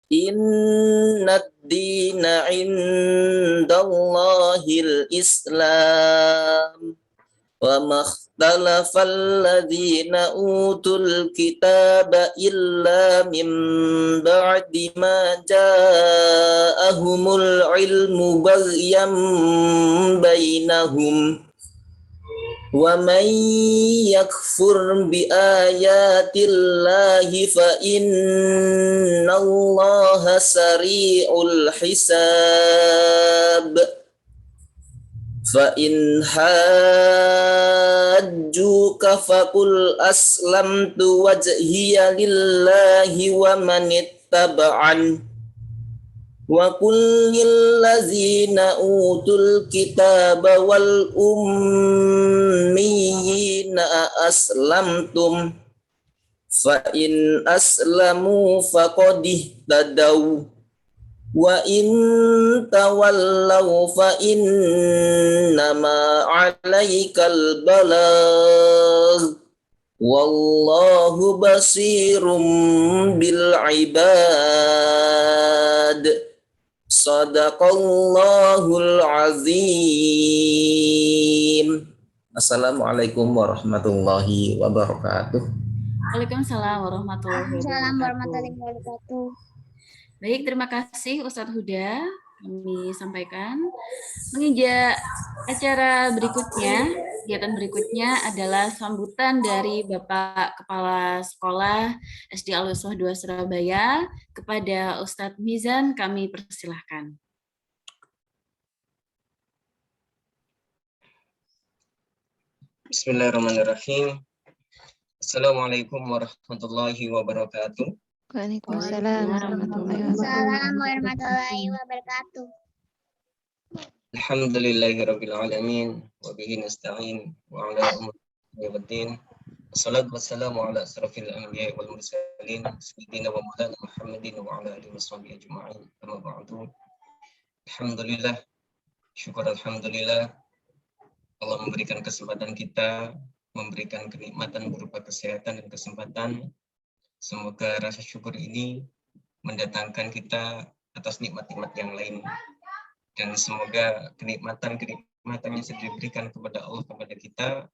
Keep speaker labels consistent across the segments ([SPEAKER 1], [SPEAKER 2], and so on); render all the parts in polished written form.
[SPEAKER 1] Inna ad-dina indallahil Islam. Wa makhtalafal ladzina utul kitaba illa min ba'di ma ja'ahumul ilmu baghyan bainahum. Wa man yakfur bi ayatillahi fa innallaha sari'ul hisab. Fa in hajjuka faqul aslamtu wajhiya lillahi wa man ittaba'an. Wa qul lil ladzina utul kitaba wal ummiyina aslamtum fa in aslamu faqad ihtadaw wa in tawallaw fa innama 'alaikal balagh wallahu basirum bil ibad. Sadaqallahul azim. Assalamualaikum warahmatullahi wabarakatuh.
[SPEAKER 2] Waalaikumsalam warahmatullahi wabarakatuh. Baik, terima kasih Ustadz Huda kami sampaikan. Menginjak acara berikutnya, kegiatan berikutnya adalah sambutan dari Bapak Kepala Sekolah SD Al-Husnah 2 Surabaya kepada Ustadz Mizan, kami persilahkan.
[SPEAKER 3] Bismillahirrahmanirrahim. Assalamualaikum warahmatullahi wabarakatuh.
[SPEAKER 4] Waalaikumsalam warahmatullahi wabarakatuh.
[SPEAKER 3] Alhamdulillahirabbil alamin wa bihi nasta'in wa ala umuri waddin. Wassalatu wassalamu ala asrafil anbiya'i wal mursalin sayyidina wa maulana Muhammadin wa ala alihi washabihi ajma'in. Amma ba'du. Alhamdulillah, syukur alhamdulillah Allah memberikan kesempatan kita, memberikan kenikmatan berupa kesehatan dan kesempatan. Semoga rasa syukur ini mendatangkan kita atas nikmat-nikmat yang lain. Dan semoga kenikmatan-kenikmatan yang sudah diberikan kepada Allah kepada kita,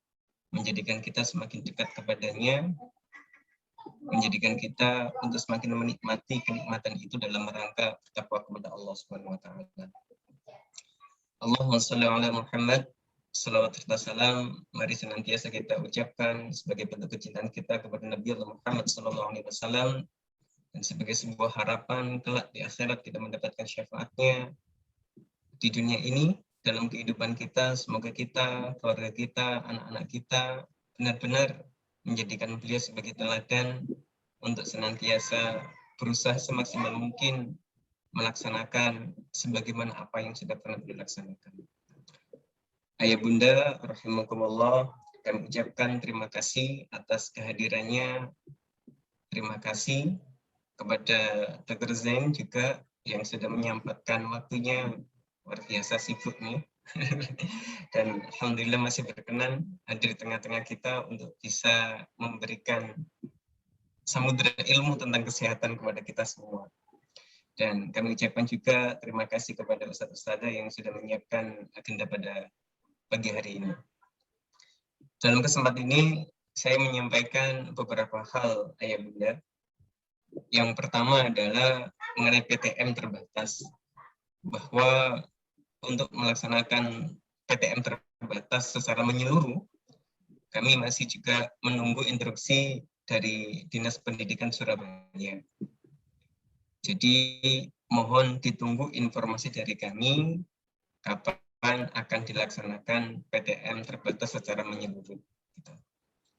[SPEAKER 3] menjadikan kita semakin dekat kepadanya, menjadikan kita untuk semakin menikmati kenikmatan itu dalam rangka bertakwa kepada Allah Subhanahu wa taala. Allahumma shalli ala Muhammad. Salawat serta salam mari senantiasa kita ucapkan sebagai bentuk kecintaan kita kepada Nabi Allah Muhammad SAW dan sebagai sebuah harapan kelak di akhirat kita mendapatkan syafaatnya di dunia ini dalam kehidupan kita. Semoga kita, keluarga kita, anak-anak kita benar-benar menjadikan beliau sebagai teladan untuk senantiasa berusaha semaksimal mungkin melaksanakan sebagaimana apa yang sudah pernah dilaksanakan. Ayah bunda, rahimakumullah, kami ucapkan terima kasih atas kehadirannya. Terima kasih kepada Dr. Zain juga yang sudah menyempatkan waktunya, luar biasa sibuknya. Dan alhamdulillah masih berkenan hadir di tengah-tengah kita untuk bisa memberikan samudera ilmu tentang kesehatan kepada kita semua. Dan kami ucapkan juga terima kasih kepada Ustadz-Ustadzah yang sudah menyiapkan agenda pada pagi hari ini. Dalam kesempatan ini saya menyampaikan beberapa hal ayah bunda. Yang pertama adalah mengenai PTM terbatas, bahwa untuk melaksanakan PTM terbatas secara menyeluruh, kami masih juga menunggu instruksi dari Dinas Pendidikan Surabaya. Jadi mohon ditunggu informasi dari kami kapan akan dilaksanakan PTM terbatas secara menyeluruh.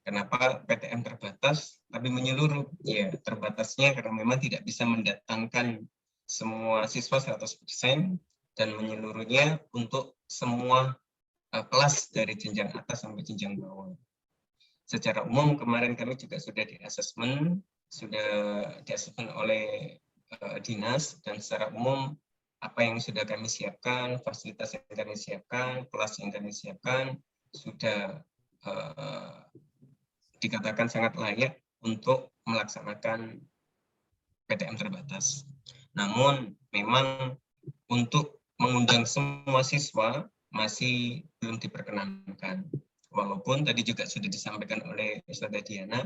[SPEAKER 3] Kenapa PTM terbatas tapi menyeluruh? Ya, terbatasnya karena memang tidak bisa mendatangkan semua siswa 100% dan menyeluruhnya untuk semua kelas dari jenjang atas sampai jenjang bawah. Secara umum kemarin kami juga sudah di-assessment oleh dinas, dan secara umum apa yang sudah kami siapkan, fasilitas yang kami siapkan, kelas yang kami siapkan sudah dikatakan sangat layak untuk melaksanakan PTM terbatas. Namun memang untuk mengundang semua siswa masih belum diperkenankan. Walaupun tadi juga sudah disampaikan oleh Ustazah Diana,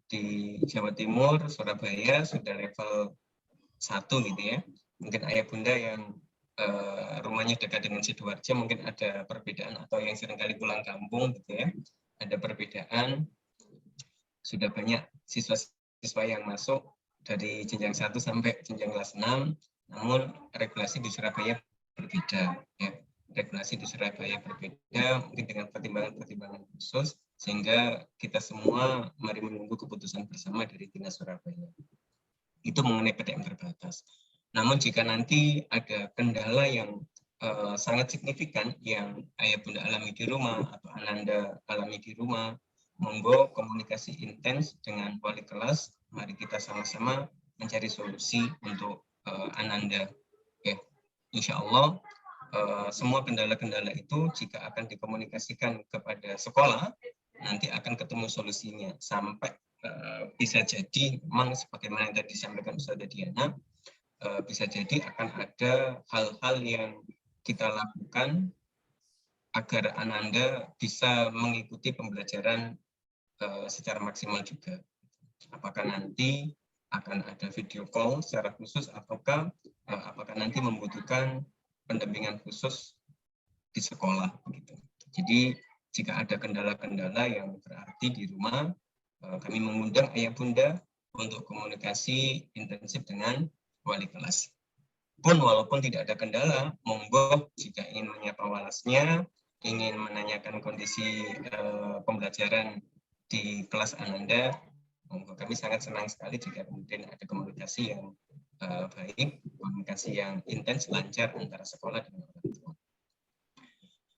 [SPEAKER 3] di Jawa Timur, Surabaya sudah level 1 gitu ya. Mungkin ayah bunda yang rumahnya dekat dengan Sidoarjo mungkin ada perbedaan, atau yang seringkali pulang kampung gitu ya, ada perbedaan. Sudah banyak siswa-siswa yang masuk dari jenjang 1 sampai jenjang kelas 6, namun regulasi di Surabaya berbeda ya. Regulasi di Surabaya berbeda, mungkin dengan pertimbangan-pertimbangan khusus, sehingga kita semua mari menunggu keputusan bersama dari Dinas Surabaya. Itu mengenai PTM terbatas. Namun jika nanti ada kendala yang sangat signifikan yang ayah bunda alami di rumah atau Ananda alami di rumah, monggo komunikasi intens dengan wali kelas. Mari kita sama-sama mencari solusi untuk Ananda. Ya, insya Allah semua kendala-kendala itu jika akan dikomunikasikan kepada sekolah, nanti akan ketemu solusinya. Sampai bisa jadi memang sebagaimana yang tadi disampaikan Ustazah Diana, bisa jadi akan ada hal-hal yang kita lakukan agar Ananda bisa mengikuti pembelajaran secara maksimal juga. Apakah nanti akan ada video call secara khusus, ataukah apakah nanti membutuhkan pendampingan khusus di sekolah begitu. Jadi jika ada kendala-kendala yang berarti di rumah, kami mengundang ayah bunda untuk komunikasi intensif dengan wali kelas. Pun walaupun tidak ada kendala, monggo jika ingin menyapa walasnya, ingin menanyakan kondisi pembelajaran di kelas Ananda, monggo. Kami sangat senang sekali jika kemudian ada komunikasi yang baik, komunikasi yang intens, lancar antara sekolah dengan orang tua.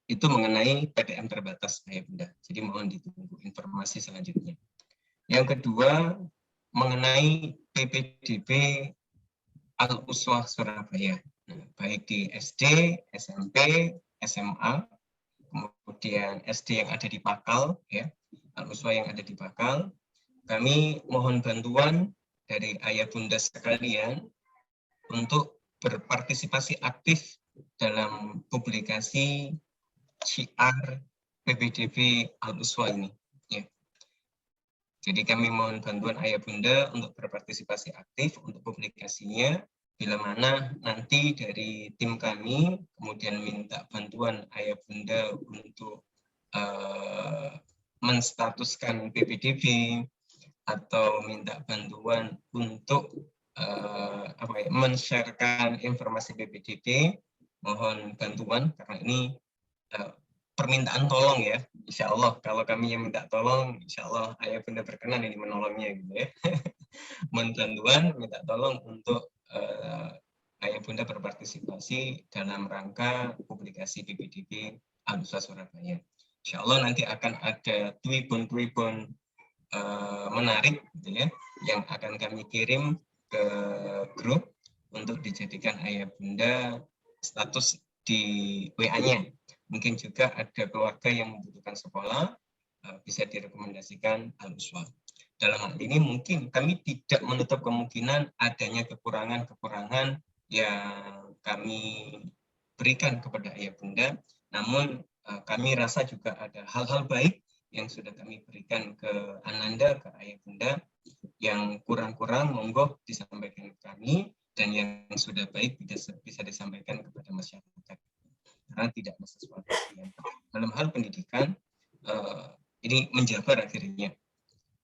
[SPEAKER 3] Itu mengenai PTM terbatas, ayah bunda. Jadi mohon ditunggu informasi selanjutnya. Yang kedua, mengenai PPDB Al-Uswah Surabaya, baik di SD, SMP, SMA, kemudian SD yang ada di Pakal, ya, Al-Uswah yang ada di Pakal. Kami mohon bantuan dari ayah bunda sekalian untuk berpartisipasi aktif dalam publikasi syiar PPDB Al-Uswah ini. Ya. Jadi kami mohon bantuan ayah bunda untuk berpartisipasi aktif untuk publikasinya, bila mana nanti dari tim kami kemudian minta bantuan ayah bunda untuk menstatuskan PPDB, atau minta bantuan untuk men-sharekan informasi PPDB, mohon bantuan karena ini permintaan tolong ya. Insya Allah kalau kami yang minta tolong, insya Allah ayah bunda berkenan ini menolongnya gitu ya. Mohon bantuan, minta tolong untuk ayah bunda berpartisipasi dalam rangka publikasi PPDB Al-Uswah Surabaya. Insya Allah nanti akan ada tweet-tweet menarik gitu ya, yang akan kami kirim ke grup untuk dijadikan ayah bunda status di WA-nya. Mungkin juga ada keluarga yang membutuhkan sekolah, bisa direkomendasikan Al-Uswah. Dalam hal ini mungkin kami tidak menutup kemungkinan adanya kekurangan-kekurangan yang kami berikan kepada ayah bunda, namun kami rasa juga ada hal-hal baik yang sudah kami berikan ke Ananda, ke ayah bunda, yang kurang-kurang monggo disampaikan ke kami, dan yang sudah baik bisa disampaikan kepada masyarakat. Karena tidak ada sesuatu yang dalam hal pendidikan ini menjabar akhirnya.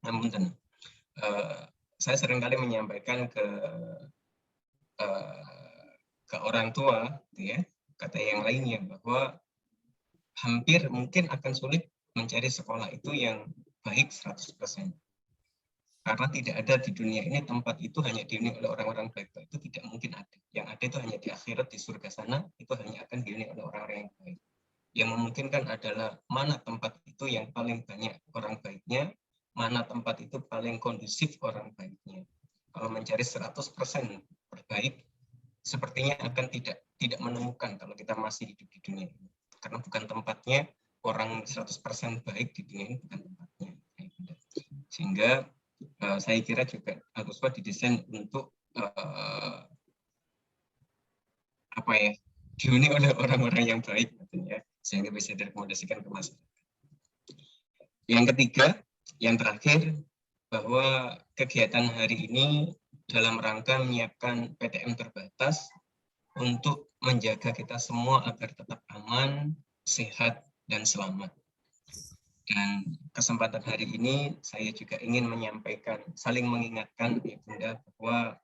[SPEAKER 3] Namun saya seringkali menyampaikan ke orang tua, gitu ya, kata yang lainnya, bahwa hampir mungkin akan sulit mencari sekolah itu yang baik 100%. Karena tidak ada di dunia ini tempat itu hanya dihuni oleh orang-orang baik-baik, itu tidak mungkin ada. Yang ada itu hanya di akhirat, di surga sana, itu hanya akan dihuni oleh orang-orang yang baik. Yang memungkinkan adalah mana tempat itu yang paling banyak orang baiknya, mana tempat itu paling kondusif orang baiknya. Kalau mencari 100% terbaik, sepertinya akan tidak menemukan kalau kita masih hidup di dunia ini. Karena bukan tempatnya orang 100% baik di dunia ini, bukan tempatnya. Sehingga saya kira juga Al-Uswah didesain untuk dihuni oleh orang-orang yang baik, ya, sehingga bisa direkomendasikan ke masyarakat. Yang ketiga, yang terakhir, bahwa kegiatan hari ini dalam rangka menyiapkan PTM terbatas untuk menjaga kita semua agar tetap aman, sehat, dan selamat. Dan kesempatan hari ini saya juga ingin menyampaikan, saling mengingatkan Ibunda bahwa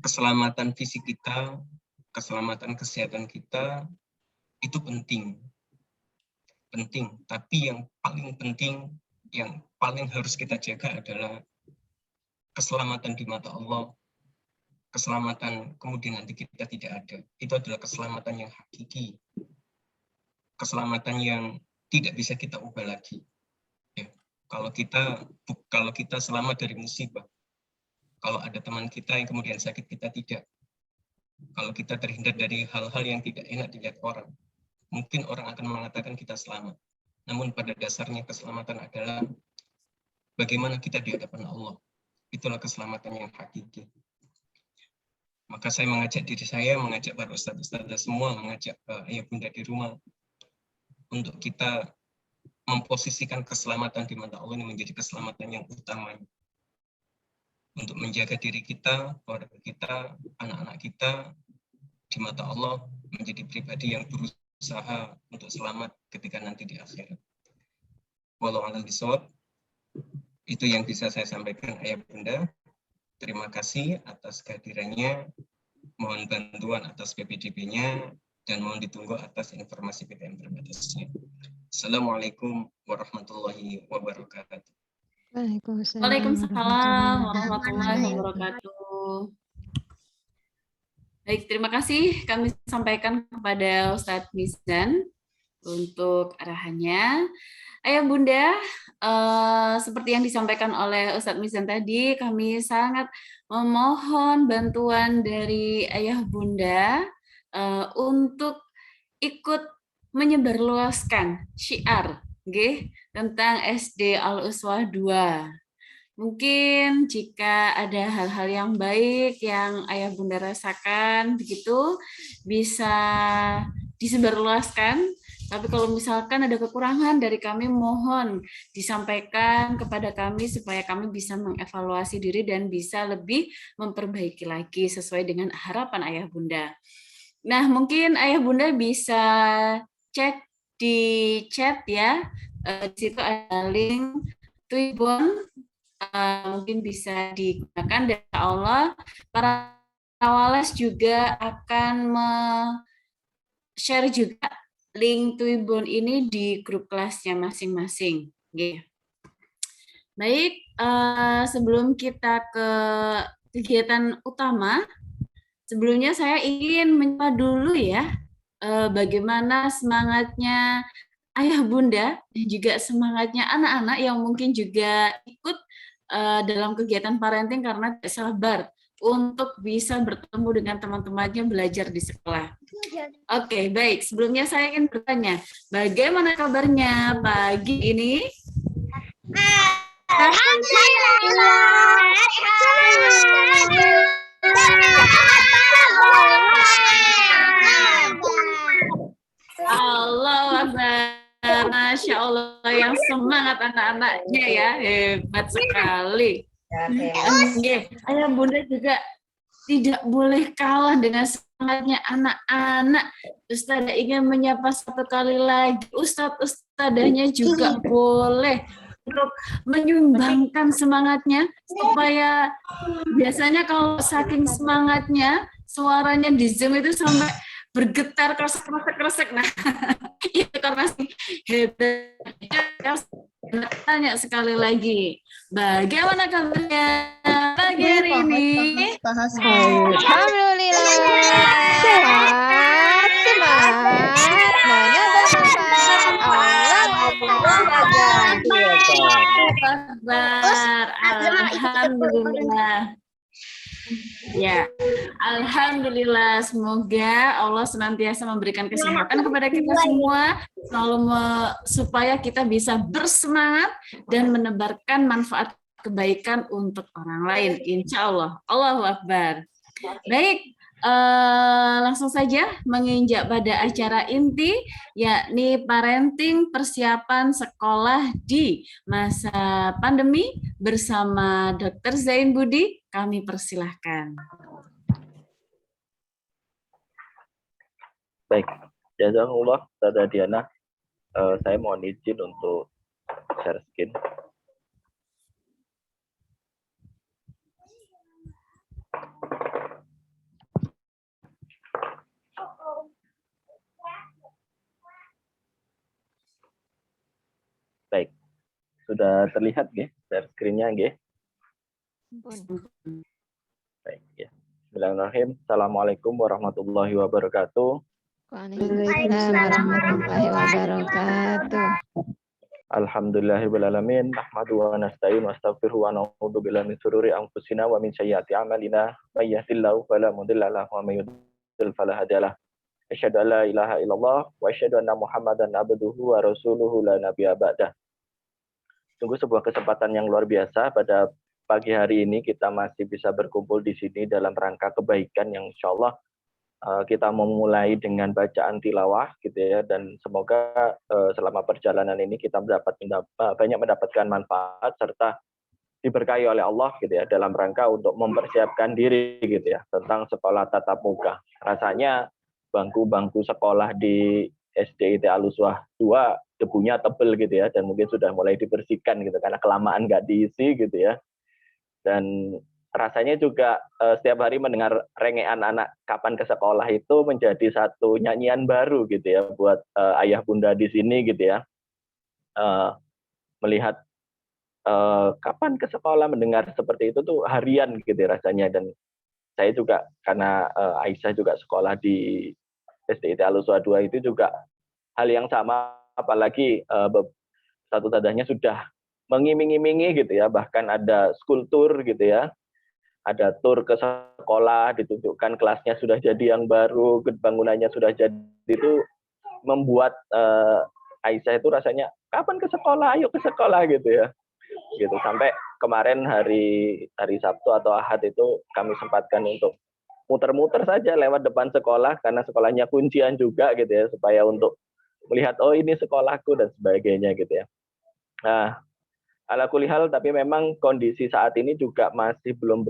[SPEAKER 3] keselamatan fisik kita, keselamatan kesehatan kita itu penting. Tapi yang paling penting, yang paling harus kita jaga adalah keselamatan di mata Allah. Keselamatan kemudian nanti kita tidak ada. Itu adalah keselamatan yang hakiki. Keselamatan yang tidak bisa kita ubah lagi. Ya, kalau kita selamat dari musibah, kalau ada teman kita yang kemudian sakit, kita tidak. Kalau kita terhindar dari hal-hal yang tidak enak dilihat orang, mungkin orang akan mengatakan kita selamat. Namun pada dasarnya keselamatan adalah bagaimana kita di hadapan Allah. Itulah keselamatan yang hakiki. Maka saya mengajak diri saya, mengajak para ustadz-ustadz semua, mengajak ayah bunda di rumah, untuk kita memposisikan keselamatan di mata Allah ini menjadi keselamatan yang utama. Untuk menjaga diri kita, keluarga kita, anak-anak kita di mata Allah menjadi pribadi yang berusaha untuk selamat ketika nanti di akhirat. Wallahu a'lam bishawab. Itu yang bisa saya sampaikan ayah bunda. Terima kasih atas kehadirannya. Mohon bantuan atas PPDB-nya dan mohon ditunggu atas informasi PTM terbatasnya. Assalamualaikum warahmatullahi wabarakatuh.
[SPEAKER 2] Waalaikumsalam warahmatullahi wabarakatuh. Baik, terima kasih kami sampaikan kepada Ustadz Mizan untuk arahannya. Ayah bunda, seperti yang disampaikan oleh Ustadz Mizan tadi, kami sangat memohon bantuan dari ayah bunda untuk ikut menyebarluaskan syiar tentang SD Al-Uswah 2. Mungkin jika ada hal-hal yang baik yang ayah bunda rasakan begitu bisa disebarluaskan. Tapi kalau misalkan ada kekurangan dari kami, mohon disampaikan kepada kami supaya kami bisa mengevaluasi diri dan bisa lebih memperbaiki lagi sesuai dengan harapan ayah bunda. Nah, mungkin ayah bunda bisa cek di chat ya. Di situ ada link Twibbon, mungkin bisa digunakan dan insya Allah para awales juga akan share juga link Twibbon ini di grup kelasnya masing-masing. Baik, sebelum kita ke kegiatan utama, sebelumnya saya ingin menyapa dulu ya bagaimana semangatnya ayah bunda dan juga semangatnya anak-anak yang mungkin juga ikut dalam kegiatan parenting karena tidak sabar untuk bisa bertemu dengan teman-temannya belajar di sekolah. Oke, baik. Sebelumnya saya ingin bertanya, bagaimana kabarnya pagi ini? Allahu Akbar. Masya Allah, yang semangat anak-anaknya ya, hebat sekali. Ayah bunda juga tidak boleh kalah dengan semangatnya anak-anak. Ustadzah ingin menyapa satu kali lagi. Ustadzahnya juga boleh untuk menyumbangkan semangatnya supaya biasanya kalau saking semangatnya suaranya di Zoom itu sampai bergetar kresek. Nah, itu karena hebat. Tanya sekali lagi, bagaimana kabarnya pagi hari ini?
[SPEAKER 4] Alhamdulillah sehat, semangat,
[SPEAKER 2] Alhamdulillah. Ya, alhamdulillah. Semoga Allah senantiasa memberikan kesehatan kepada kita semua, supaya kita bisa bersemangat dan menebarkan manfaat kebaikan untuk orang lain. Insya Allah. Allahu Akbar. Baik, langsung saja menginjak pada acara inti, yakni parenting persiapan sekolah di masa pandemi bersama Dr. Zain Budi. Kami persilahkan.
[SPEAKER 5] Baik, jazakumullah, Ustazah Diana. Saya mohon izin untuk share screen. Baik, sudah terlihat nggih share screen-nya nggih? Baik, ya. Bismillahirrahmanirrahim. Assalamualaikum warahmatullahi wabarakatuh.
[SPEAKER 4] Waalaikumsalam warahmatullahi wabarakatuh.
[SPEAKER 5] Alhamdulillahirrahmanirrahim. Nahmadu wa nasta'in wa astaghfiruhu wa na'udzu billahi min syururi anfusina wa min sayyiati a'malina. May yahdihillahu fala mudilla lahu wa may yudlil fala hadiya lahu. Asyhadu an la ilaha illallah wa asyhadu anna Muhammadan abduhu wa rasuluhu la nabiyya ba'dah. Sungguh sebuah kesempatan yang luar biasa pada pagi hari ini kita masih bisa berkumpul di sini dalam rangka kebaikan yang insyaallah kita memulai dengan bacaan tilawah gitu ya, dan semoga selama perjalanan ini kita banyak mendapatkan manfaat serta diberkahi oleh Allah gitu ya, dalam rangka untuk mempersiapkan diri gitu ya tentang sekolah tatap muka. Rasanya bangku-bangku sekolah di SDIT Al-Uswah 2 debunya tebel gitu ya, dan mungkin sudah mulai dibersihkan gitu karena kelamaan nggak diisi gitu ya. Dan rasanya juga setiap hari mendengar rengean anak kapan ke sekolah itu menjadi satu nyanyian baru gitu ya buat ayah bunda di sini gitu ya. Melihat kapan ke sekolah, mendengar seperti itu tuh harian gitu ya rasanya. Dan saya juga karena Aisyah juga sekolah di SDIT Al-Uswah 2 itu juga hal yang sama, apalagi satu dadahnya sudah mengiming-imingi gitu ya, bahkan ada school tour gitu ya. Ada tur ke sekolah, ditunjukkan kelasnya sudah jadi yang baru, bangunannya sudah jadi, itu membuat Aisyah itu rasanya kapan ke sekolah, ayo ke sekolah gitu ya. Gitu sampai kemarin hari Sabtu atau Ahad itu kami sempatkan untuk muter-muter saja lewat depan sekolah karena sekolahnya kuncian juga gitu ya, supaya untuk melihat oh ini sekolahku dan sebagainya gitu ya. Nah, ala kulihal, tapi memang kondisi saat ini juga masih belum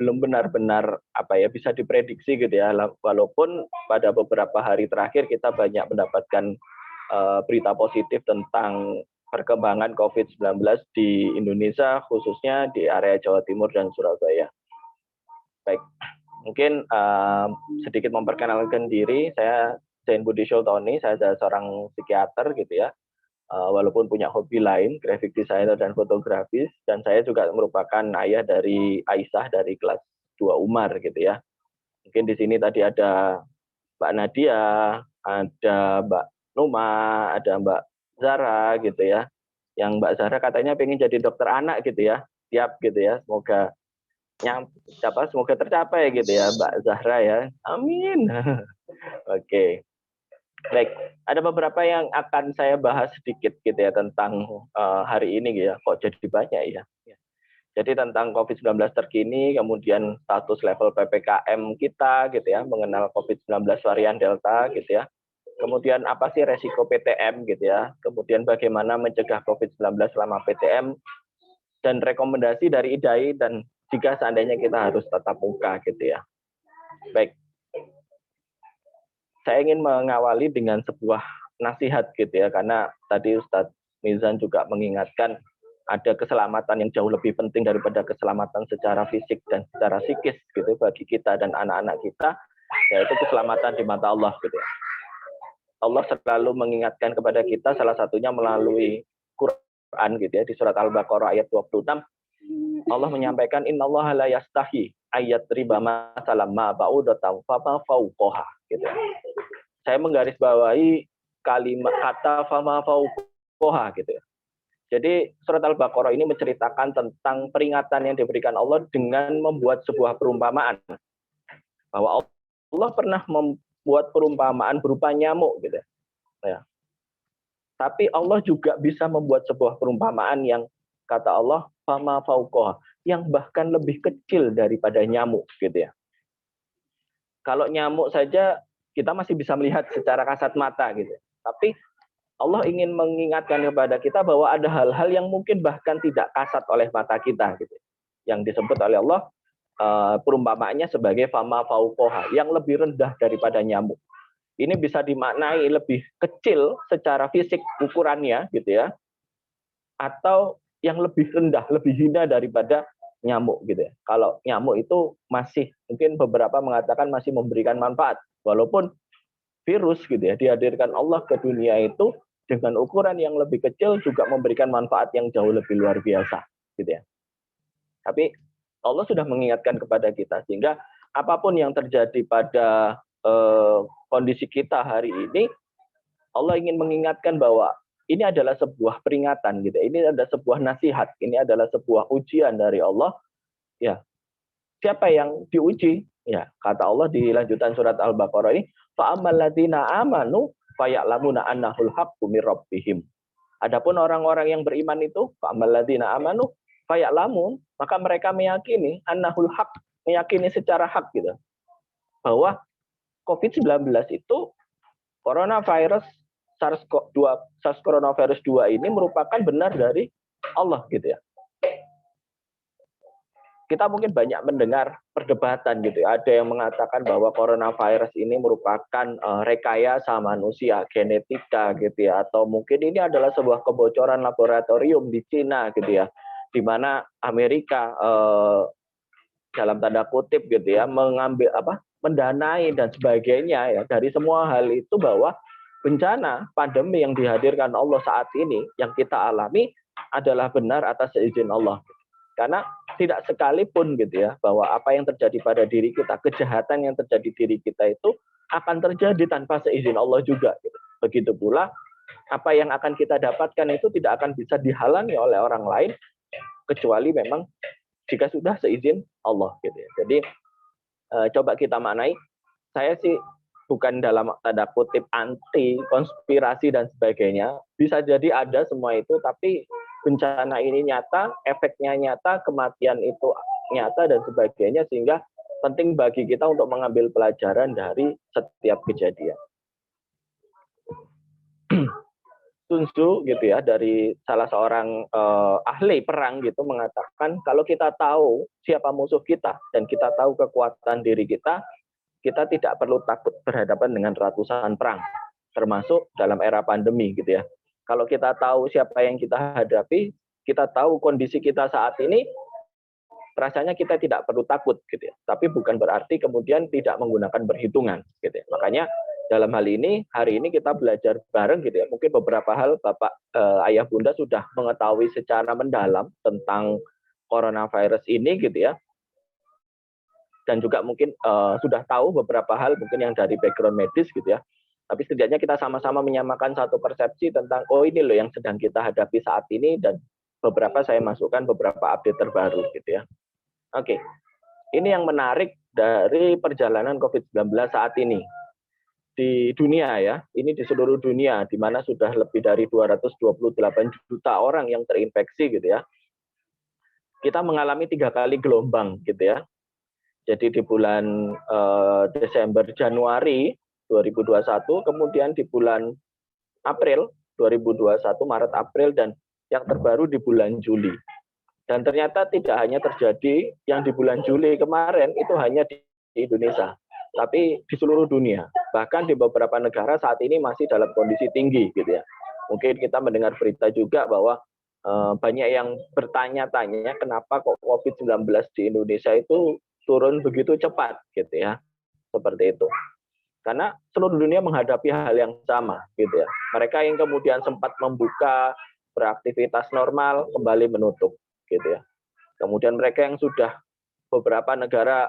[SPEAKER 5] benar-benar bisa diprediksi gitu ya, walaupun pada beberapa hari terakhir kita banyak mendapatkan berita positif tentang perkembangan COVID-19 di Indonesia, khususnya di area Jawa Timur dan Surabaya. Baik, mungkin sedikit memperkenalkan diri, saya Zain Budi Sultoni, saya adalah seorang psikiater gitu ya. Walaupun punya hobi lain, graphic designer dan fotografis, dan saya juga merupakan ayah dari Aisyah dari kelas 2 Umar gitu ya. Mungkin di sini tadi ada Mbak Nadia, ada Mbak Numa, ada Mbak Zara gitu ya. Yang Mbak Zara katanya pengen jadi dokter anak gitu ya. Siap gitu ya. Semoga tercapai gitu ya Mbak Zahra ya. Amin. Oke. Baik, ada beberapa yang akan saya bahas sedikit gitu ya tentang hari ini gitu ya. Kok jadi banyak ya? Jadi tentang COVID-19 terkini, kemudian status level PPKM kita gitu ya, mengenal COVID-19 varian Delta gitu ya. Kemudian apa sih resiko PTM gitu ya. Kemudian bagaimana mencegah COVID-19 selama PTM, dan rekomendasi dari IDAI dan jika seandainya kita harus tatap muka gitu ya. Baik. Saya ingin mengawali dengan sebuah nasihat gitu ya, karena tadi Ustadz Mizan juga mengingatkan ada keselamatan yang jauh lebih penting daripada keselamatan secara fisik dan secara psikis gitu bagi kita dan anak-anak kita, yaitu keselamatan di mata Allah gitu ya. Allah selalu mengingatkan kepada kita, salah satunya melalui Quran gitu ya, di surat Al-Baqarah ayat 26. Allah menyampaikan innallaha la yastahi ayat riba masalam ma ba'udatan fama fauqaha gitu. Saya menggarisbawahi kalimat kata fama fauqaha gitu ya. Jadi surat Al-Baqarah ini menceritakan tentang peringatan yang diberikan Allah dengan membuat sebuah perumpamaan. Bahwa Allah pernah membuat perumpamaan berupa nyamuk gitu ya. Tapi Allah juga bisa membuat sebuah perumpamaan yang kata Allah fama fauqaha, yang bahkan lebih kecil daripada nyamuk gitu ya. Kalau nyamuk saja kita masih bisa melihat secara kasat mata gitu. Tapi Allah ingin mengingatkan kepada kita bahwa ada hal-hal yang mungkin bahkan tidak kasat oleh mata kita gitu. Yang disebut oleh Allah perumpamaannya sebagai fama fauqoha, yang lebih rendah daripada nyamuk. Ini bisa dimaknai lebih kecil secara fisik ukurannya gitu ya, atau yang lebih rendah, lebih hina daripada nyamuk gitu ya. Kalau nyamuk itu masih mungkin beberapa mengatakan masih memberikan manfaat, walaupun virus gitu ya dihadirkan Allah ke dunia itu dengan ukuran yang lebih kecil juga memberikan manfaat yang jauh lebih luar biasa gitu ya. Tapi Allah sudah mengingatkan kepada kita sehingga apapun yang terjadi pada kondisi kita hari ini, Allah ingin mengingatkan bahwa ini adalah sebuah peringatan gitu. Ini adalah sebuah nasihat, ini adalah sebuah ujian dari Allah. Ya, siapa yang diuji? Ya, kata Allah di lanjutan surat Al-Baqarah ini, fa'amal ladzina amanu faya'lamuna annahul haqqu mir rabbihim. Adapun orang-orang yang beriman itu, fa'amal ladzina amanu faya'lamun, maka mereka meyakini annahul haq, meyakini secara hak gitu, bahwa COVID-19 itu coronavirus SARS coronavirus 2 ini merupakan benar dari Allah gitu ya. Kita mungkin banyak mendengar perdebatan gitu ya. Ada yang mengatakan bahwa coronavirus ini merupakan rekayasa manusia, genetika gitu ya, atau mungkin ini adalah sebuah kebocoran laboratorium di Cina gitu ya, di mana Amerika dalam tanda kutip gitu ya mengambil mendanai dan sebagainya ya. Dari semua hal itu bahwa bencana pandemi yang dihadirkan Allah saat ini yang kita alami adalah benar atas izin Allah. Karena tidak sekalipun gitu ya bahwa apa yang terjadi pada diri kita, kejahatan yang terjadi diri kita itu akan terjadi tanpa seizin Allah juga gitu. Begitu pula apa yang akan kita dapatkan itu tidak akan bisa dihalangi oleh orang lain kecuali memang jika sudah seizin Allah gitu ya. Jadi coba kita maknai, saya sih bukan dalam tanda kutip anti konspirasi dan sebagainya. Bisa jadi ada semua itu, tapi bencana ini nyata, efeknya nyata, kematian itu nyata dan sebagainya, sehingga penting bagi kita untuk mengambil pelajaran dari setiap kejadian. Sun Tzu gitu ya, dari salah seorang ahli perang gitu mengatakan kalau kita tahu siapa musuh kita dan kita tahu kekuatan diri kita tidak perlu takut berhadapan dengan ratusan perang, termasuk dalam era pandemi gitu ya. Kalau kita tahu siapa yang kita hadapi, kita tahu kondisi kita saat ini, rasanya kita tidak perlu takut gitu ya. Tapi bukan berarti kemudian tidak menggunakan perhitungan gitu ya. Makanya dalam hal ini, hari ini kita belajar bareng gitu ya. Mungkin beberapa hal Bapak, Ayah, Bunda sudah mengetahui secara mendalam tentang coronavirus ini gitu ya. Dan juga mungkin sudah tahu beberapa hal mungkin yang dari background medis gitu ya. Tapi setidaknya kita sama-sama menyamakan satu persepsi tentang oh ini loh yang sedang kita hadapi saat ini, dan beberapa saya masukkan beberapa update terbaru gitu ya. Oke. Ini yang menarik dari perjalanan COVID-19 saat ini di dunia ya. Ini di seluruh dunia di mana sudah lebih dari 228 juta orang yang terinfeksi gitu ya. Kita mengalami 3 kali gelombang gitu ya. Jadi di bulan Desember Januari 2021, kemudian di bulan April 2021, Maret April, dan yang terbaru di bulan Juli. Dan ternyata tidak hanya terjadi yang di bulan Juli kemarin itu hanya di Indonesia, tapi di seluruh dunia. Bahkan di beberapa negara saat ini masih dalam kondisi tinggi gitu ya. Mungkin kita mendengar berita juga bahwa banyak yang bertanya-tanya kenapa kok COVID-19 di Indonesia itu turun begitu cepat gitu ya. Seperti itu. Karena seluruh dunia menghadapi hal yang sama gitu ya. Mereka yang kemudian sempat membuka beraktivitas normal kembali menutup gitu ya. Kemudian mereka yang sudah beberapa negara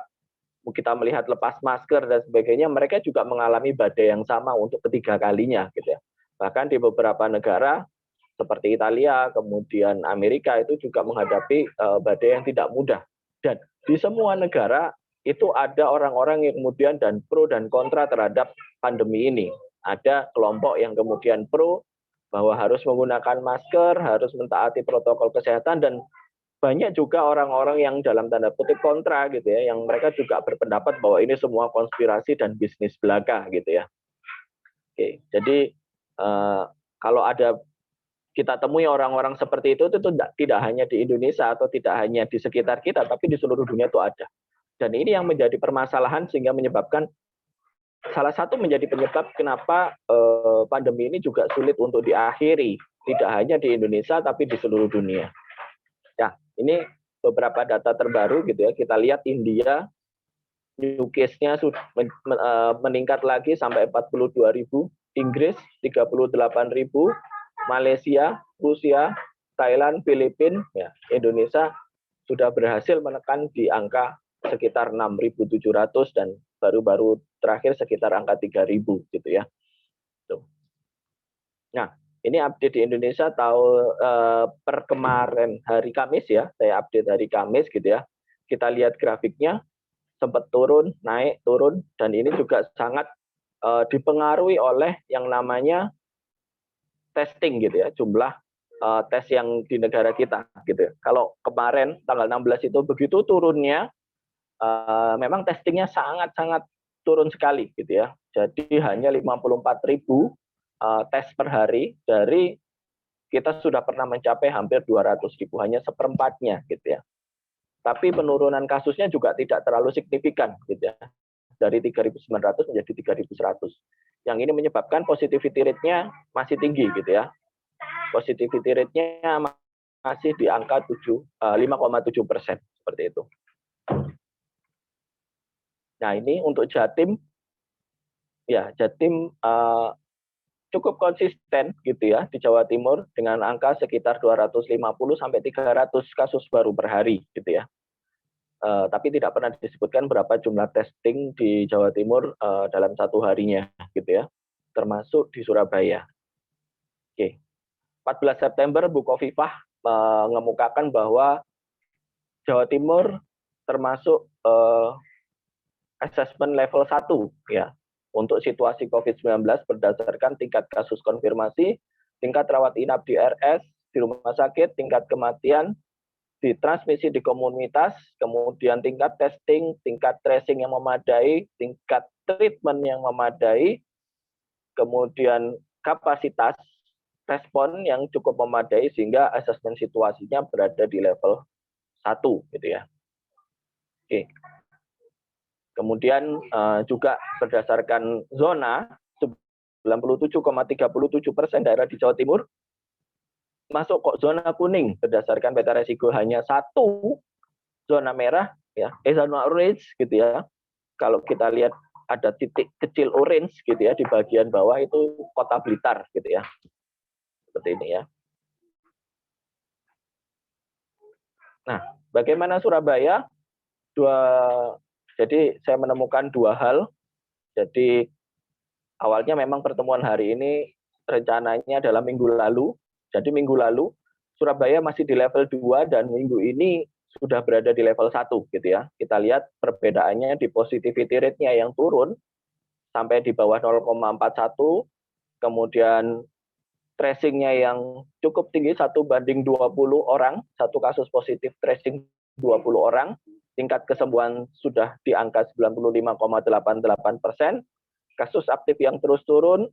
[SPEAKER 5] kita melihat lepas masker dan sebagainya, mereka juga mengalami badai yang sama untuk ketiga kalinya gitu ya. Bahkan di beberapa negara seperti Italia, kemudian Amerika itu juga menghadapi badai yang tidak mudah. Dan di semua negara itu ada orang-orang yang kemudian dan pro dan kontra terhadap pandemi ini. Ada kelompok yang kemudian pro bahwa harus menggunakan masker, harus mentaati protokol kesehatan, dan banyak juga orang-orang yang dalam tanda kutip kontra gitu ya, yang mereka juga berpendapat bahwa ini semua konspirasi dan bisnis belaka gitu ya. Oke, jadi kalau ada kita temui orang-orang seperti itu tidak hanya di Indonesia atau tidak hanya di sekitar kita, tapi di seluruh dunia itu ada. Dan ini yang menjadi permasalahan sehingga menyebabkan salah satu menjadi penyebab kenapa pandemi ini juga sulit untuk diakhiri, tidak hanya di Indonesia tapi di seluruh dunia. Ya, ini beberapa data terbaru gitu ya. Kita lihat India new case-nya sudah meningkat lagi sampai 42.000, Inggris 38.000, Malaysia, Rusia, Thailand, Filipina, ya, Indonesia sudah berhasil menekan di angka sekitar 6.700 dan baru-baru terakhir sekitar angka 3.000 gitu ya. Tuh. Nah, ini update di Indonesia per kemarin hari Kamis ya, saya update hari Kamis gitu ya. Kita lihat grafiknya sempat turun, naik, turun, dan ini juga sangat dipengaruhi oleh yang namanya testing gitu ya, jumlah tes yang di negara kita gitu ya. Kalau kemarin tanggal 16 itu begitu turunnya, memang testingnya sangat-sangat turun sekali gitu ya. Jadi hanya 54.000 tes per hari dari kita sudah pernah mencapai hampir 200.000, hanya seperempatnya gitu ya. Tapi penurunan kasusnya juga tidak terlalu signifikan gitu ya. Dari 3.900 menjadi 3.100. Yang ini menyebabkan positivity rate-nya masih tinggi gitu ya. Positivity rate-nya masih di angka 5,7% seperti itu. Nah, ini untuk Jatim, ya Jatim cukup konsisten gitu ya di Jawa Timur dengan angka sekitar 250 sampai 300 kasus baru per hari gitu ya. Tapi tidak pernah disebutkan berapa jumlah testing di Jawa Timur dalam satu harinya gitu ya, termasuk di Surabaya. Oke. 14 September Bu Khofifah mengemukakan bahwa Jawa Timur termasuk assessment level 1 ya untuk situasi COVID-19 berdasarkan tingkat kasus konfirmasi, tingkat rawat inap di RS, di rumah sakit, tingkat kematian, di transmisi di komunitas, kemudian tingkat testing, tingkat tracing yang memadai, tingkat treatment yang memadai, kemudian kapasitas respon yang cukup memadai sehingga asesmen situasinya berada di level 1 gitu ya. Oke. Kemudian juga berdasarkan zona 97,37% daerah di Jawa Timur masuk kok zona kuning berdasarkan peta resiko hanya satu zona merah ya, zona orange gitu ya. Kalau kita lihat ada titik kecil orange gitu ya di bagian bawah itu Kota Blitar gitu ya. Seperti ini ya. Nah, bagaimana Surabaya? Jadi saya menemukan dua hal. Jadi awalnya memang pertemuan hari ini rencananya adalah minggu lalu. Jadi minggu lalu Surabaya masih di level 2 dan minggu ini sudah berada di level 1 gitu ya. Kita lihat perbedaannya di positivity rate-nya yang turun sampai di bawah 0,41, kemudian tracing-nya yang cukup tinggi 1:20 orang, satu kasus positif tracing 20 orang, tingkat kesembuhan sudah di angka 95,88%, kasus aktif yang terus turun,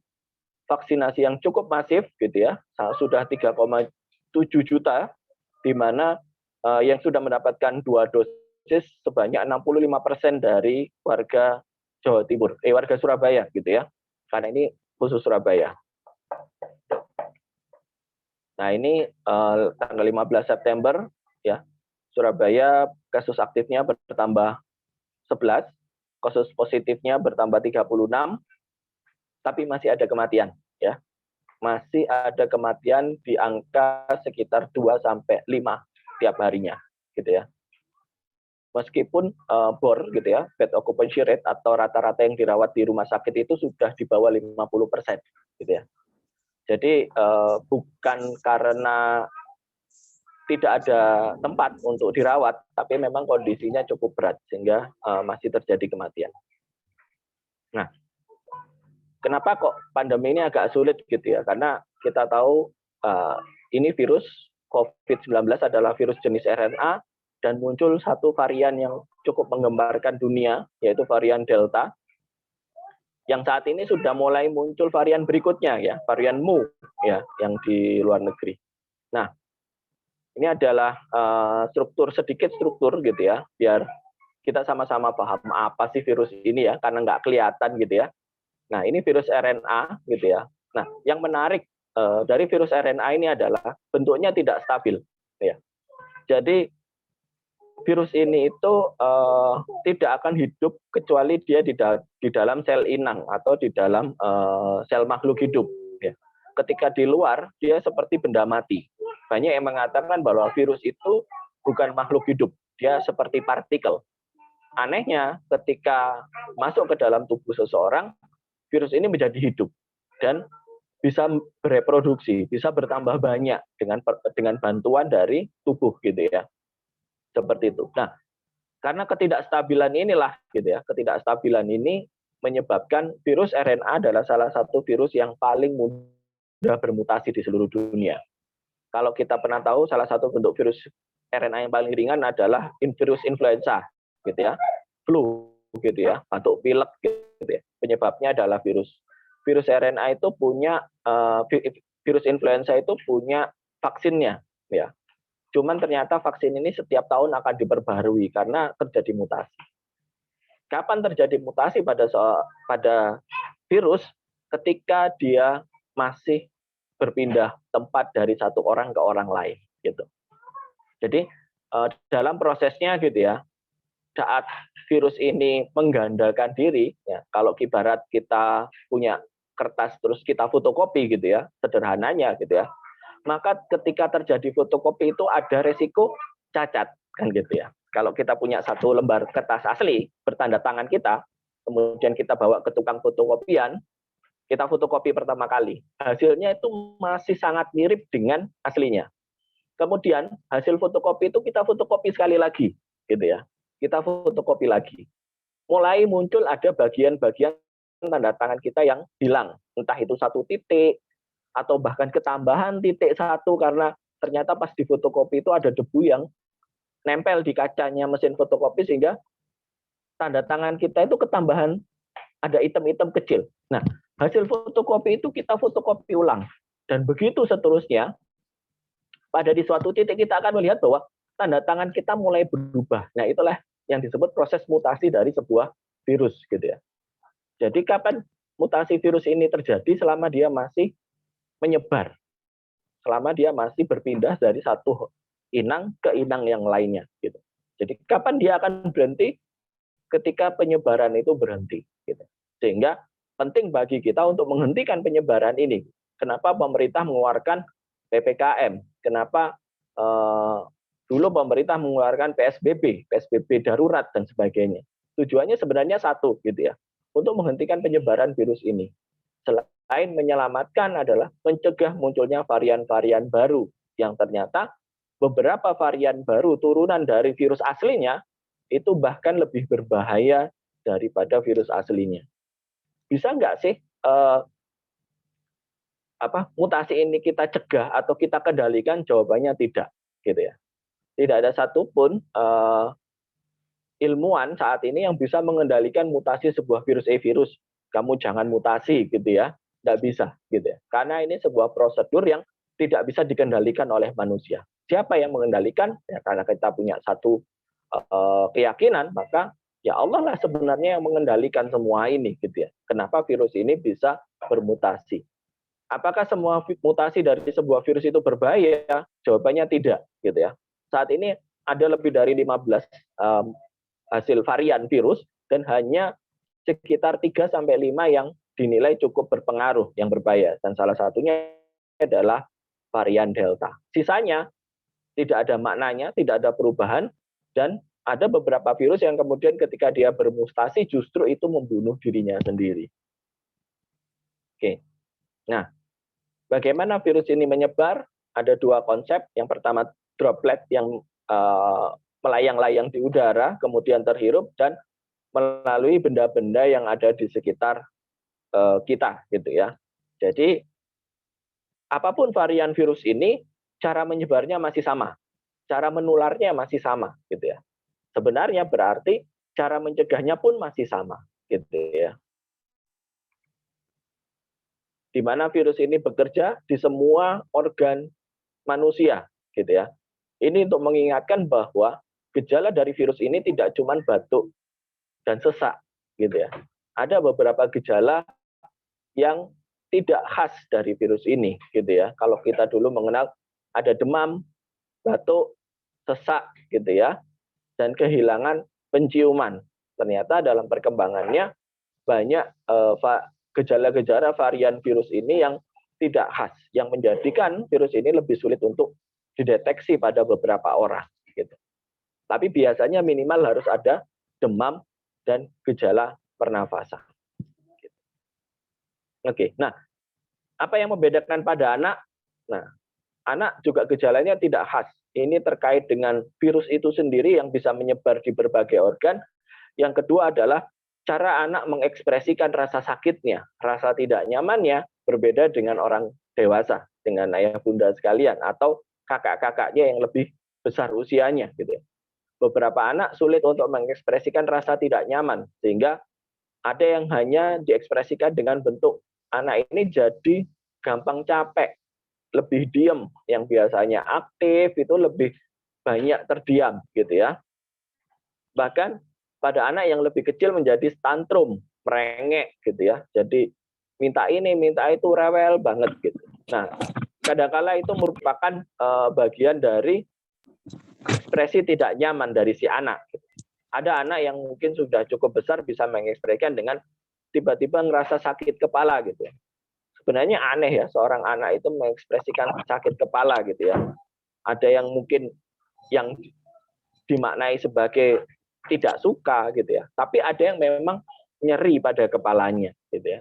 [SPEAKER 5] vaksinasi yang cukup masif gitu ya, sudah 3,7 juta, di mana yang sudah mendapatkan 2 dosis sebanyak 65% dari warga Jawa Timur, warga Surabaya gitu ya, karena ini khusus Surabaya. Nah ini tanggal 15 September ya, Surabaya kasus aktifnya bertambah 11, kasus positifnya bertambah 36, tapi masih ada kematian ya. Masih ada kematian di angka sekitar 2 sampai 5 tiap harinya gitu ya. Meskipun BOR gitu ya, bed occupancy rate atau rata-rata yang dirawat di rumah sakit itu sudah di bawah 50% gitu ya. Jadi bukan karena tidak ada tempat untuk dirawat, tapi memang kondisinya cukup berat sehingga masih terjadi kematian. Nah, kenapa kok pandemi ini agak sulit gitu ya? Karena kita tahu ini virus COVID-19 adalah virus jenis RNA, dan muncul satu varian yang cukup menggemparkan dunia, yaitu varian Delta, yang saat ini sudah mulai muncul varian berikutnya, ya, varian Mu, ya, yang di luar negeri. Nah, ini adalah sedikit struktur gitu ya, biar kita sama-sama paham apa sih virus ini ya, karena nggak kelihatan gitu ya. Nah, ini virus RNA gitu ya. Nah, yang menarik dari virus RNA ini adalah bentuknya tidak stabil, ya. Jadi virus ini itu tidak akan hidup kecuali dia di dalam sel inang atau di dalam sel makhluk hidup. Ya. Ketika di luar, dia seperti benda mati. Banyak yang mengatakan bahwa virus itu bukan makhluk hidup, dia seperti partikel. Anehnya, ketika masuk ke dalam tubuh seseorang, virus ini menjadi hidup dan bisa bereproduksi, bisa bertambah banyak dengan bantuan dari tubuh gitu ya. Seperti itu. Nah, karena ketidakstabilan inilah gitu ya, ketidakstabilan ini menyebabkan virus RNA adalah salah satu virus yang paling mudah bermutasi di seluruh dunia. Kalau kita pernah tahu, salah satu bentuk virus RNA yang paling ringan adalah virus influenza, gitu ya, flu, gitu ya, batuk pilek, gitu ya. Penyebabnya adalah virus. Virus RNA itu punya virus influenza itu punya vaksinnya, ya. Cuman ternyata vaksin ini setiap tahun akan diperbarui karena terjadi mutasi. Kapan terjadi mutasi pada virus? Ketika dia masih berpindah tempat dari satu orang ke orang lain, gitu. Jadi dalam prosesnya gitu ya, saat virus ini menggandakan diri, ya, kalau ibarat kita punya kertas terus kita fotokopi gitu ya, sederhananya gitu ya. Maka ketika terjadi fotokopi itu ada resiko cacat, kan gitu ya. Kalau kita punya satu lembar kertas asli bertanda tangan kita, kemudian kita bawa ke tukang fotokopian, kita fotokopi pertama kali, hasilnya itu masih sangat mirip dengan aslinya. Kemudian hasil fotokopi itu kita fotokopi sekali lagi, gitu ya. Kita fotokopi lagi. Mulai muncul ada bagian-bagian tanda tangan kita yang hilang, entah itu satu titik, atau bahkan ketambahan titik satu karena ternyata pas di fotokopi itu ada debu yang nempel di kacanya mesin fotokopi sehingga tanda tangan kita itu ketambahan ada item-item kecil. Nah, hasil fotokopi itu kita fotokopi ulang dan begitu seterusnya. Pada di suatu titik kita akan melihat bahwa tanda tangan kita mulai berubah. Nah, itulah yang disebut proses mutasi dari sebuah virus gitu ya. Jadi kapan mutasi virus ini terjadi? Selama dia masih menyebar, selama dia masih berpindah dari satu inang ke inang yang lainnya gitu. Jadi kapan dia akan berhenti? Ketika penyebaran itu berhenti gitu. Sehingga penting bagi kita untuk menghentikan penyebaran ini. Kenapa pemerintah mengeluarkan PPKM? Kenapa dulu pemerintah mengeluarkan PSBB darurat dan sebagainya? Tujuannya sebenarnya satu gitu ya, untuk menghentikan penyebaran virus ini. Selain menyelamatkan adalah mencegah munculnya varian-varian baru yang ternyata beberapa varian baru turunan dari virus aslinya itu bahkan lebih berbahaya daripada virus aslinya. Bisa nggak sih mutasi ini kita cegah atau kita kendalikan? Jawabannya tidak, gitu ya. Tidak ada satupun ilmuwan saat ini yang bisa mengendalikan mutasi sebuah virus. Virus, kamu jangan mutasi, gitu ya. Nggak bisa, gitu ya. Karena ini sebuah prosedur yang tidak bisa dikendalikan oleh manusia. Siapa yang mengendalikan? Ya, karena kita punya satu keyakinan, maka ya Allah lah sebenarnya yang mengendalikan semua ini, gitu ya. Kenapa virus ini bisa bermutasi? Apakah semua mutasi dari sebuah virus itu berbahaya? Jawabannya tidak, gitu ya. Saat ini ada lebih dari 15 hasil varian virus dan hanya sekitar 3-5 yang dinilai cukup berpengaruh, yang berbahaya. Dan salah satunya adalah varian Delta. Sisanya tidak ada maknanya, tidak ada perubahan, dan ada beberapa virus yang kemudian ketika dia bermutasi justru itu membunuh dirinya sendiri. Oke. Nah, bagaimana virus ini menyebar? Ada dua konsep. Yang pertama, droplet yang melayang-layang di udara, kemudian terhirup, dan melalui benda-benda yang ada di sekitar kita, gitu ya. Jadi, apapun varian virus ini, cara menyebarnya masih sama, cara menularnya masih sama, gitu ya. Sebenarnya berarti cara mencegahnya pun masih sama, gitu ya. Di mana virus ini bekerja di semua organ manusia, gitu ya. Ini untuk mengingatkan bahwa gejala dari virus ini tidak cuma batuk dan sesak, gitu ya. Ada beberapa gejala yang tidak khas dari virus ini, gitu ya. Kalau kita dulu mengenal ada demam, batuk, sesak, gitu ya, dan kehilangan penciuman. Ternyata dalam perkembangannya banyak gejala-gejala varian virus ini yang tidak khas, yang menjadikan virus ini lebih sulit untuk dideteksi pada beberapa orang. Gitu. Tapi biasanya minimal harus ada demam dan gejala pernafasan. Oke, nah apa yang membedakan pada anak? Nah, anak juga gejalanya tidak khas. Ini terkait dengan virus itu sendiri yang bisa menyebar di berbagai organ. Yang kedua adalah cara anak mengekspresikan rasa sakitnya, rasa tidak nyamannya berbeda dengan orang dewasa, dengan ayah bunda sekalian atau kakak-kakaknya yang lebih besar usianya, gitu. Beberapa anak sulit untuk mengekspresikan rasa tidak nyaman, sehingga ada yang hanya diekspresikan dengan bentuk anak ini jadi gampang capek, lebih diem, yang biasanya aktif itu lebih banyak terdiam, gitu ya. Bahkan pada anak yang lebih kecil menjadi tantrum, merengek, gitu ya. Jadi minta ini, minta itu, rewel banget, gitu. Nah, kadang-kala itu merupakan bagian dari ekspresi tidak nyaman dari si anak. Ada anak yang mungkin sudah cukup besar bisa mengekspresikan dengan tiba-tiba ngerasa sakit kepala, gitu ya. Sebenarnya aneh ya, seorang anak itu mengekspresikan sakit kepala, gitu ya. Ada yang mungkin yang dimaknai sebagai tidak suka, gitu ya. Tapi ada yang memang nyeri pada kepalanya, gitu ya.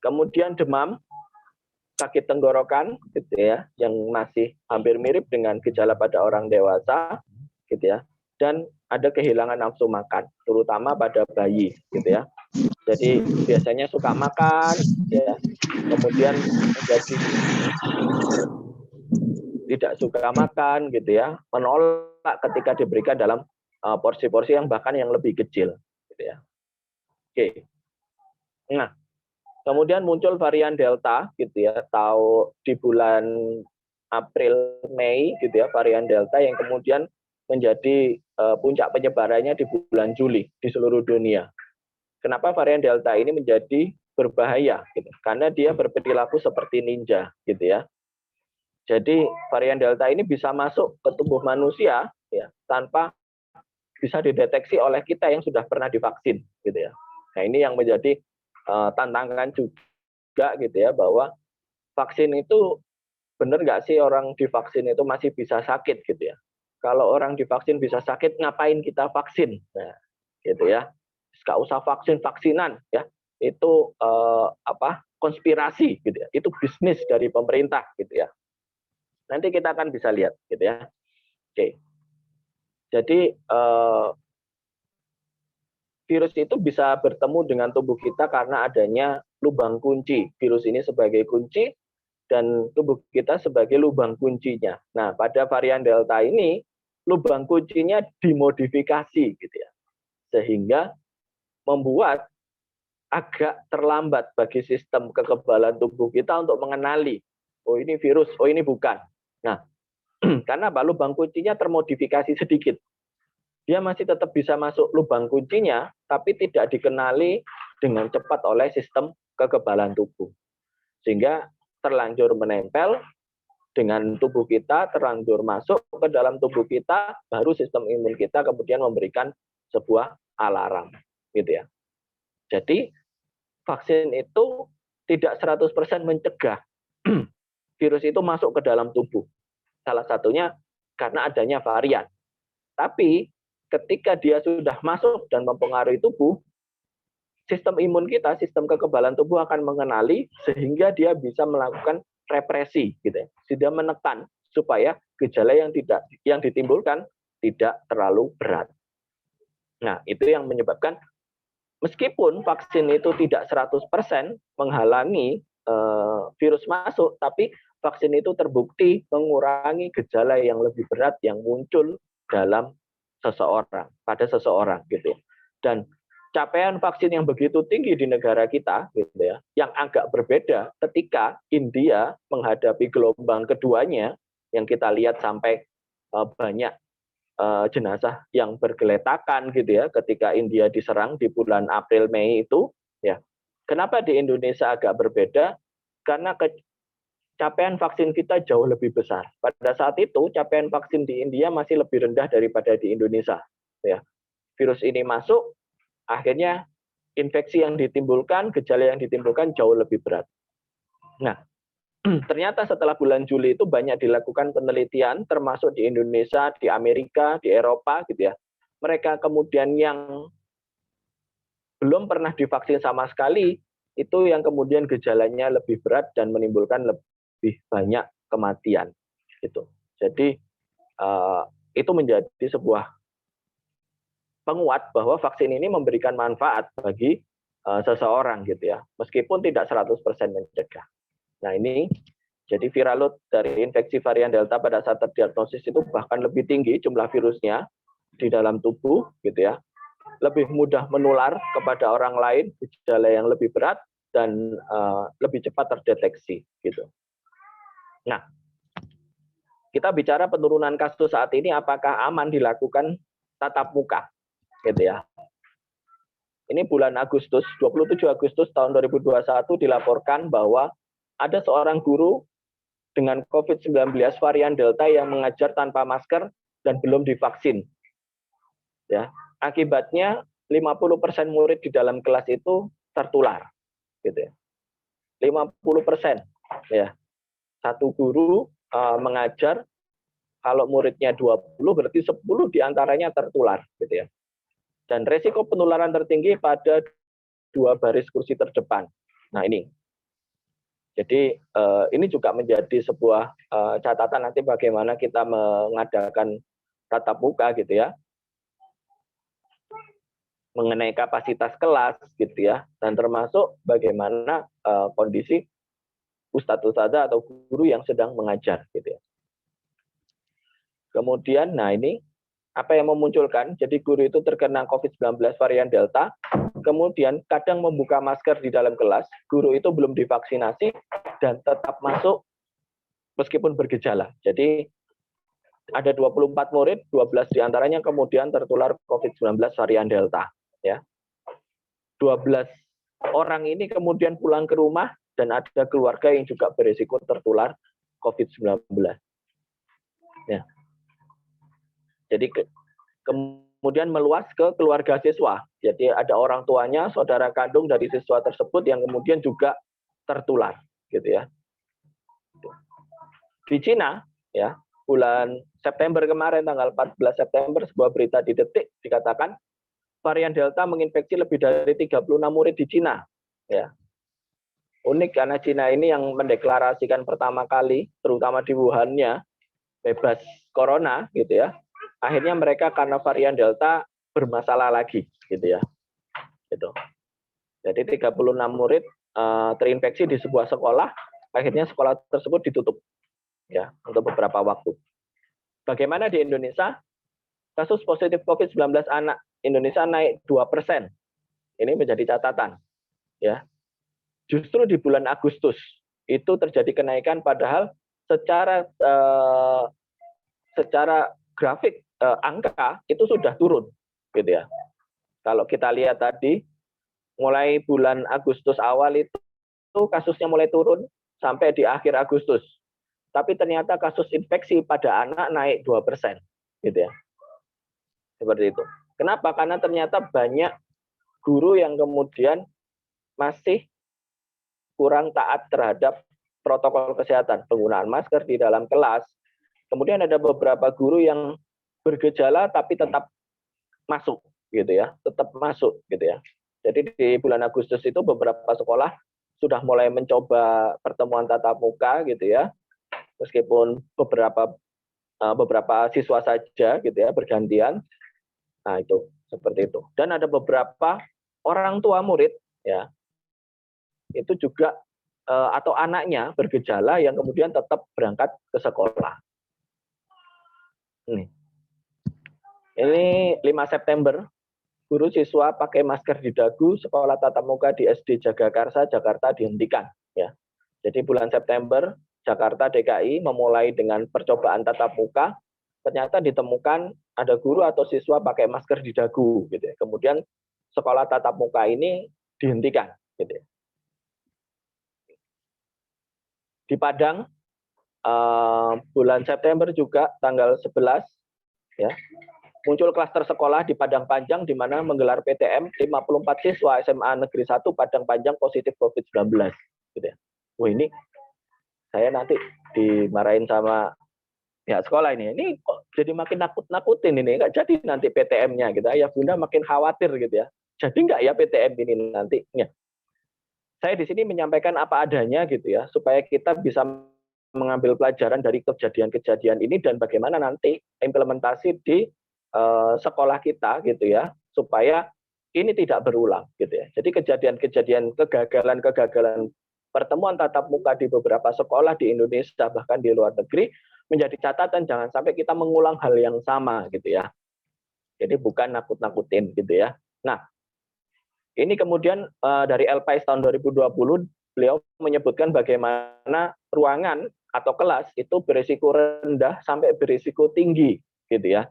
[SPEAKER 5] Kemudian demam, sakit tenggorokan, gitu ya, yang masih hampir mirip dengan gejala pada orang dewasa, gitu ya. Dan ada kehilangan nafsu makan, terutama pada bayi, gitu ya. Jadi biasanya suka makan, ya, kemudian menjadi tidak suka makan, gitu ya, menolak ketika diberikan dalam porsi-porsi yang bahkan yang lebih kecil, gitu ya. Oke. Nah, kemudian muncul varian Delta, gitu ya, tahu di bulan April Mei, gitu ya, varian Delta yang kemudian menjadi puncak penyebarannya di bulan Juli di seluruh dunia. Kenapa varian Delta ini menjadi berbahaya? Gitu. Karena dia berperilaku seperti ninja, gitu ya. Jadi varian Delta ini bisa masuk ke tubuh manusia, ya, tanpa bisa dideteksi oleh kita yang sudah pernah divaksin, gitu ya. Nah, ini yang menjadi tantangan juga, gitu ya, bahwa vaksin itu benar nggak sih orang divaksin itu masih bisa sakit, gitu ya. Kalau orang divaksin bisa sakit, ngapain kita vaksin? Nah, gitu ya. Nggak usah vaksinan, ya. Itu konspirasi, gitu ya. Itu bisnis dari pemerintah, gitu ya. Nanti kita akan bisa lihat, gitu ya. Oke. Jadi virus itu bisa bertemu dengan tubuh kita karena adanya lubang kunci. Virus ini sebagai kunci dan tubuh kita sebagai lubang kuncinya. Nah, pada varian Delta ini lubang kuncinya dimodifikasi, gitu ya. Sehingga membuat agak terlambat bagi sistem kekebalan tubuh kita untuk mengenali, oh ini virus, oh ini bukan. Nah, karena lubang kuncinya termodifikasi sedikit. Dia masih tetap bisa masuk lubang kuncinya, tapi tidak dikenali dengan cepat oleh sistem kekebalan tubuh. Sehingga terlanjur menempel dengan tubuh kita, terlanjur masuk ke dalam tubuh kita, baru sistem imun kita kemudian memberikan sebuah alarm, gitu ya. Jadi vaksin itu tidak 100% mencegah virus itu masuk ke dalam tubuh. Salah satunya karena adanya varian. Tapi ketika dia sudah masuk dan mempengaruhi tubuh, sistem imun kita, sistem kekebalan tubuh akan mengenali sehingga dia bisa melakukan represi, gitu ya. Sudah menekan supaya gejala yang ditimbulkan tidak terlalu berat. Nah, itu yang menyebabkan meskipun vaksin itu tidak 100% menghalangi virus masuk, tapi vaksin itu terbukti mengurangi gejala yang lebih berat yang muncul dalam pada seseorang gitu ya. Dan capaian vaksin yang begitu tinggi di negara kita gitu ya, yang agak berbeda ketika India menghadapi gelombang keduanya yang kita lihat sampai banyak jenazah yang bergeletakan gitu ya ketika India diserang di bulan April Mei itu ya. Kenapa di Indonesia agak berbeda? Karena capaian vaksin kita jauh lebih besar. Pada saat itu capaian vaksin di India masih lebih rendah daripada di Indonesia ya. Virus ini masuk, akhirnya infeksi yang ditimbulkan, gejala yang ditimbulkan jauh lebih berat. Nah, ternyata setelah bulan Juli itu banyak dilakukan penelitian, termasuk di Indonesia, di Amerika, di Eropa, gitu ya. Mereka kemudian yang belum pernah divaksin sama sekali, itu yang kemudian gejalanya lebih berat dan menimbulkan lebih banyak kematian. Gitu. Jadi itu menjadi sebuah penguat bahwa vaksin ini memberikan manfaat bagi seseorang, gitu ya, meskipun tidak 100% mencegah. Nah ini, jadi viral load dari infeksi varian Delta pada saat terdiagnosis itu bahkan lebih tinggi jumlah virusnya di dalam tubuh, gitu ya. Lebih mudah menular kepada orang lain, gejala yang lebih berat dan lebih cepat terdeteksi, gitu. Nah, kita bicara penurunan kasus saat ini, apakah aman dilakukan tatap muka, gitu ya. Ini bulan Agustus, 27 Agustus tahun 2021 dilaporkan bahwa ada seorang guru dengan COVID-19 varian Delta yang mengajar tanpa masker dan belum divaksin. Ya, akibatnya 50% murid di dalam kelas itu tertular, gitu ya. 50%, ya. Satu guru mengajar, kalau muridnya 20 berarti 10 diantaranya tertular, gitu ya. Dan resiko penularan tertinggi pada 2 baris kursi terdepan. Nah ini. Jadi ini juga menjadi sebuah catatan nanti bagaimana kita mengadakan tatap muka gitu ya, mengenai kapasitas kelas gitu ya, dan termasuk bagaimana kondisi ustadz-ustadzah atau guru yang sedang mengajar gitu ya. Kemudian, nah ini apa yang memunculkan? Jadi guru itu terkena COVID-19 varian Delta, kemudian kadang membuka masker di dalam kelas, guru itu belum divaksinasi dan tetap masuk meskipun bergejala. Jadi ada 24 murid, 12 diantaranya kemudian tertular COVID-19 varian Delta. Ya. 12 orang ini kemudian pulang ke rumah dan ada keluarga yang juga berisiko tertular COVID-19. Ya. Jadi kemudian meluas ke keluarga siswa. Jadi ada orang tuanya, saudara kandung dari siswa tersebut yang kemudian juga tertular, gitu ya. Di Cina, ya, bulan September kemarin, tanggal 14 September, sebuah berita di Detik dikatakan varian Delta menginfeksi lebih dari 36 murid di Cina. Ya. Unik karena Cina ini yang mendeklarasikan pertama kali, terutama di Wuhan-nya, bebas corona, gitu ya. Akhirnya mereka karena varian Delta bermasalah lagi, gitu ya. Gitu. Jadi 36 murid terinfeksi di sebuah sekolah, akhirnya sekolah tersebut ditutup, ya, untuk beberapa waktu. Bagaimana di Indonesia? Kasus positif COVID-19 anak Indonesia naik 2%. Ini menjadi catatan, ya. Justru di bulan Agustus itu terjadi kenaikan, padahal secara grafik angka itu sudah turun, gitu ya. Kalau kita lihat tadi, mulai bulan Agustus awal itu kasusnya mulai turun sampai di akhir Agustus. Tapi ternyata kasus infeksi pada anak naik 2%, gitu ya. Seperti itu. Kenapa? Karena ternyata banyak guru yang kemudian masih kurang taat terhadap protokol kesehatan, penggunaan masker di dalam kelas. Kemudian ada beberapa guru yang bergejala tapi tetap masuk, gitu ya, tetap masuk, gitu ya. Jadi di bulan Agustus itu beberapa sekolah sudah mulai mencoba pertemuan tatap muka, gitu ya, meskipun beberapa siswa saja, gitu ya, bergantian. Nah itu seperti itu. Dan ada beberapa orang tua murid, ya, itu juga atau anaknya bergejala yang kemudian tetap berangkat ke sekolah. Ini 5 September, guru siswa pakai masker di dagu, sekolah tatap muka di SD Jagakarsa, Jakarta dihentikan. Ya. Jadi bulan September, Jakarta DKI memulai dengan percobaan tatap muka, ternyata ditemukan ada guru atau siswa pakai masker di dagu. Gitu ya. Kemudian sekolah tatap muka ini dihentikan. Gitu ya. Di Padang, bulan September juga tanggal 11, ya, muncul klaster sekolah di Padang Panjang di mana menggelar PTM 54 siswa SMA Negeri 1 Padang Panjang positif COVID-19. Gitu ya. Wah, ini saya nanti dimarahin sama pihak sekolah ini. Ini kok jadi makin nakut-nakutin ini, nggak jadi nanti PTM-nya gitu. Ayah bunda makin khawatir gitu ya. Jadi nggak ya PTM ini nantinya. Saya di sini menyampaikan apa adanya gitu ya, supaya kita bisa mengambil pelajaran dari kejadian-kejadian ini dan bagaimana nanti implementasi di sekolah kita gitu ya, supaya ini tidak berulang gitu ya. Jadi kejadian-kejadian kegagalan pertemuan tatap muka di beberapa sekolah di Indonesia bahkan di luar negeri menjadi catatan jangan sampai kita mengulang hal yang sama gitu ya. Jadi bukan nakut-nakutin gitu ya. Nah, ini kemudian dari LPS tahun 2020 beliau menyebutkan bagaimana ruangan atau kelas itu berisiko rendah sampai berisiko tinggi gitu ya.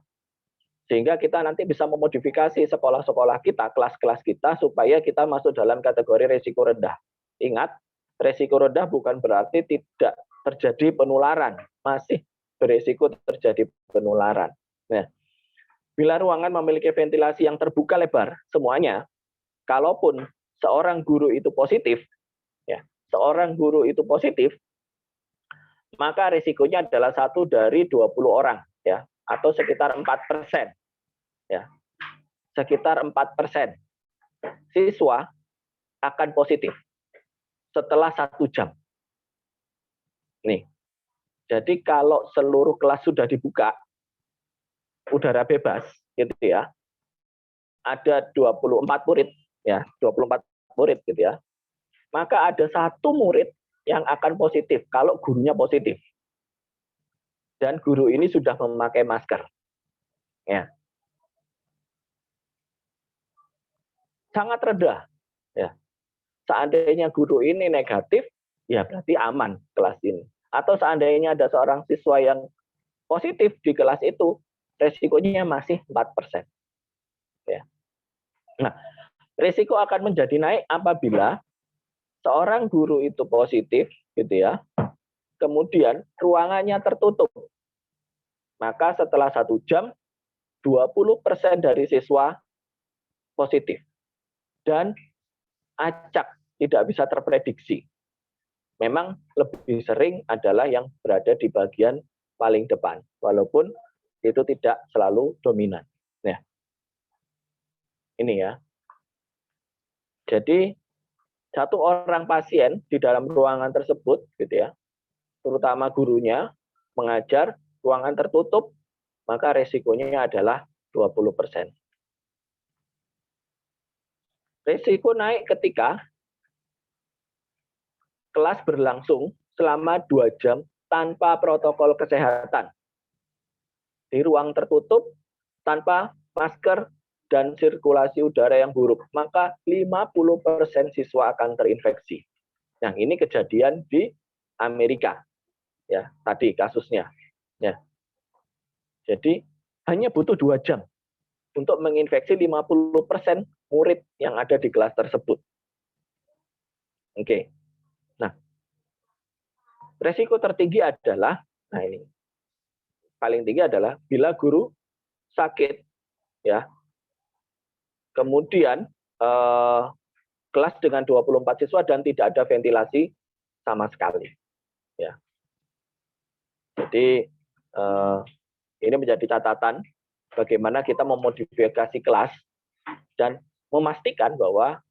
[SPEAKER 5] Sehingga kita nanti bisa memodifikasi sekolah-sekolah kita, kelas-kelas kita supaya kita masuk dalam kategori risiko rendah. Ingat, risiko rendah bukan berarti tidak terjadi penularan, masih berisiko terjadi penularan. Nah, bila ruangan memiliki ventilasi yang terbuka lebar semuanya, kalaupun seorang guru itu positif, ya, seorang guru itu positif, maka risikonya adalah 1 dari 20 orang, ya, atau sekitar 4%. Ya, sekitar 4% siswa akan positif setelah 1 jam. Nih, jadi kalau seluruh kelas sudah dibuka, udara bebas, gitu ya, ada 24 murid, ya, 24 murid, gitu ya, maka ada 1 murid yang akan positif kalau gurunya positif. Dan guru ini sudah memakai masker. Ya. Sangat rendah. Ya. Seandainya guru ini negatif, ya berarti aman kelas ini. Atau seandainya ada seorang siswa yang positif di kelas itu, resikonya masih 4%. Ya. Nah, risiko akan menjadi naik apabila seorang guru itu positif, gitu ya, kemudian ruangannya tertutup. Maka setelah 1 jam, 20% dari siswa positif. Dan acak, tidak bisa terprediksi. Memang lebih sering adalah yang berada di bagian paling depan, walaupun itu tidak selalu dominan. Nah, ini ya. Jadi 1 orang pasien di dalam ruangan tersebut, gitu ya, terutama gurunya mengajar, ruangan tertutup, maka resikonya adalah 20%. Risiko naik ketika kelas berlangsung selama 2 jam tanpa protokol kesehatan. Di ruang tertutup, tanpa masker, dan sirkulasi udara yang buruk. Maka 50% siswa akan terinfeksi. Nah, ini kejadian di Amerika. Ya, tadi kasusnya. Ya. Jadi, hanya butuh 2 jam untuk menginfeksi 50% murid yang ada di kelas tersebut. Oke. Nah, resiko tertinggi adalah, nah ini, paling tinggi adalah bila guru sakit, ya, kemudian kelas dengan 24 siswa dan tidak ada ventilasi sama sekali. Ya. Jadi, ini menjadi catatan bagaimana kita memodifikasi kelas dan memastikan bahwa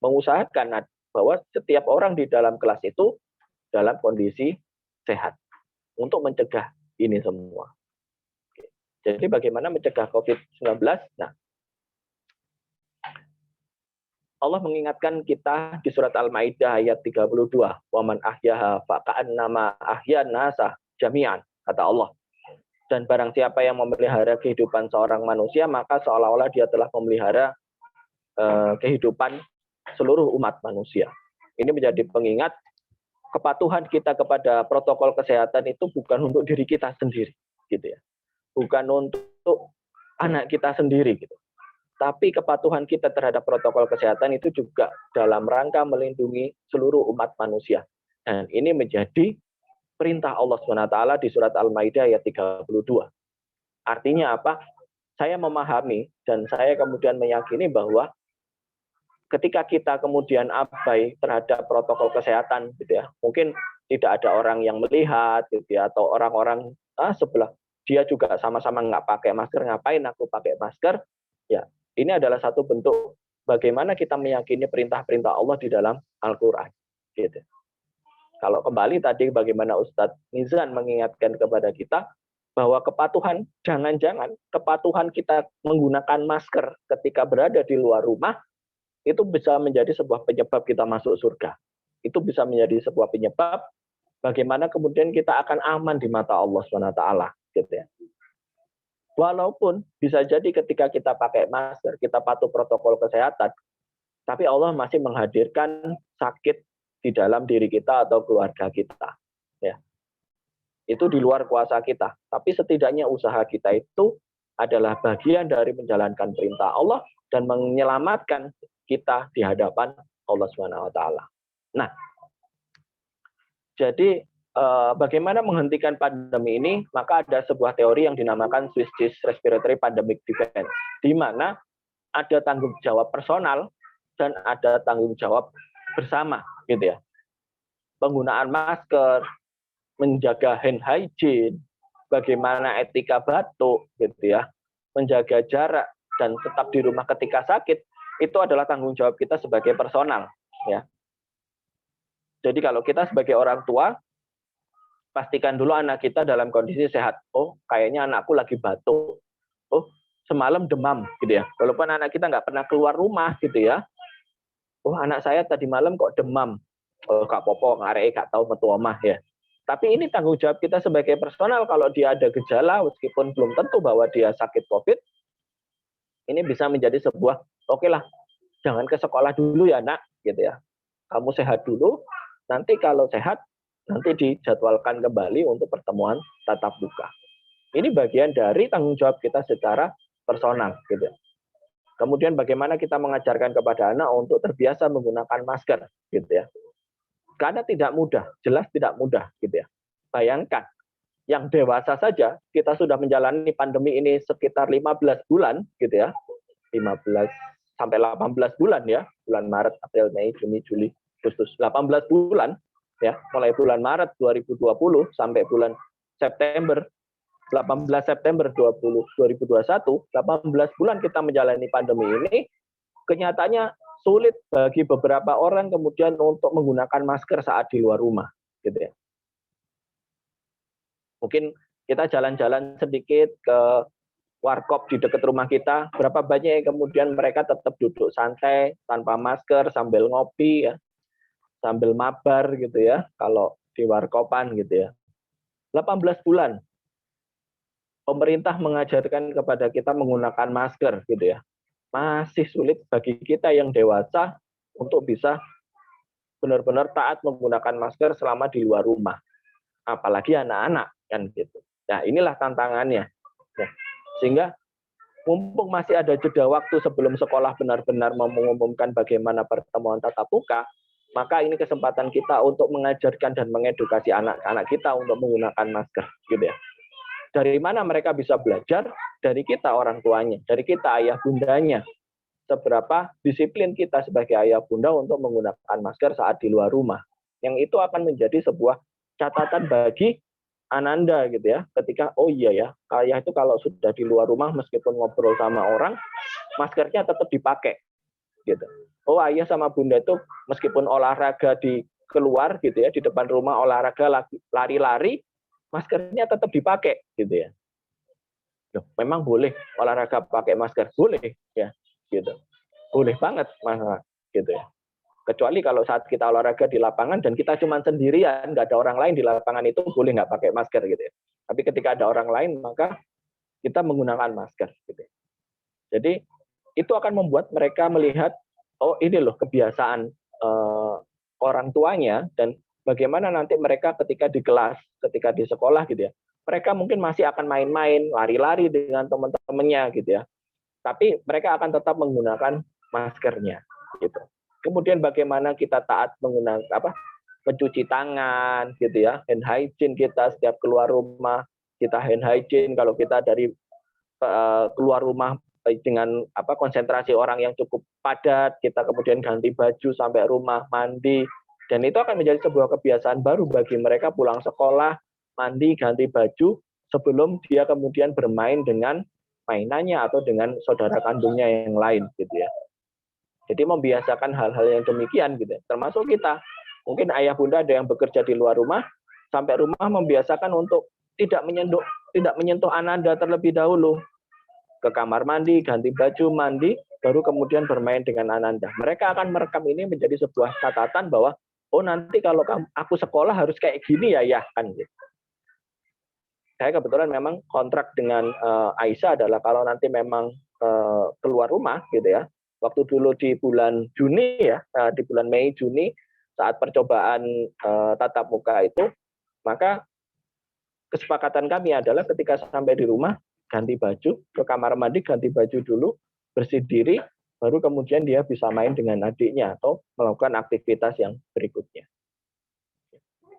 [SPEAKER 5] mengusahakan bahwa setiap orang di dalam kelas itu dalam kondisi sehat untuk mencegah ini semua. Jadi bagaimana mencegah COVID-19? Nah, Allah mengingatkan kita di surat Al-Maidah ayat 32, "Wa man ahyaha fa'ka'annama ahyan nasa jami'an," kata Allah. Dan barang siapa yang memelihara kehidupan seorang manusia, maka seolah-olah dia telah memelihara kehidupan seluruh umat manusia. Ini menjadi pengingat kepatuhan kita kepada protokol kesehatan itu bukan untuk diri kita sendiri, gitu ya. Bukan untuk anak kita sendiri, gitu. Tapi kepatuhan kita terhadap protokol kesehatan itu juga dalam rangka melindungi seluruh umat manusia. Dan ini menjadi perintah Allah SWT di surat Al-Maidah ayat 32. Artinya apa? Saya memahami dan saya kemudian meyakini bahwa ketika kita kemudian abai terhadap protokol kesehatan, gitu ya, mungkin tidak ada orang yang melihat, gitu ya, atau orang-orang sebelah dia juga sama-sama nggak pakai masker, ngapain aku pakai masker? Ya, ini adalah satu bentuk bagaimana kita meyakini perintah-perintah Allah di dalam Al-Quran. Gitu. Kalau kembali tadi bagaimana Ustadz Nizan mengingatkan kepada kita bahwa kepatuhan, jangan-jangan kepatuhan kita menggunakan masker ketika berada di luar rumah, itu bisa menjadi sebuah penyebab kita masuk surga. Itu bisa menjadi sebuah penyebab bagaimana kemudian kita akan aman di mata Allah SWT. Gitu ya. Walaupun bisa jadi ketika kita pakai masker, kita patuh protokol kesehatan, tapi Allah masih menghadirkan sakit di dalam diri kita atau keluarga kita. Ya. Itu di luar kuasa kita. Tapi setidaknya usaha kita itu adalah bagian dari menjalankan perintah Allah dan menyelamatkan kita di hadapan Allah SWT. Nah, jadi bagaimana menghentikan pandemi ini, maka ada sebuah teori yang dinamakan Swiss Cheese Respiratory Pandemic Defense, di mana ada tanggung jawab personal dan ada tanggung jawab bersama, gitu ya. Penggunaan masker, menjaga hand hygiene, bagaimana etika batuk, gitu ya, menjaga jarak dan tetap di rumah ketika sakit, itu adalah tanggung jawab kita sebagai personal, ya. Jadi kalau kita sebagai orang tua, pastikan dulu anak kita dalam kondisi sehat. Oh, kayaknya anakku lagi batuk. Oh, semalam demam, gitu ya. Walaupun anak kita nggak pernah keluar rumah, gitu ya. Oh, anak saya tadi malam kok demam. Oh, Kak Popo, ngarek gak tahu metu omah ya. Tapi ini tanggung jawab kita sebagai personal. Kalau dia ada gejala, meskipun belum tentu bahwa dia sakit COVID, ini bisa menjadi sebuah, oke lah, jangan ke sekolah dulu ya nak, gitu ya. Kamu sehat dulu, nanti kalau sehat, nanti dijadwalkan kembali untuk pertemuan tatap muka. Ini bagian dari tanggung jawab kita secara personal, gitu. Kemudian bagaimana kita mengajarkan kepada anak untuk terbiasa menggunakan masker, gitu ya. Karena tidak mudah, jelas tidak mudah, gitu ya. Bayangkan, yang dewasa saja kita sudah menjalani pandemi ini sekitar 15 bulan, gitu ya. 15 sampai 18 bulan ya, bulan Maret, April, Mei, Juni, Juli, Agustus, 18 bulan. Ya, mulai bulan Maret 2020 sampai bulan September 18 September 2021, 18 bulan kita menjalani pandemi ini, kenyataannya sulit bagi beberapa orang kemudian untuk menggunakan masker saat di luar rumah, gitu ya. Mungkin kita jalan-jalan sedikit ke warkop di dekat rumah kita, berapa banyak yang kemudian mereka tetap duduk santai tanpa masker sambil ngopi ya, sambil mabar gitu ya, kalau di warkopan gitu ya. 18 bulan pemerintah mengajarkan kepada kita menggunakan masker gitu ya. Masih sulit bagi kita yang dewasa untuk bisa benar-benar taat menggunakan masker selama di luar rumah. Apalagi anak-anak kan gitu. Nah, inilah tantangannya. Nah, sehingga mumpung masih ada jeda waktu sebelum sekolah benar-benar mengumumkan bagaimana pertemuan tatap muka, maka ini kesempatan kita untuk mengajarkan dan mengedukasi anak-anak kita untuk menggunakan masker, gitu ya. Dari mana mereka bisa belajar? Dari kita orang tuanya, dari kita ayah bundanya. Seberapa disiplin kita sebagai ayah bunda untuk menggunakan masker saat di luar rumah. Yang itu akan menjadi sebuah catatan bagi Ananda gitu ya. Ketika oh iya ya, ayah itu kalau sudah di luar rumah meskipun ngobrol sama orang, maskernya tetap dipakai gitu. Oh ayah sama bunda itu meskipun olahraga di keluar gitu ya, di depan rumah olahraga lari-lari, maskernya tetap dipakai gitu ya. Loh, memang boleh olahraga pakai masker, boleh ya gitu. Boleh banget, Mas. gitu ya. Kecuali kalau saat kita olahraga di lapangan dan kita cuma sendirian, nggak ada orang lain di lapangan, itu boleh nggak pakai masker gitu ya. Tapi ketika ada orang lain, maka kita menggunakan masker gitu. Jadi itu akan membuat mereka melihat, oh ini loh kebiasaan orang tuanya, dan bagaimana nanti mereka ketika di kelas, ketika di sekolah gitu ya, mereka mungkin masih akan main-main, lari-lari dengan teman-temannya gitu ya. Tapi mereka akan tetap menggunakan maskernya gitu. Kemudian bagaimana kita taat menggunakan mencuci tangan gitu ya, hand hygiene kita setiap keluar rumah, kita hand hygiene kalau kita dari keluar rumah dengan konsentrasi orang yang cukup padat, kita kemudian ganti baju sampai rumah, mandi, dan itu akan menjadi sebuah kebiasaan baru bagi mereka pulang sekolah, mandi, ganti baju sebelum dia kemudian bermain dengan mainannya atau dengan saudara kandungnya yang lain gitu ya. Jadi membiasakan hal-hal yang demikian gitu, termasuk kita. Mungkin ayah bunda ada yang bekerja di luar rumah, sampai rumah membiasakan untuk tidak menyentuh ananda terlebih dahulu. Ke kamar mandi, ganti baju, mandi, baru kemudian bermain dengan ananda. Mereka akan merekam ini menjadi sebuah catatan bahwa, oh nanti kalau aku sekolah harus kayak gini ya kan gitu. Saya kebetulan memang kontrak dengan Aisyah adalah kalau nanti memang keluar rumah gitu ya. Waktu dulu di bulan Juni ya, di bulan Mei Juni saat percobaan tatap muka itu, maka kesepakatan kami adalah ketika sampai di rumah ganti baju, ke kamar mandi ganti baju dulu, bersih diri, baru kemudian dia bisa main dengan adiknya atau melakukan aktivitas yang berikutnya.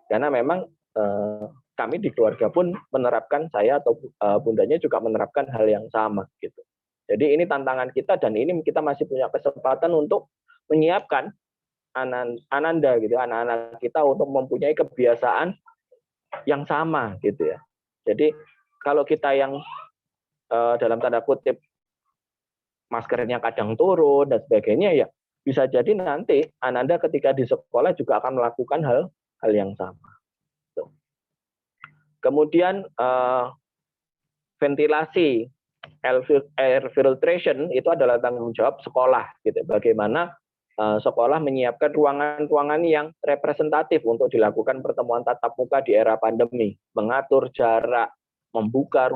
[SPEAKER 5] Karena memang kami di keluarga pun menerapkan, saya atau bundanya juga menerapkan hal yang sama gitu. Jadi ini tantangan kita, dan ini kita masih punya kesempatan untuk menyiapkan ananda gitu, anak-anak kita untuk mempunyai kebiasaan yang sama gitu ya. Jadi kalau kita yang dalam tanda kutip maskernya kadang turun dan sebagainya, ya bisa jadi nanti ananda ketika di sekolah juga akan melakukan hal yang sama. Kemudian ventilasi, air filtration itu adalah tanggung jawab sekolah gitu. Bagaimana sekolah menyiapkan ruangan-ruangan yang representatif untuk dilakukan pertemuan tatap muka di era pandemi, mengatur jarak, membuka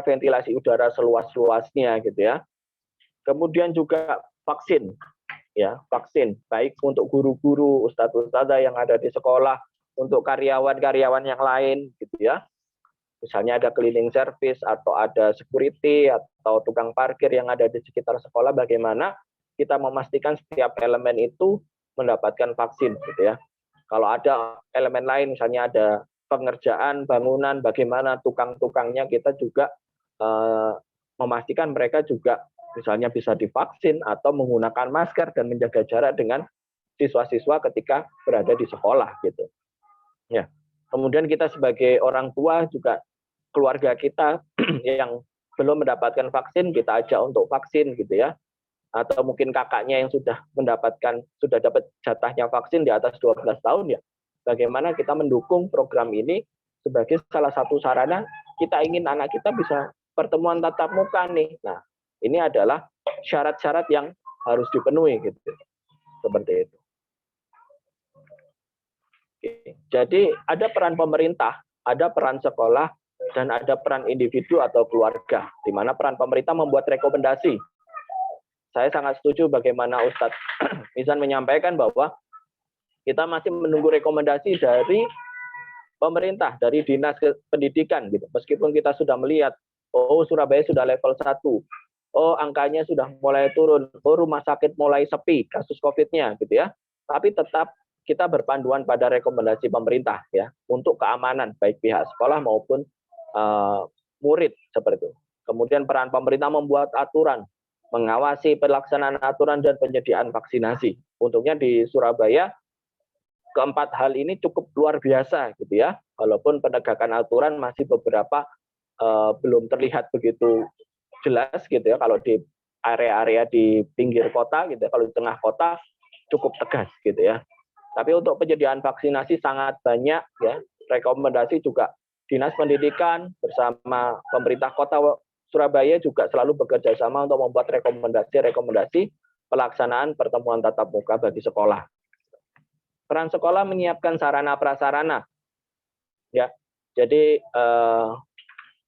[SPEAKER 5] ventilasi udara seluas-luasnya gitu ya. Kemudian juga vaksin ya, vaksin baik untuk guru-guru, ustadz-ustadzah yang ada di sekolah, untuk karyawan-karyawan yang lain gitu ya. Misalnya ada cleaning service atau ada security atau tukang parkir yang ada di sekitar sekolah, bagaimana kita memastikan setiap elemen itu mendapatkan vaksin gitu ya. Kalau ada elemen lain, misalnya ada pengerjaan bangunan, bagaimana tukang-tukangnya kita juga memastikan mereka juga misalnya bisa divaksin atau menggunakan masker dan menjaga jarak dengan siswa-siswa ketika berada di sekolah gitu. Ya. Kemudian kita sebagai orang tua juga, keluarga kita yang belum mendapatkan vaksin, kita ajak untuk vaksin gitu ya. Atau mungkin kakaknya yang sudah dapat jatahnya vaksin di atas 12 tahun ya. Bagaimana kita mendukung program ini sebagai salah satu sarana kita ingin anak kita bisa pertemuan tatap muka nih. Nah, ini adalah syarat-syarat yang harus dipenuhi gitu. Seperti itu. Jadi ada peran pemerintah, ada peran sekolah, dan ada peran individu atau keluarga, di mana peran pemerintah membuat rekomendasi. Saya sangat setuju bagaimana Ustadz Mizan menyampaikan bahwa kita masih menunggu rekomendasi dari pemerintah, dari Dinas Pendidikan gitu. Meskipun kita sudah melihat, oh Surabaya sudah level 1, oh angkanya sudah mulai turun, oh rumah sakit mulai sepi kasus COVID-nya gitu ya. Tapi tetap kita berpanduan pada rekomendasi pemerintah ya, untuk keamanan baik pihak sekolah maupun murid seperti itu. Kemudian peran pemerintah membuat aturan, mengawasi pelaksanaan aturan dan penyediaan vaksinasi. Untungnya di Surabaya keempat hal ini cukup luar biasa gitu ya. Walaupun penegakan aturan masih beberapa belum terlihat begitu jelas gitu ya. Kalau di area-area di pinggir kota gitu ya, kalau di tengah kota cukup tegas gitu ya. Tapi untuk penyediaan vaksinasi sangat banyak ya. Rekomendasi juga Dinas Pendidikan bersama pemerintah Kota Surabaya juga selalu bekerja sama untuk membuat rekomendasi-rekomendasi pelaksanaan pertemuan tatap muka bagi sekolah. Peran sekolah menyiapkan sarana prasarana, ya. Jadi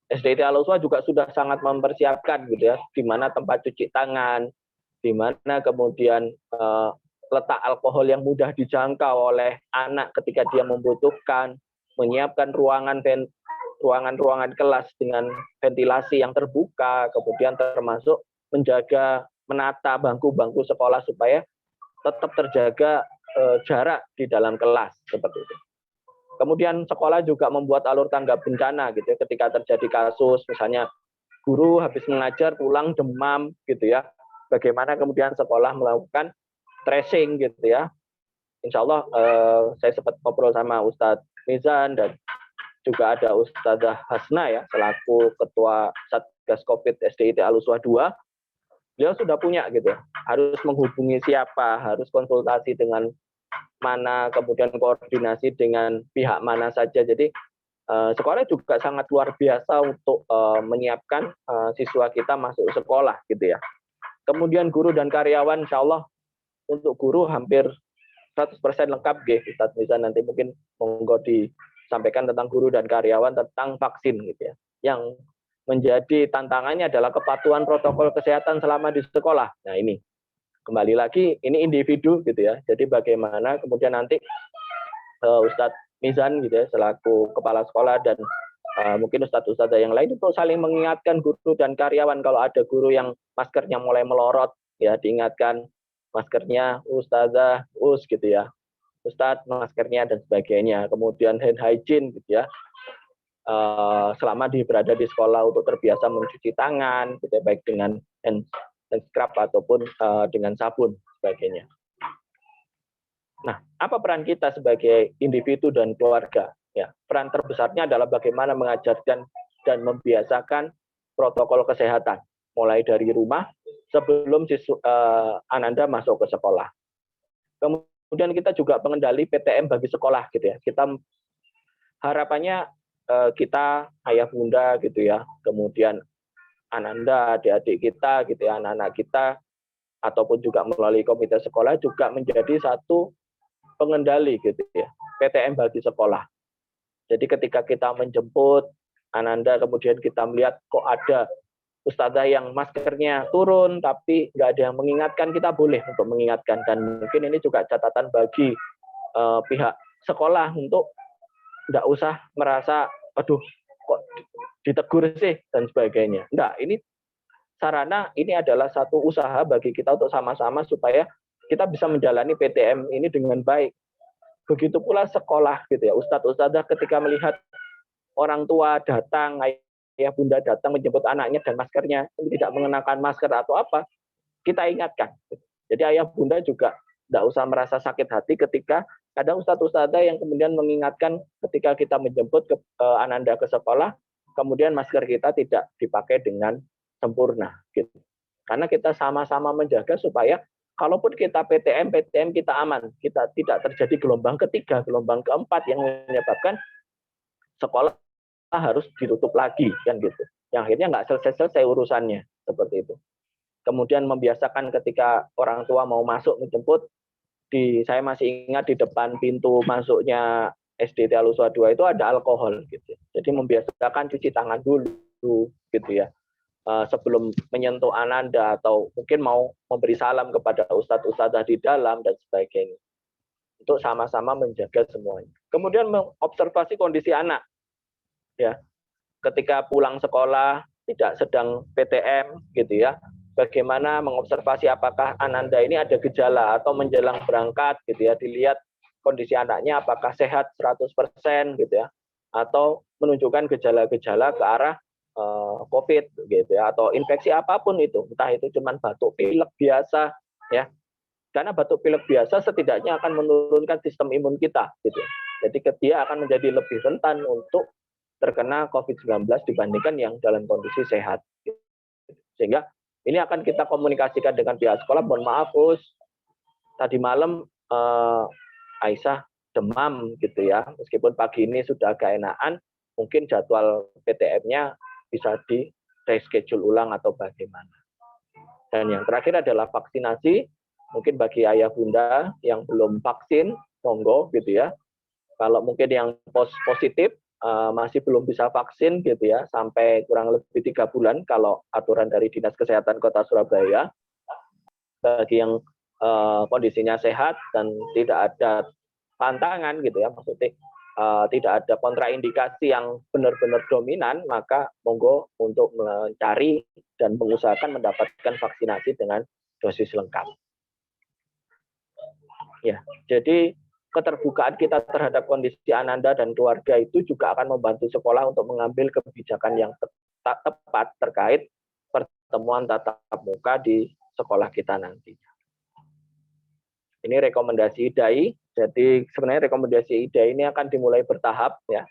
[SPEAKER 5] SDIT Al-Ushwa juga sudah sangat mempersiapkan gitu ya, di mana tempat cuci tangan, di mana kemudian letak alkohol yang mudah dijangkau oleh anak ketika dia membutuhkan, menyiapkan ruangan kelas dengan ventilasi yang terbuka, kemudian termasuk menata bangku-bangku sekolah supaya tetap terjaga jarak di dalam kelas seperti itu. Kemudian sekolah juga membuat alur tanggap bencana gitu ya, ketika terjadi kasus misalnya guru habis mengajar pulang demam gitu ya. Bagaimana kemudian sekolah melakukan tracing gitu ya. Insya Allah saya sempat ngobrol sama Ustadz Mizan dan juga ada Ustadzah Hasna ya selaku Ketua Satgas Covid SDIT Al-Ushwa 2. Beliau sudah punya gitu, harus menghubungi siapa, harus konsultasi dengan mana, kemudian koordinasi dengan pihak mana saja. Jadi sekolah juga sangat luar biasa untuk menyiapkan siswa kita masuk sekolah gitu ya. Kemudian guru dan karyawan, insya Allah untuk guru hampir 100% lengkap. Ustadz bisa nanti mungkin monggo disampaikan tentang guru dan karyawan tentang vaksin gitu ya. Yang menjadi tantangannya adalah kepatuhan protokol kesehatan selama di sekolah. Nah ini kembali lagi ini individu gitu ya. Jadi bagaimana kemudian nanti Ustadz Mizan gitu ya selaku kepala sekolah dan mungkin ustadz-ustadzah yang lain untuk saling mengingatkan guru dan karyawan. Kalau ada guru yang maskernya mulai melorot ya diingatkan maskernya ustadzah gitu ya, ustadz maskernya dan sebagainya. Kemudian hand hygiene gitu ya, selama berada di sekolah untuk terbiasa mencuci tangan gitu ya, baik dengan hand scrub ataupun dengan sabun sebagainya. Nah, apa peran kita sebagai individu dan keluarga? Ya, peran terbesarnya adalah bagaimana mengajarkan dan membiasakan protokol kesehatan, mulai dari rumah sebelum Ananda masuk ke sekolah. Kemudian kita juga pengendali PTM bagi sekolah gitu ya. Kita harapannya kita ayah bunda gitu ya, kemudian Ananda, adik-adik kita gitu ya, anak-anak kita ataupun juga melalui komite sekolah juga menjadi satu pengendali gitu ya, PTM bagi sekolah. Jadi ketika kita menjemput Ananda, kemudian kita melihat kok ada ustadzah yang maskernya turun, tapi nggak ada yang mengingatkan, kita boleh untuk mengingatkan. Dan mungkin ini juga catatan bagi pihak sekolah untuk nggak usah merasa, aduh kok ditegur sih, dan sebagainya. Enggak, ini sarana, ini adalah satu usaha bagi kita untuk sama-sama supaya kita bisa menjalani PTM ini dengan baik. Begitu pula sekolah gitu ya, ustadz-ustadzah ketika melihat orang tua datang, ayah bunda datang menjemput anaknya dan maskernya tidak mengenakan masker atau apa, kita ingatkan. Jadi ayah bunda juga tidak usah merasa sakit hati ketika ada ustadz-ustadzah yang kemudian mengingatkan ketika kita menjemput Ananda ke sekolah, kemudian masker kita tidak dipakai dengan sempurna. Gitu. Karena kita sama-sama menjaga supaya kalaupun kita PTM kita aman, kita tidak terjadi gelombang ketiga, gelombang keempat yang menyebabkan sekolah harus ditutup lagi kan gitu. Yang akhirnya nggak selesai urusannya seperti itu. Kemudian membiasakan ketika orang tua mau masuk menjemput, saya masih ingat di depan pintu masuknya SDIT Al-Ushwa 2 itu ada alkohol gitu. Jadi membiasakan cuci tangan dulu gitu ya. Sebelum menyentuh Ananda atau mungkin mau memberi salam kepada ustadz-ustadzah di dalam dan sebagainya. Untuk sama-sama menjaga semuanya. Kemudian mengobservasi kondisi anak. Ya. Ketika pulang sekolah tidak sedang PTM gitu ya. Bagaimana mengobservasi apakah Ananda ini ada gejala atau menjelang berangkat gitu ya, dilihat kondisi anaknya apakah sehat 100% gitu ya, atau menunjukkan gejala-gejala ke arah COVID gitu ya, atau infeksi apapun itu, entah itu cuma batuk pilek biasa ya, karena batuk pilek biasa setidaknya akan menurunkan sistem imun kita gitu. Jadi dia akan menjadi lebih rentan untuk terkena COVID-19 dibandingkan yang dalam kondisi sehat. Sehingga ini akan kita komunikasikan dengan pihak sekolah. Mohon maaf, Us, tadi malam Aisyah demam gitu ya. Meskipun pagi ini sudah agak enakan, mungkin jadwal PTM-nya bisa di reschedule ulang atau bagaimana. Dan yang terakhir adalah vaksinasi. Mungkin bagi ayah bunda yang belum vaksin, monggo gitu ya. Kalau mungkin yang positif masih belum bisa vaksin gitu ya, sampai kurang lebih 3 bulan kalau aturan dari Dinas Kesehatan Kota Surabaya. Bagi yang kondisinya sehat dan tidak ada pantangan gitu ya, maksudnya tidak ada kontraindikasi yang benar-benar dominan, maka monggo untuk mencari dan mengusahakan mendapatkan vaksinasi dengan dosis lengkap. Ya, jadi keterbukaan kita terhadap kondisi Ananda dan keluarga itu juga akan membantu sekolah untuk mengambil kebijakan yang tepat terkait pertemuan tatap muka di sekolah kita nantinya. Ini rekomendasi IDAI. Jadi sebenarnya rekomendasi IDAI ini akan dimulai bertahap ya.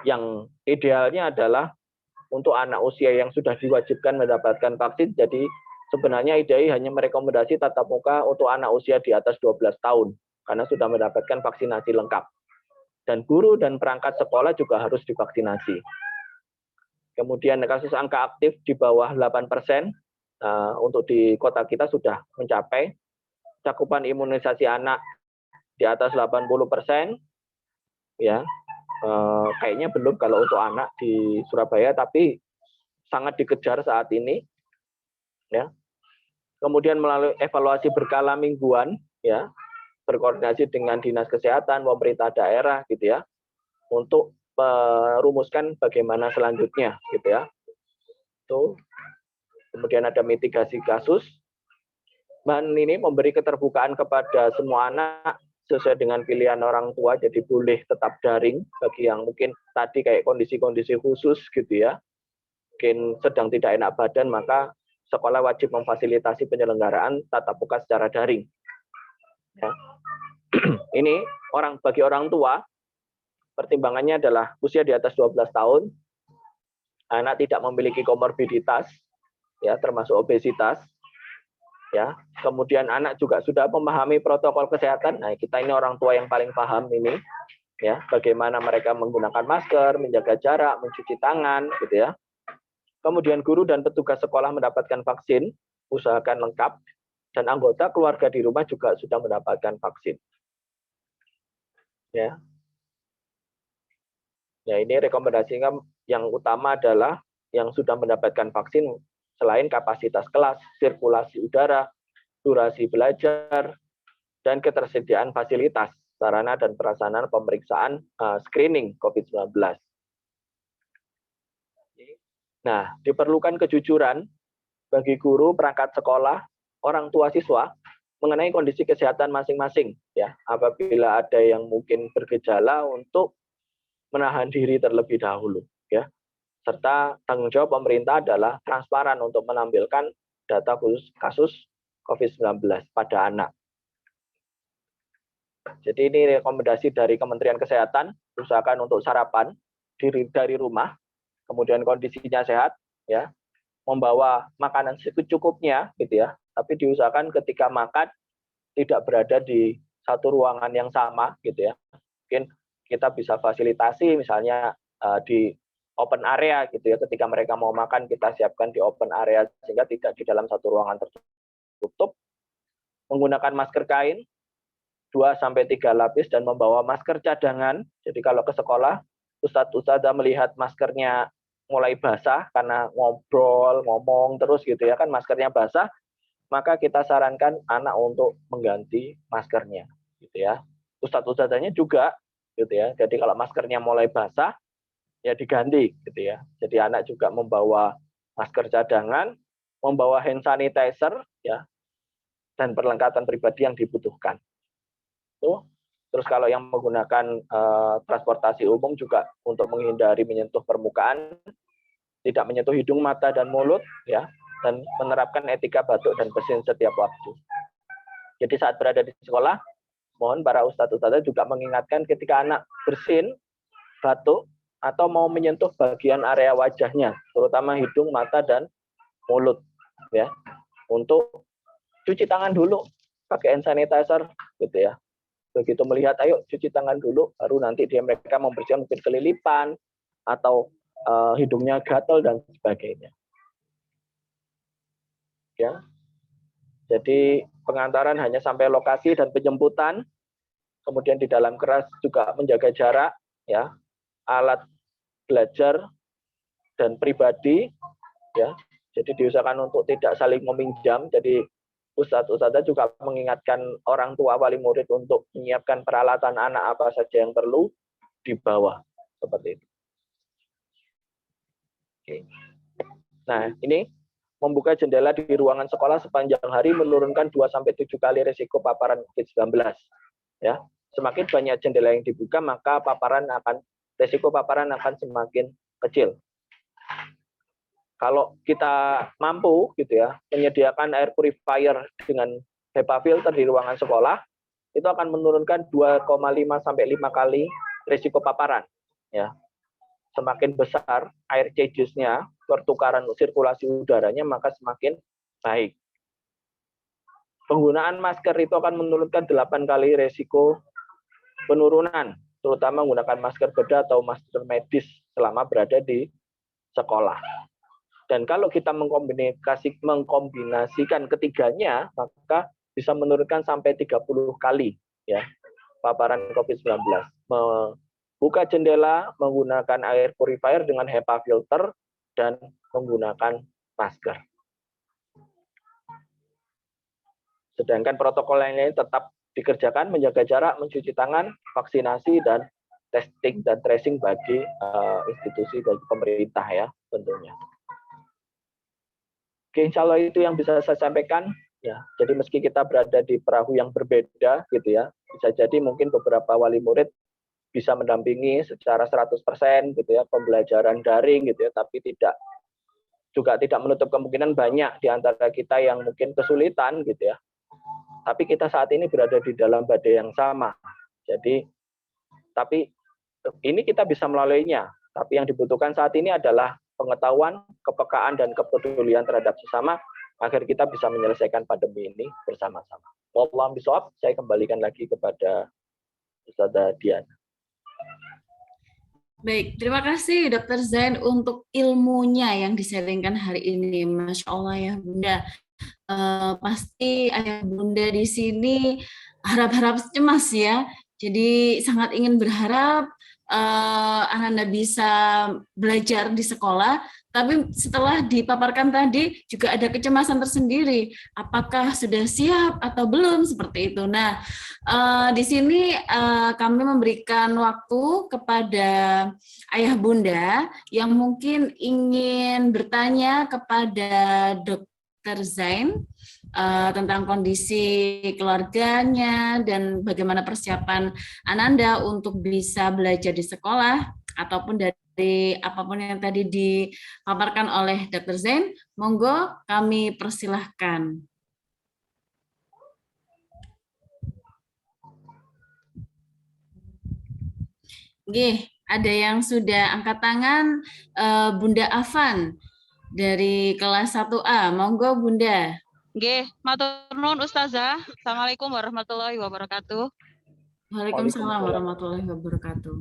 [SPEAKER 5] Yang idealnya adalah untuk anak usia yang sudah diwajibkan mendapatkan vaksin. Jadi sebenarnya IDAI hanya merekomendasi tatap muka untuk anak usia di atas 12 tahun karena sudah mendapatkan vaksinasi lengkap. Dan guru dan perangkat sekolah juga harus divaksinasi. Kemudian kasus angka aktif di bawah 8%. Untuk di kota kita sudah mencapai cakupan imunisasi anak di atas 80%, ya kayaknya belum kalau untuk anak di Surabaya, tapi sangat dikejar saat ini, ya. Kemudian melalui evaluasi berkala mingguan, ya, berkoordinasi dengan dinas kesehatan, pemerintah daerah, gitu ya, untuk merumuskan bagaimana selanjutnya, gitu ya. Tuh. Kemudian ada mitigasi kasus. Dan ini memberi keterbukaan kepada semua anak sesuai dengan pilihan orang tua, jadi boleh tetap daring bagi yang mungkin tadi kayak kondisi-kondisi khusus gitu ya. Mungkin sedang tidak enak badan, maka sekolah wajib memfasilitasi penyelenggaraan tatap muka secara daring. Ya. Ini bagi orang tua, pertimbangannya adalah usia di atas 12 tahun, anak tidak memiliki komorbiditas, ya termasuk obesitas, ya. Kemudian anak juga sudah memahami protokol kesehatan. Nah, kita ini orang tua yang paling paham ini, ya, bagaimana mereka menggunakan masker, menjaga jarak, mencuci tangan, gitu ya. Kemudian guru dan petugas sekolah mendapatkan vaksin, usahakan lengkap, dan anggota keluarga di rumah juga sudah mendapatkan vaksin. Ya. Ya, ini rekomendasinya yang utama adalah yang sudah mendapatkan vaksin. Selain kapasitas kelas, sirkulasi udara, durasi belajar, dan ketersediaan fasilitas, sarana dan prasarana pemeriksaan screening COVID-19. Nah, diperlukan kejujuran bagi guru, perangkat sekolah, orang tua siswa mengenai kondisi kesehatan masing-masing. Ya, apabila ada yang mungkin bergejala untuk menahan diri terlebih dahulu. Ya. Serta tanggung jawab pemerintah adalah transparan untuk menampilkan data khusus kasus COVID-19 pada anak. Jadi ini rekomendasi dari Kementerian Kesehatan, usahakan untuk sarapan dari rumah, kemudian kondisinya sehat, ya, membawa makanan secukupnya, gitu ya. Tapi diusahakan ketika makan tidak berada di satu ruangan yang sama, gitu ya. Mungkin kita bisa fasilitasi, misalnya di open area gitu ya, ketika mereka mau makan kita siapkan di open area sehingga tidak di dalam satu ruangan tertutup. Menggunakan masker kain 2-3 lapis dan membawa masker cadangan. Jadi kalau ke sekolah, ustadz-ustadzah melihat maskernya mulai basah karena ngobrol, ngomong terus gitu ya, kan maskernya basah, maka kita sarankan anak untuk mengganti maskernya gitu ya. Ustadz-ustadzahnya juga gitu ya. Jadi kalau maskernya mulai basah, ya diganti gitu ya. Jadi anak juga membawa masker cadangan, membawa hand sanitizer ya, dan perlengkapan pribadi yang dibutuhkan. Tuh. Terus kalau yang menggunakan transportasi umum juga untuk menghindari menyentuh permukaan, tidak menyentuh hidung, mata dan mulut ya, dan menerapkan etika batuk dan bersin setiap waktu. Jadi saat berada di sekolah, mohon para ustadz-ustadzah juga mengingatkan ketika anak bersin, batuk, atau mau menyentuh bagian area wajahnya, terutama hidung, mata, dan mulut, ya, untuk cuci tangan dulu, pakai hand sanitizer, gitu ya. Begitu melihat, ayo cuci tangan dulu, baru nanti mereka membersihkan mungkin kelilipan atau hidungnya gatal dan sebagainya. ya. Jadi pengantaran hanya sampai lokasi dan penjemputan. Kemudian di dalam kelas juga menjaga jarak, ya, alat belajar dan pribadi, ya. Jadi diusahakan untuk tidak saling meminjam. Jadi ustadz-ustadzah juga mengingatkan orang tua wali murid untuk menyiapkan peralatan anak apa saja yang perlu dibawa, seperti itu. Oke. Nah, ini membuka jendela di ruangan sekolah sepanjang hari menurunkan 2-7 kali risiko paparan COVID-19. Ya, semakin banyak jendela yang dibuka, maka risiko paparan akan semakin kecil. Kalau kita mampu gitu ya, menyediakan air purifier dengan HEPA filter di ruangan sekolah, itu akan menurunkan 2,5 sampai 5 kali risiko paparan, ya. Semakin besar air changes-nya, pertukaran sirkulasi udaranya, maka semakin baik. Penggunaan masker itu akan menurunkan 8 kali risiko penurunan, terutama menggunakan masker bedah atau masker medis selama berada di sekolah. Dan kalau kita mengkombinasikan ketiganya, maka bisa menurunkan sampai 30 kali ya paparan COVID-19. Buka jendela, menggunakan air purifier dengan HEPA filter, dan menggunakan masker. Sedangkan protokol lainnya tetap dikerjakan, menjaga jarak, mencuci tangan, vaksinasi, dan testing dan tracing bagi institusi, bagi pemerintah ya tentunya. Oke, insya Allah itu yang bisa saya sampaikan. Ya, jadi meski kita berada di perahu yang berbeda, gitu ya, bisa jadi mungkin beberapa wali murid bisa mendampingi secara 100% gitu ya pembelajaran daring gitu ya, tapi tidak menutup kemungkinan banyak di antara kita yang mungkin kesulitan gitu ya. Tapi kita saat ini berada di dalam badai yang sama. Jadi tapi ini kita bisa melaluinya. Tapi yang dibutuhkan saat ini adalah pengetahuan, kepekaan, dan kepedulian terhadap sesama agar kita bisa menyelesaikan pandemi ini bersama-sama. Wallahu bishawab, saya kembalikan lagi kepada Ustazah Diana.
[SPEAKER 2] Baik, terima kasih Dr. Zain untuk ilmunya yang disaringkan hari ini. Masya Allah ya Bunda. Pasti ayah Bunda di sini harap-harap cemas ya. Jadi sangat ingin berharap Ananda bisa belajar di sekolah, tapi setelah dipaparkan tadi juga ada kecemasan tersendiri. Apakah sudah siap atau belum seperti itu? Nah, di sini kami memberikan waktu kepada ayah Bunda yang mungkin ingin bertanya kepada Dr. Zain tentang kondisi keluarganya dan bagaimana persiapan Ananda untuk bisa belajar di sekolah ataupun dari apapun yang tadi dipaparkan oleh Dr. Zain, monggo kami persilahkan. Oke, ada yang sudah angkat tangan, Bunda Afan dari kelas 1A, monggo Bunda.
[SPEAKER 6] Nggih, matur nuwun Ustazah. Assalamualaikum warahmatullahi wabarakatuh.
[SPEAKER 2] Waalaikumsalam warahmatullahi wabarakatuh.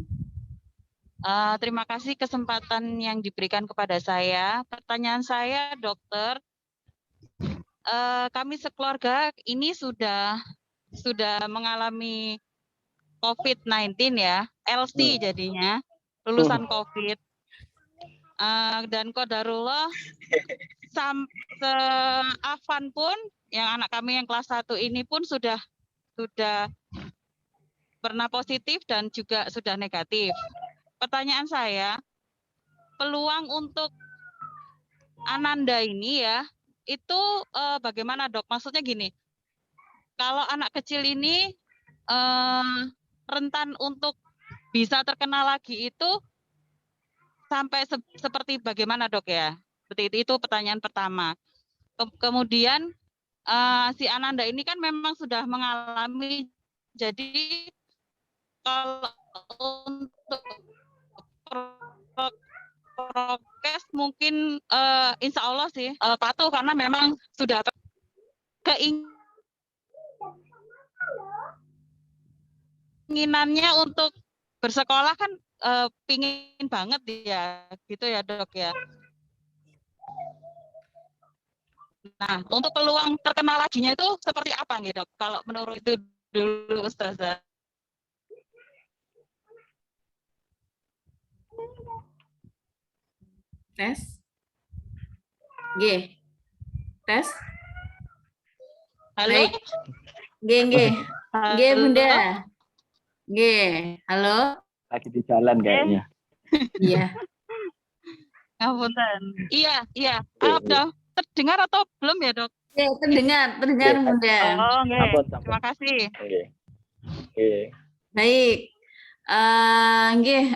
[SPEAKER 6] Terima kasih kesempatan yang diberikan kepada saya. Pertanyaan saya, Dokter, kami sekeluarga ini sudah mengalami COVID-19 ya, LC jadinya, lulusan COVID. Dan qadarullah Afan pun yang anak kami yang kelas 1 ini pun sudah pernah positif dan juga sudah negatif. Pertanyaan saya, peluang untuk Ananda ini ya, itu bagaimana Dok? Maksudnya gini, kalau anak kecil ini rentan untuk bisa terkena lagi itu sampai seperti bagaimana Dok ya? Seperti itu pertanyaan pertama. Kemudian si Ananda ini kan memang sudah mengalami, jadi kalau untuk prokes mungkin insya Allah sih patuh karena memang sudah keinginannya untuk bersekolah kan pingin banget ya gitu ya Dok ya. Nah, untuk peluang terkena laginya itu seperti apa nih dok? Kalau menurut itu dulu Ustazah.
[SPEAKER 2] Tes. G. Tes.
[SPEAKER 6] Halo?
[SPEAKER 2] Baik. G. G, Bunda. G. Halo.
[SPEAKER 5] Lagi di jalan kayaknya.
[SPEAKER 2] Iya.
[SPEAKER 6] Ngapunten. Iya.
[SPEAKER 5] Iya.
[SPEAKER 6] Udah terdengar atau belum ya dok?
[SPEAKER 2] Oke, terdengar
[SPEAKER 5] Oke.
[SPEAKER 2] Bunda.
[SPEAKER 6] Oh, nggih.
[SPEAKER 5] Ampun.
[SPEAKER 6] Terima kasih.
[SPEAKER 5] Oke.
[SPEAKER 2] Baik. Nggih,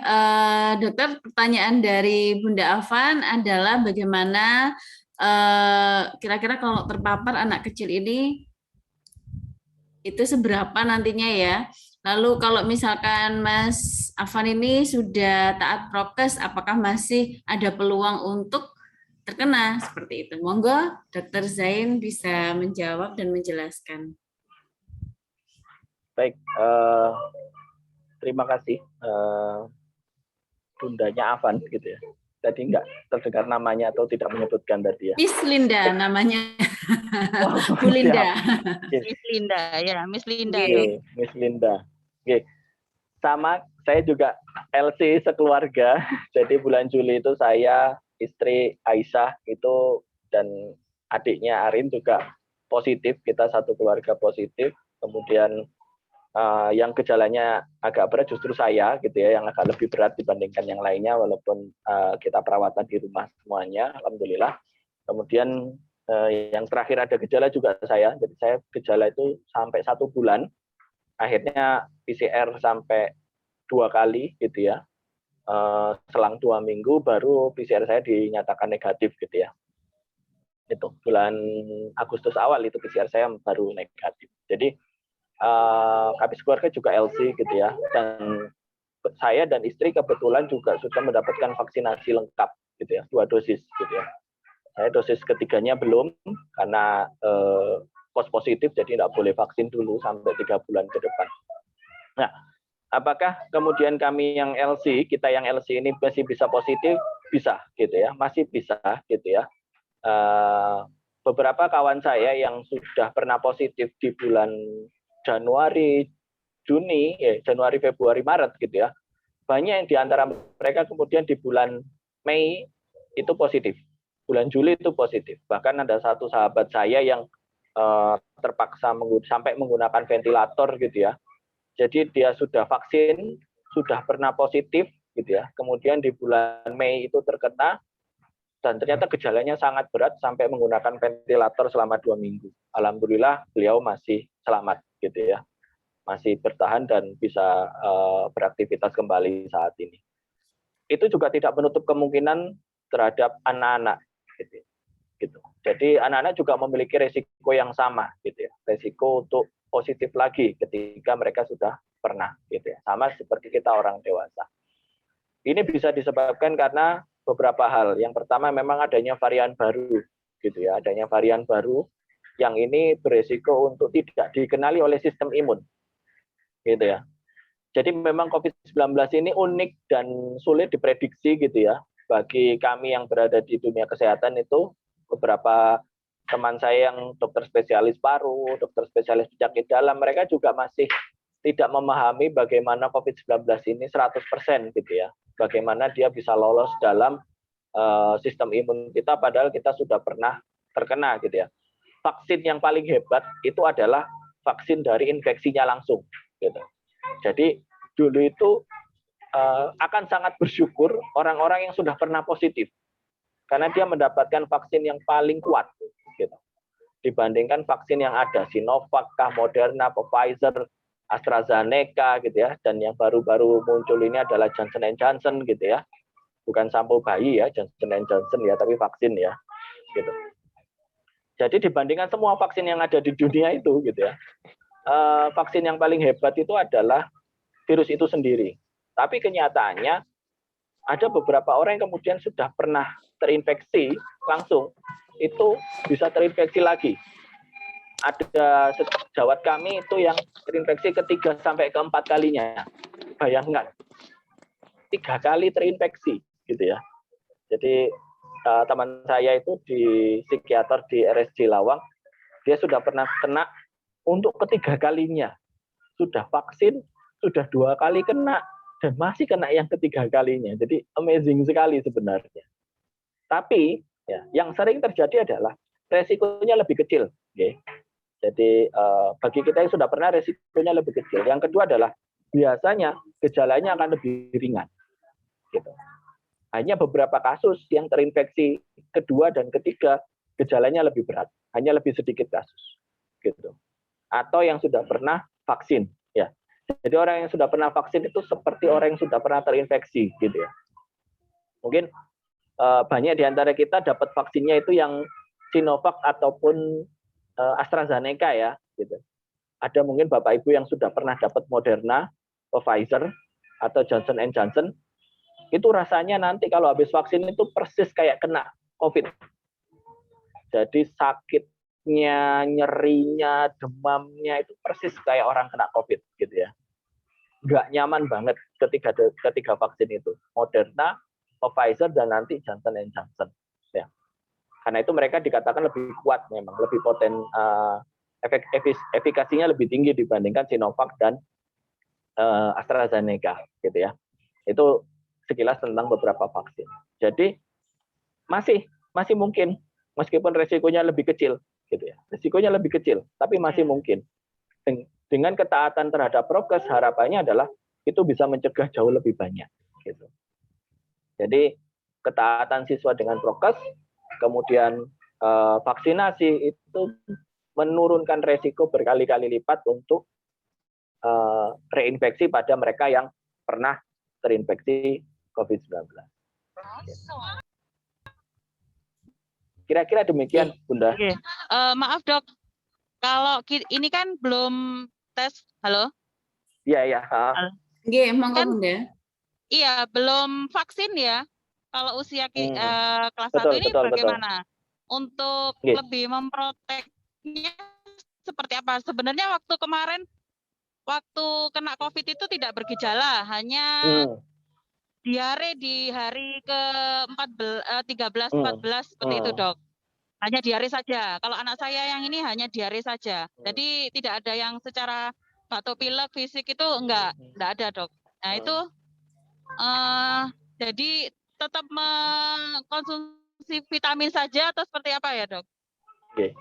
[SPEAKER 2] dokter, pertanyaan dari Bunda Afan adalah bagaimana kira-kira kalau terpapar anak kecil ini itu seberapa nantinya ya. Lalu kalau misalkan Mas Afan ini sudah taat prokes, apakah masih ada peluang untuk terkena seperti itu? Monggo, Dokter Zain bisa menjawab dan menjelaskan.
[SPEAKER 5] Baik, terima kasih Bundanya Afan gitu ya. Tadi nggak terdengar namanya atau tidak menyebutkan tadi ya.
[SPEAKER 2] Miss Linda namanya.
[SPEAKER 5] Oh,
[SPEAKER 2] Bu Linda.
[SPEAKER 6] Miss Linda ya, Miss Linda
[SPEAKER 2] Oke.
[SPEAKER 6] dok.
[SPEAKER 5] Oke, Miss Linda. Oke. Sama, saya juga LC sekeluarga. Jadi bulan Juli itu saya, istri Aisyah itu dan adiknya Arin juga positif. Kita satu keluarga positif. Kemudian yang gejalanya agak berat justru saya gitu ya, yang agak lebih berat dibandingkan yang lainnya, walaupun kita perawatan di rumah semuanya, alhamdulillah. Kemudian yang terakhir ada gejala juga saya, jadi saya gejala itu sampai 1 bulan, akhirnya PCR sampai 2 kali gitu ya, selang 2 minggu baru PCR saya dinyatakan negatif gitu ya. Itu bulan Agustus awal itu PCR saya baru negatif. Jadi habis keluarga juga LC gitu ya, dan saya dan istri kebetulan juga sudah mendapatkan vaksinasi lengkap gitu ya, 2 dosis gitu ya. Saya dosis ketiganya belum karena positif, jadi tidak boleh vaksin dulu sampai 3 bulan ke depan. Nah, apakah kemudian kami yang LC, kita yang LC ini masih bisa positif? Bisa gitu ya, masih bisa gitu ya. Beberapa kawan saya yang sudah pernah positif di bulan Januari, Juni, Januari, Februari, Maret gitu ya. Banyak yang di antara mereka kemudian di bulan Mei itu positif. Bulan Juli itu positif. Bahkan ada satu sahabat saya yang terpaksa sampai menggunakan ventilator gitu ya. Jadi dia sudah vaksin, sudah pernah positif gitu ya. Kemudian di bulan Mei itu terkena dan ternyata gejalanya sangat berat sampai menggunakan ventilator selama 2 minggu. Alhamdulillah beliau masih selamat gitu ya, masih bertahan dan bisa beraktivitas kembali saat ini. Itu juga tidak menutup kemungkinan terhadap anak-anak gitu. Jadi anak-anak juga memiliki resiko yang sama gitu ya, resiko untuk positif lagi ketika mereka sudah pernah gitu ya, sama seperti kita orang dewasa. Ini bisa disebabkan karena beberapa hal. Yang pertama memang adanya varian baru gitu ya, adanya varian baru yang ini beresiko untuk tidak dikenali oleh sistem imun gitu ya. Jadi memang COVID-19 ini unik dan sulit diprediksi gitu ya. Bagi kami yang berada di dunia kesehatan itu, beberapa teman saya yang dokter spesialis paru, dokter spesialis penyakit dalam, mereka juga masih tidak memahami bagaimana COVID-19 ini 100% gitu ya. Bagaimana dia bisa lolos dalam sistem imun kita padahal kita sudah pernah terkena gitu ya. Vaksin yang paling hebat itu adalah vaksin dari infeksinya langsung gitu. Jadi dulu itu akan sangat bersyukur orang-orang yang sudah pernah positif karena dia mendapatkan vaksin yang paling kuat gitu. Dibandingkan vaksin yang ada Sinovac, Moderna, Pfizer, AstraZeneca gitu ya, dan yang baru-baru muncul ini adalah Johnson & Johnson gitu ya. Bukan sampo bayi ya, Johnson & Johnson ya, tapi vaksin ya gitu. Jadi dibandingkan semua vaksin yang ada di dunia itu gitu ya, vaksin yang paling hebat itu adalah virus itu sendiri. Tapi kenyataannya ada beberapa orang yang kemudian sudah pernah terinfeksi langsung, itu bisa terinfeksi lagi. Ada sejawat kami itu yang terinfeksi ke-3 sampai ke-4 kalinya. Bayangkan, 3 kali terinfeksi gitu ya. Jadi teman saya itu di psikiater di RSJ Lawang, dia sudah pernah kena untuk ketiga kalinya, sudah vaksin, sudah 2 kali kena, dan masih kena yang ketiga kalinya. Jadi amazing sekali sebenarnya. Tapi ya, yang sering terjadi adalah resikonya lebih kecil. Okay. Jadi bagi kita yang sudah pernah, resikonya lebih kecil. Yang kedua adalah biasanya gejalanya akan lebih ringan. Gitu. Hanya beberapa kasus yang terinfeksi kedua dan ketiga gejalanya lebih berat, hanya lebih sedikit kasus. Gitu. Atau yang sudah pernah vaksin. Ya. Jadi orang yang sudah pernah vaksin itu seperti orang yang sudah pernah terinfeksi. Gitu ya. Mungkin banyak di antara kita dapat vaksinnya itu yang Sinovac ataupun AstraZeneca ya, gitu. Ada mungkin Bapak Ibu yang sudah pernah dapat Moderna, Pfizer atau Johnson & Johnson, itu rasanya nanti kalau habis vaksin itu persis kayak kena COVID. Jadi sakitnya, nyerinya, demamnya itu persis kayak orang kena COVID, gitu ya. Nggak nyaman banget ketika vaksin itu, Moderna, Pfizer dan nanti Johnson & Johnson. Ya. Karena itu mereka dikatakan lebih kuat memang, lebih poten, efikasinya lebih tinggi dibandingkan Sinovac dan AstraZeneca, gitu ya. Itu sekilas tentang beberapa vaksin. Jadi masih mungkin, meskipun resikonya lebih kecil, gitu ya. Resikonya lebih kecil, tapi masih mungkin. Dengan ketaatan terhadap prokes, harapannya adalah itu bisa mencegah jauh lebih banyak, gitu. Jadi ketaatan siswa dengan prokes, kemudian vaksinasi itu menurunkan resiko berkali-kali lipat untuk reinfeksi pada mereka yang pernah terinfeksi COVID-19. Kira-kira demikian, Bunda.
[SPEAKER 6] Maaf dok, kalau ini kan belum tes, halo?
[SPEAKER 5] Iya.
[SPEAKER 2] Nggih, monggo
[SPEAKER 6] Kan
[SPEAKER 2] Bunda.
[SPEAKER 6] iya, belum vaksin ya. Kalau usia kelas 1
[SPEAKER 5] Betul,
[SPEAKER 6] ini
[SPEAKER 5] betul.
[SPEAKER 6] bagaimana? Untuk
[SPEAKER 5] Nggih.
[SPEAKER 6] lebih memproteknya seperti apa? Sebenarnya waktu kemarin, waktu kena COVID itu tidak bergejala, hanya diare di hari ke-13, 14 seperti itu dok. Hanya diare saja. Kalau anak saya yang ini hanya diare saja. Jadi tidak ada yang secara batuk pilek fisik itu enggak ada dok. Nah itu jadi tetap mengkonsumsi vitamin saja atau seperti apa ya dok?
[SPEAKER 5] Oke.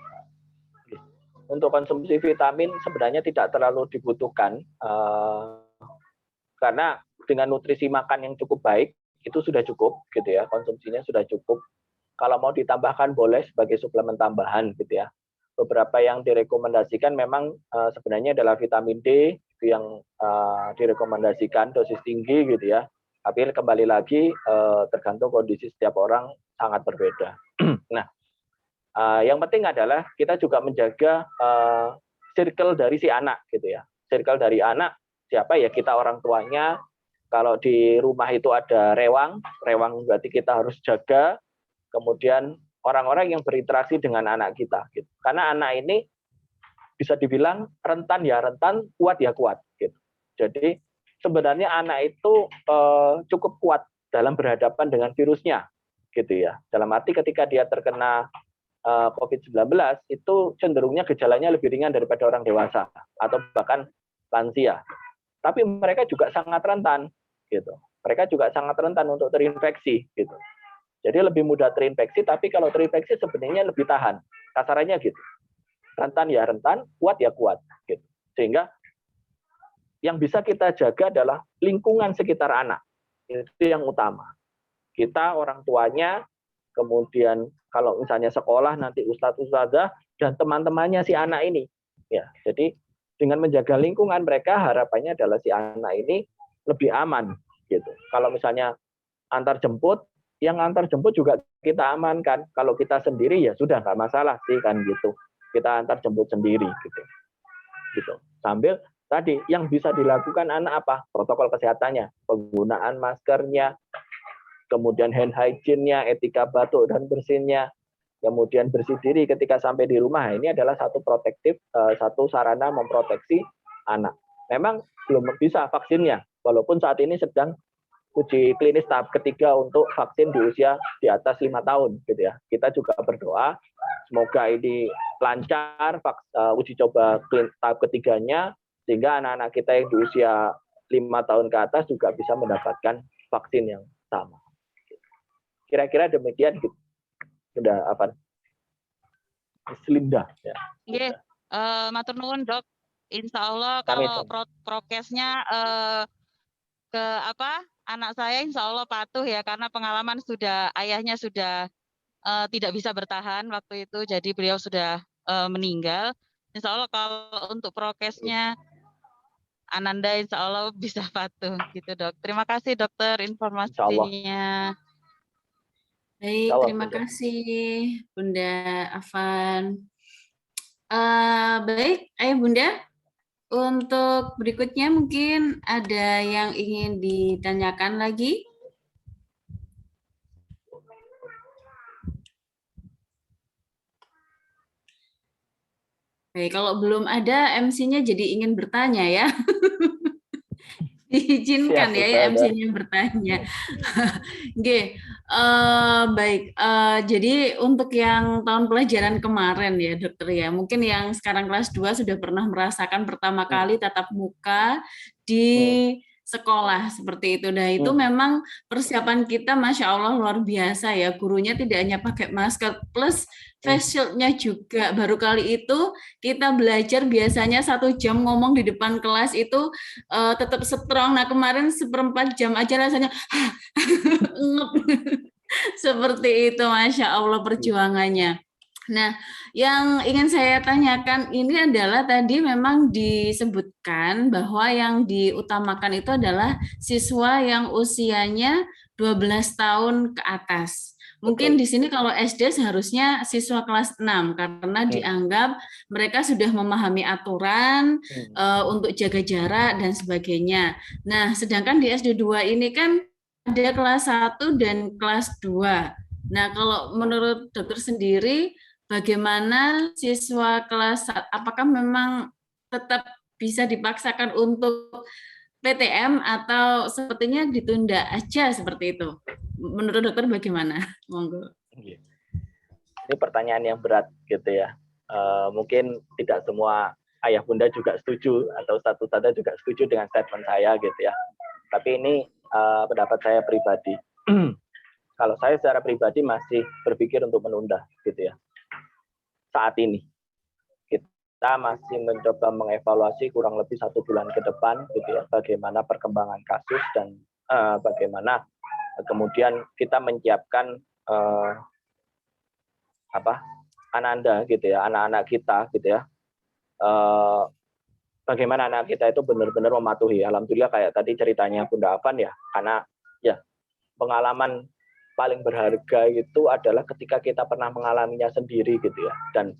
[SPEAKER 5] Untuk konsumsi vitamin sebenarnya tidak terlalu dibutuhkan karena dengan nutrisi makan yang cukup baik itu sudah cukup, gitu ya. Konsumsinya sudah cukup. Kalau mau ditambahkan boleh sebagai suplemen tambahan, gitu ya. Beberapa yang direkomendasikan memang sebenarnya adalah vitamin D itu yang direkomendasikan dosis tinggi, gitu ya. Tapi kembali lagi tergantung kondisi setiap orang sangat berbeda. Nah, yang penting adalah kita juga menjaga circle dari si anak, gitu ya. Circle dari anak siapa ya, kita orang tuanya. Kalau di rumah itu ada rewang berarti kita harus jaga. Kemudian orang-orang yang berinteraksi dengan anak kita, gitu. Karena anak ini bisa dibilang rentan ya rentan, kuat ya kuat, gitu. Jadi sebenarnya anak itu cukup kuat dalam berhadapan dengan virusnya, gitu ya. Dalam arti ketika dia terkena COVID-19 itu cenderungnya gejalanya lebih ringan daripada orang dewasa atau bahkan lansia. Tapi mereka juga sangat rentan, gitu. Mereka juga sangat rentan untuk terinfeksi, gitu. Jadi lebih mudah terinfeksi, tapi kalau terinfeksi sebenarnya lebih tahan. Kasarannya gitu. Rentan ya rentan, kuat ya kuat, gitu. Sehingga yang bisa kita jaga adalah lingkungan sekitar anak. Itu yang utama. Kita orang tuanya, kemudian kalau misalnya sekolah nanti ustadz-ustadzah dan teman-temannya si anak ini. Ya, jadi dengan menjaga lingkungan mereka, harapannya adalah si anak ini lebih aman, gitu. Kalau misalnya antar jemput, yang antar jemput juga kita amankan. Kalau kita sendiri ya sudah nggak masalah sih kan gitu. Kita antar jemput sendiri gitu. Sambil tadi yang bisa dilakukan anak apa? Protokol kesehatannya, penggunaan maskernya, kemudian hand hygiene-nya, etika batuk dan bersihnya, kemudian bersih diri ketika sampai di rumah. Ini adalah satu sarana memproteksi anak. Memang belum bisa vaksinnya, walaupun saat ini sedang uji klinis tahap ketiga untuk vaksin di usia di atas 5 tahun gitu ya. Kita juga berdoa semoga ini lancar uji coba tahap ketiganya, sehingga anak-anak kita yang di usia 5 tahun ke atas juga bisa mendapatkan vaksin yang sama. Kira-kira demikian gitu. Sudah apa? Linda ya.
[SPEAKER 6] Nggih, matur nuwun, Dok. Insya Allah
[SPEAKER 5] Kami
[SPEAKER 6] kalau prokesnya ke anak saya insya Allah patuh ya, karena pengalaman ayahnya sudah tidak bisa bertahan waktu itu, jadi beliau sudah meninggal. Insya Allah kalau untuk prokesnya Ananda insya Allah bisa patuh gitu, Dok. Terima kasih dokter informasinya.
[SPEAKER 2] Baik,
[SPEAKER 5] Allah,
[SPEAKER 2] terima
[SPEAKER 5] Bunda.
[SPEAKER 2] kasih Bunda Afan. Baik, Ayah Bunda, untuk berikutnya mungkin ada yang ingin ditanyakan lagi? Baik, kalau belum ada MC-nya jadi ingin bertanya ya. Diizinkan ya MC-nya bertanya. Oke, baik. Jadi untuk yang tahun pelajaran kemarin ya dokter ya, mungkin yang sekarang kelas 2 sudah pernah merasakan pertama kali tatap muka di sekolah seperti itu. Nah itu memang persiapan kita Masya Allah luar biasa ya. Gurunya tidak hanya pakai masker plus face shield-nya juga. Baru kali itu kita belajar biasanya 1 jam ngomong di depan kelas itu tetap strong. Nah kemarin 1/4 jam aja rasanya seperti itu, Masya Allah perjuangannya. Nah, yang ingin saya tanyakan ini adalah tadi memang disebutkan bahwa yang diutamakan itu adalah siswa yang usianya 12 tahun ke atas. Mungkin di sini kalau SD seharusnya siswa kelas 6 karena dianggap mereka sudah memahami aturan untuk jaga jarak dan sebagainya. Nah, sedangkan di SD 2 ini kan ada kelas 1 dan kelas 2. Nah, kalau menurut dokter sendiri bagaimana siswa kelas, apakah memang tetap bisa dipaksakan untuk PTM atau sepertinya ditunda aja seperti itu? Menurut dokter bagaimana? Monggo.
[SPEAKER 5] Ini pertanyaan yang berat gitu ya. Mungkin tidak semua ayah bunda juga setuju atau satu-satu juga setuju dengan statement saya gitu ya. Tapi ini pendapat saya pribadi. Kalau saya secara pribadi masih berpikir untuk menunda gitu ya. Saat ini kita masih mencoba mengevaluasi kurang lebih 1 bulan ke depan gitu ya, bagaimana perkembangan kasus dan bagaimana kemudian kita menyiapkan Ananda gitu ya, anak-anak kita gitu ya, bagaimana anak kita itu benar-benar mematuhi. Alhamdulillah kayak tadi ceritanya Bunda Afan ya, karena ya pengalaman paling berharga itu adalah ketika kita pernah mengalaminya sendiri gitu ya, dan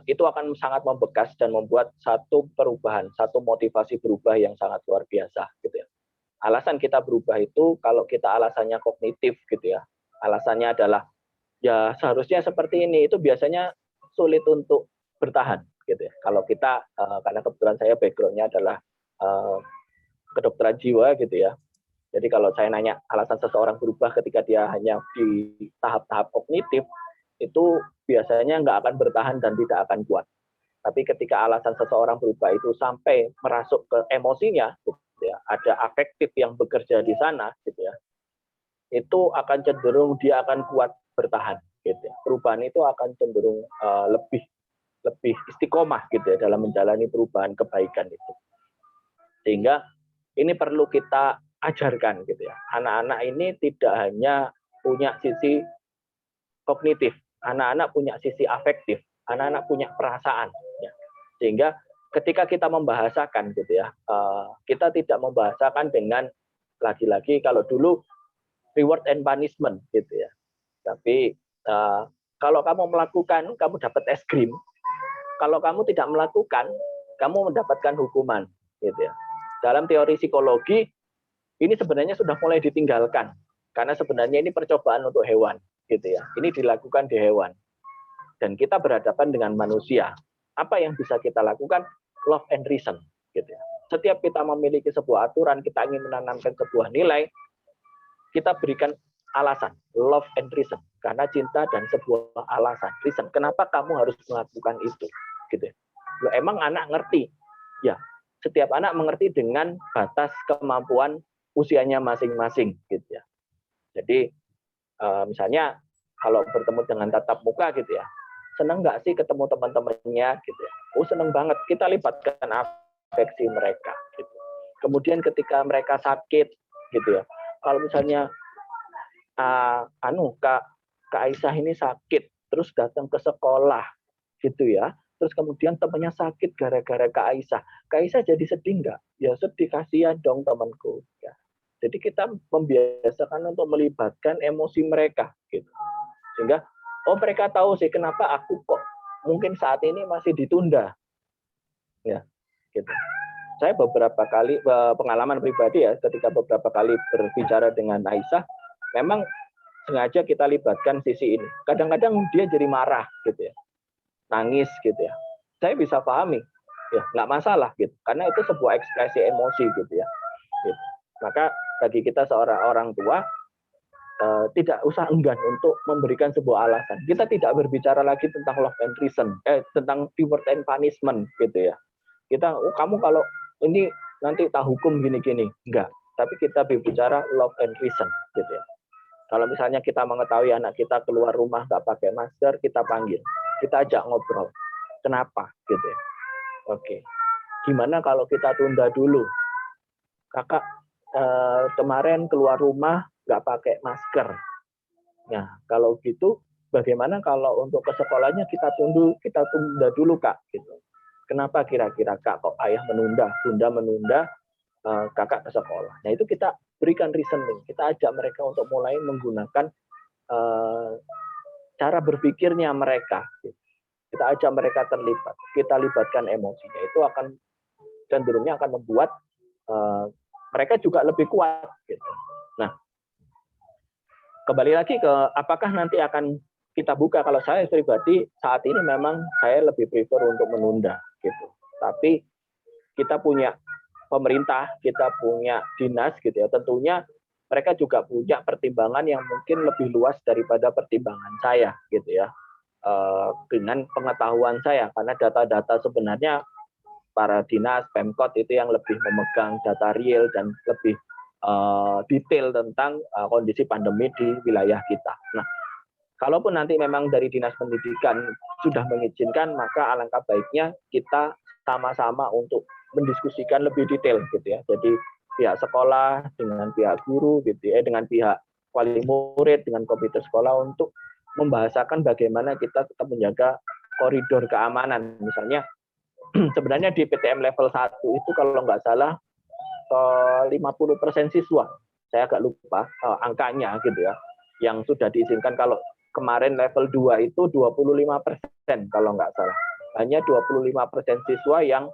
[SPEAKER 5] itu akan sangat membekas dan membuat satu perubahan, satu motivasi berubah yang sangat luar biasa gitu ya. Alasan kita berubah itu kalau kita alasannya kognitif gitu ya, alasannya adalah ya seharusnya seperti ini, itu biasanya sulit untuk bertahan gitu ya. Kalau kita karena kebetulan saya background-nya adalah kedokteran jiwa gitu ya. Jadi kalau saya nanya alasan seseorang berubah ketika dia hanya di tahap-tahap kognitif, itu biasanya nggak akan bertahan dan tidak akan kuat. Tapi ketika alasan seseorang berubah itu sampai merasuk ke emosinya, gitu ya, ada afektif yang bekerja di sana, gitu ya, itu akan cenderung dia akan kuat bertahan. Gitu ya. Perubahan itu akan cenderung lebih istiqomah gitu ya dalam menjalani perubahan kebaikan itu. Sehingga ini perlu kita ajarkan gitu ya. Anak-anak ini tidak hanya punya sisi kognitif, anak-anak punya sisi afektif, anak-anak punya perasaan. Ya. Sehingga ketika kita membahasakan gitu ya, kita tidak membahasakan dengan lagi-lagi kalau dulu reward and punishment gitu ya. Tapi kalau kamu melakukan, kamu dapat es krim. Kalau kamu tidak melakukan, kamu mendapatkan hukuman gitu ya. Dalam teori psikologi ini sebenarnya sudah mulai ditinggalkan karena sebenarnya ini percobaan untuk hewan gitu ya. Ini dilakukan di hewan dan kita berhadapan dengan manusia. Apa yang bisa kita lakukan? Love and reason gitu ya. setiap kita memiliki sebuah aturan, kita ingin menanamkan sebuah nilai, kita berikan alasan, love and reason, karena cinta dan sebuah alasan, reason. Kenapa kamu harus melakukan itu? Gitu. Loh, emang anak ngerti? Ya, setiap anak mengerti dengan batas kemampuan usianya masing-masing, gitu ya. Jadi misalnya kalau bertemu dengan tatap muka, gitu ya, seneng nggak sih ketemu teman-temannya, gitu ya? Oh, seneng banget. Kita libatkan afeksi mereka. Gitu. Kemudian ketika mereka sakit, gitu ya, kalau misalnya Kak Aisyah ini sakit, terus datang ke sekolah, gitu ya. Terus kemudian temannya sakit gara-gara Kak Aisyah. Kak Aisyah jadi sedih nggak? Ya sedih, kasihan dong temanku. Ya. Jadi kita membiasakan untuk melibatkan emosi mereka, gitu. Sehingga, oh mereka tahu sih kenapa aku kok mungkin saat ini masih ditunda. Ya, gitu. Saya beberapa kali pengalaman pribadi ya, ketika beberapa kali berbicara dengan Aisyah, memang sengaja kita libatkan sisi ini. Kadang-kadang dia jadi marah, gitu ya, nangis, gitu ya. Saya bisa pahami, ya nggak masalah, gitu. Karena itu sebuah ekspresi emosi, gitu ya. Gitu. Maka bagi kita seorang orang tua, tidak usah enggan untuk memberikan sebuah alasan. Kita tidak berbicara lagi tentang love and reason, tentang reward and punishment, gitu ya. Kita, oh kamu kalau ini nanti tak hukum gini-gini, enggak. Tapi kita berbicara love and reason, gitu ya. Kalau misalnya kita mengetahui anak kita keluar rumah nggak pakai masker, kita panggil, kita ajak ngobrol. Kenapa, gitu ya? Oke. Gimana kalau kita tunda dulu? Kakak kemarin keluar rumah nggak pakai masker. Nah, kalau gitu, bagaimana kalau untuk ke sekolahnya kita tunda dulu, Kak? Gitu. Kenapa kira-kira Kak kok ayah menunda kakak ke sekolah? Nah, itu kita berikan reasoning. Kita ajak mereka untuk mulai menggunakan cara berpikirnya mereka. Kita ajak mereka terlibat. Kita libatkan emosinya. Itu akan cenderungnya akan membuat mereka juga lebih kuat. Gitu. Nah, kembali lagi ke apakah nanti akan kita buka. Kalau saya pribadi saat ini memang saya lebih prefer untuk menunda. Gitu. Tapi kita punya pemerintah, kita punya dinas, gitu ya. Tentunya mereka juga punya pertimbangan yang mungkin lebih luas daripada pertimbangan saya, gitu ya. Dengan pengetahuan saya, karena data-data sebenarnya para dinas, Pemkot itu yang lebih memegang data real dan lebih detail tentang kondisi pandemi di wilayah kita. Nah, kalaupun nanti memang dari dinas pendidikan sudah mengizinkan, maka alangkah baiknya kita sama-sama untuk mendiskusikan lebih detail, gitu ya. Jadi pihak sekolah dengan pihak guru, gitu ya, dengan pihak wali murid, dengan komite sekolah untuk membahasakan bagaimana kita tetap menjaga koridor keamanan. Misalnya sebenarnya di PTM level 1 itu kalau nggak salah 50% siswa, saya agak lupa angkanya, gitu ya, yang sudah diizinkan. Kalau kemarin level 2 itu 25% kalau nggak salah. Hanya 25% siswa yang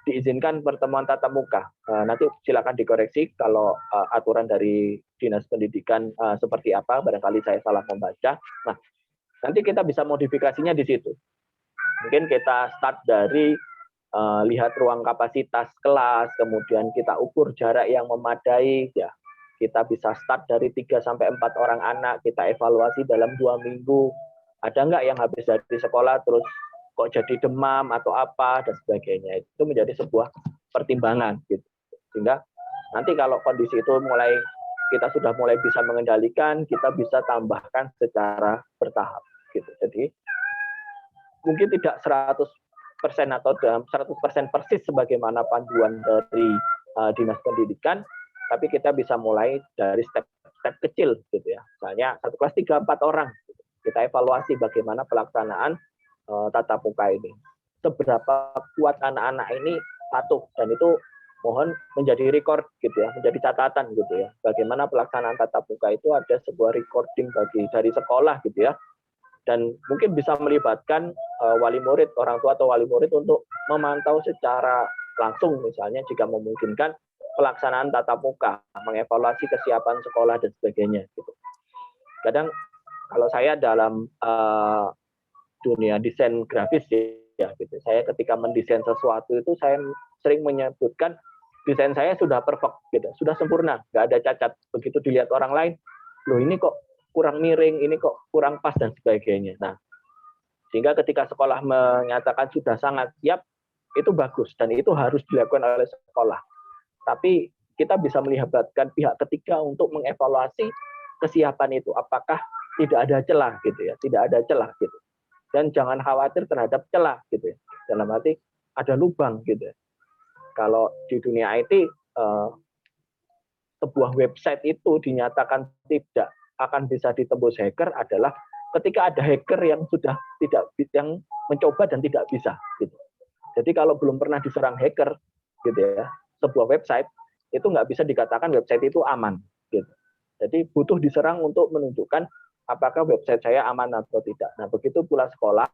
[SPEAKER 5] diizinkan pertemuan tatap muka. Nanti silakan dikoreksi kalau aturan dari Dinas Pendidikan seperti apa, barangkali saya salah membaca. Nah, nanti kita bisa modifikasinya di situ. Mungkin kita start dari lihat ruang kapasitas kelas, kemudian kita ukur jarak yang memadai, ya. Kita bisa start dari 3 sampai 4 orang anak, kita evaluasi dalam 2 minggu. Ada nggak yang habis dari sekolah terus kok jadi demam atau apa dan sebagainya. Itu menjadi sebuah pertimbangan, gitu. Sehingga nanti kalau kondisi itu kita sudah mulai bisa mengendalikan, kita bisa tambahkan secara bertahap, gitu. Jadi mungkin tidak 100% atau dalam 100% persis sebagaimana panduan dari Dinas Pendidikan, tapi kita bisa mulai dari step kecil, gitu ya. Misalnya satu kelas 3-4 orang, gitu. Kita evaluasi bagaimana pelaksanaan tatap muka ini. Seberapa kuat anak-anak ini patuh, dan itu mohon menjadi record, gitu ya, menjadi catatan, gitu ya. Bagaimana pelaksanaan tatap muka itu ada sebuah recording dari sekolah, gitu ya. Dan mungkin bisa melibatkan wali murid, orang tua atau wali murid untuk memantau secara langsung, misalnya jika memungkinkan pelaksanaan tatap muka, mengevaluasi kesiapan sekolah dan sebagainya, gitu. Kadang kalau saya dalam dunia desain grafis, ya gitu. Saya ketika mendesain sesuatu itu saya sering menyebutkan desain saya sudah perfect gitu, sudah sempurna, nggak ada cacat. Begitu dilihat orang lain, loh ini kok kurang miring, ini kok kurang pas dan sebagainya. Nah, sehingga ketika sekolah menyatakan sudah sangat siap, itu bagus dan itu harus dilakukan oleh sekolah. Tapi kita bisa melibatkan pihak ketiga untuk mengevaluasi kesiapan itu, apakah tidak ada celah gitu ya, tidak ada celah gitu. Dan jangan khawatir terhadap celah gitu ya. Dalam arti ada lubang gitu ya. Kalau di dunia IT sebuah website itu dinyatakan tidak akan bisa ditembus hacker adalah ketika ada hacker yang sudah tidak yang mencoba dan tidak bisa gitu. Jadi kalau belum pernah diserang hacker gitu ya, sebuah website itu nggak bisa dikatakan website itu aman gitu. Jadi butuh diserang untuk menunjukkan apakah website saya aman atau tidak. Nah, begitu pula sekolah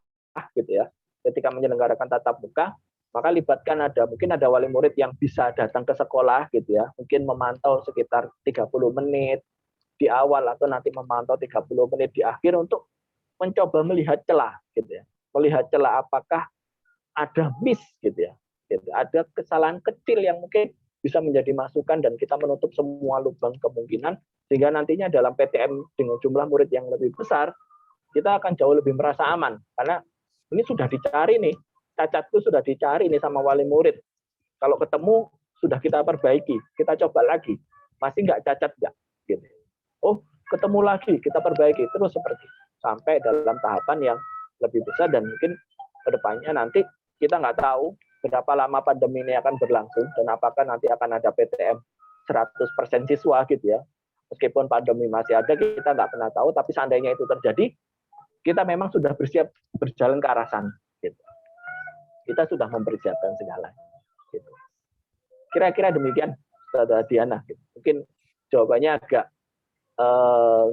[SPEAKER 5] gitu ya. Ketika menyelenggarakan tatap muka, maka libatkan mungkin ada wali murid yang bisa datang ke sekolah gitu ya. Mungkin memantau sekitar 30 menit di awal atau nanti memantau 30 menit di akhir untuk mencoba melihat celah gitu ya. Melihat celah apakah ada miss gitu ya. Gitu. Ada kesalahan kecil yang mungkin bisa menjadi masukan dan kita menutup semua lubang kemungkinan sehingga nantinya dalam PTM dengan jumlah murid yang lebih besar kita akan jauh lebih merasa aman karena ini sudah dicari nih, cacatku sudah dicari nih sama wali murid. Kalau ketemu sudah kita perbaiki, kita coba lagi, masih nggak cacat nggak? Gitu. Oh ketemu lagi, kita perbaiki terus seperti sampai dalam tahapan yang lebih besar dan mungkin kedepannya nanti kita nggak tahu berapa lama pandemi ini akan berlangsung dan apakah nanti akan ada PTM 100% siswa gitu ya. Meskipun pandemi masih ada, kita nggak pernah tahu, tapi seandainya itu terjadi, kita memang sudah bersiap berjalan ke arah sana. Gitu. Kita sudah mempersiapkan segalanya. Gitu. Kira-kira demikian, Saudara Diana. Gitu. Mungkin jawabannya agak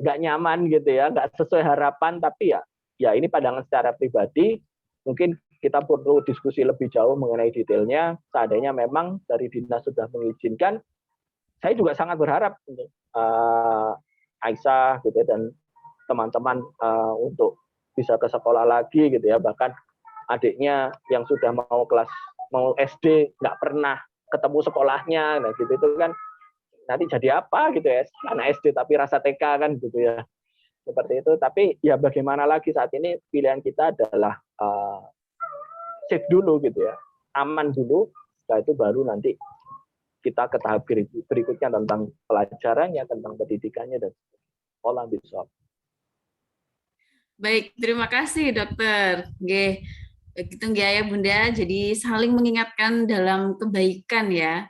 [SPEAKER 5] nggak nyaman gitu ya, nggak sesuai harapan, tapi ya ini pandangan secara pribadi. Mungkin kita perlu diskusi lebih jauh mengenai detailnya. Seandainya memang dari dinas sudah mengizinkan, saya juga sangat berharap Aisyah gitu dan teman-teman untuk bisa ke sekolah lagi gitu ya. Bahkan adiknya yang sudah mau SD nggak pernah ketemu sekolahnya, nah gitu itu kan nanti jadi apa gitu ya, anak SD tapi rasa TK kan gitu ya. Seperti itu. Tapi ya bagaimana lagi saat ini pilihan kita adalah safe dulu gitu ya, aman dulu, setelah itu baru nanti kita ke tahap berikutnya tentang pelajarannya, tentang pendidikannya dan olah bisop.
[SPEAKER 2] Baik, terima kasih dokter. Nggih, begitu nggih ya Bunda. Jadi saling mengingatkan dalam kebaikan ya.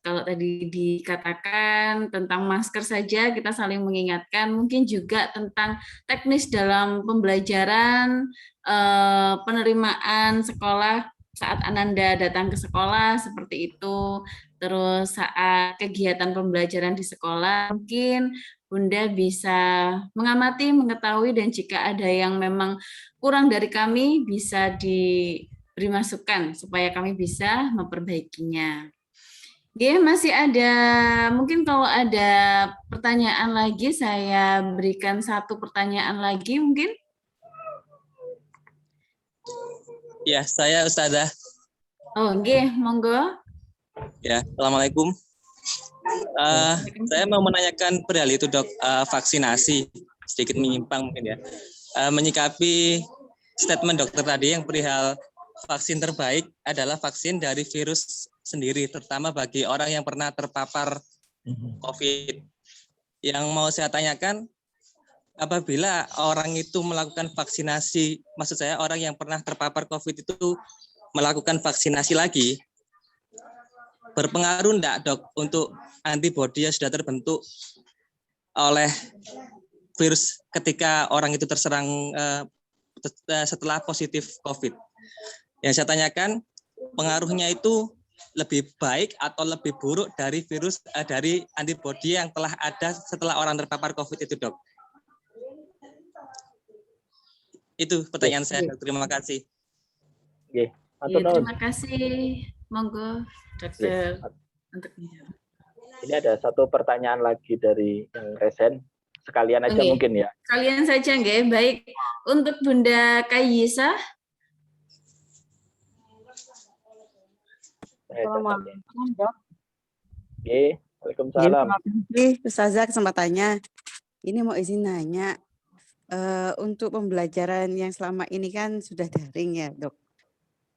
[SPEAKER 2] Kalau tadi dikatakan tentang masker saja kita saling mengingatkan, mungkin juga tentang teknis dalam pembelajaran, penerimaan sekolah saat Ananda datang ke sekolah seperti itu, terus saat kegiatan pembelajaran di sekolah mungkin Bunda bisa mengamati, mengetahui, dan jika ada yang memang kurang dari kami bisa diberi masukan supaya kami bisa memperbaikinya. Oke, masih ada, mungkin kalau ada pertanyaan lagi, saya berikan satu pertanyaan lagi mungkin.
[SPEAKER 7] Ya, saya Ustazah.
[SPEAKER 2] Oh, oke, monggo.
[SPEAKER 7] Ya, Assalamualaikum. Saya mau menanyakan perihal itu dok, vaksinasi, sedikit menyimpang mungkin ya. Menyikapi statement dokter tadi yang perihal vaksin terbaik adalah vaksin dari virus sendiri, terutama bagi orang yang pernah terpapar COVID. Yang mau saya tanyakan, apabila orang itu melakukan vaksinasi, maksud saya orang yang pernah terpapar COVID itu melakukan vaksinasi lagi, berpengaruh enggak dok untuk antibodi yang sudah terbentuk oleh virus ketika orang itu terserang setelah positif COVID? Yang saya tanyakan, pengaruhnya itu lebih baik atau lebih buruk dari virus dari antibodi yang telah ada setelah orang terpapar COVID itu, dok? Itu pertanyaan saya. Terima kasih.
[SPEAKER 2] Ya, terima kasih. Monggo, dokter. Untuk
[SPEAKER 5] ini ada satu pertanyaan lagi dari yang resen. Sekalian aja mungkin ya.
[SPEAKER 2] Sekalian saja, nggih. Baik. Untuk Bunda Kayisa,
[SPEAKER 8] Assalamualaikum, Dok.
[SPEAKER 5] Oke,
[SPEAKER 8] Jadi
[SPEAKER 5] Waalaikumsalam.
[SPEAKER 8] terima kasih Ustazah kesempatannya. Ini mau izin nanya, untuk pembelajaran yang selama ini kan sudah daring ya, Dok.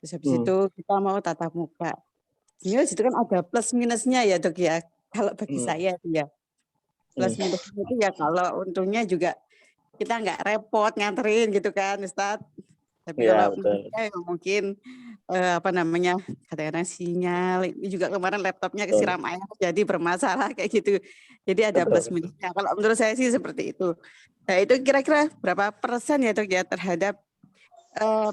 [SPEAKER 8] Terus habis itu kita mau tatap muka. Sebenarnya itu kan ada plus minusnya ya, Dok ya. Kalau bagi saya ya, plus minusnya itu ya kalau untungnya juga kita nggak repot nganterin gitu kan, Ustadz. Tapi
[SPEAKER 5] Ya,
[SPEAKER 8] kalau
[SPEAKER 5] betul.
[SPEAKER 8] mungkin kadang-kadang sinyal ini juga kemarin laptopnya kesiram air jadi bermasalah kayak gitu. Jadi ada plus minusnya. Kalau menurut saya sih seperti itu. Nah itu kira-kira berapa persen ya, Dok ya, terhadap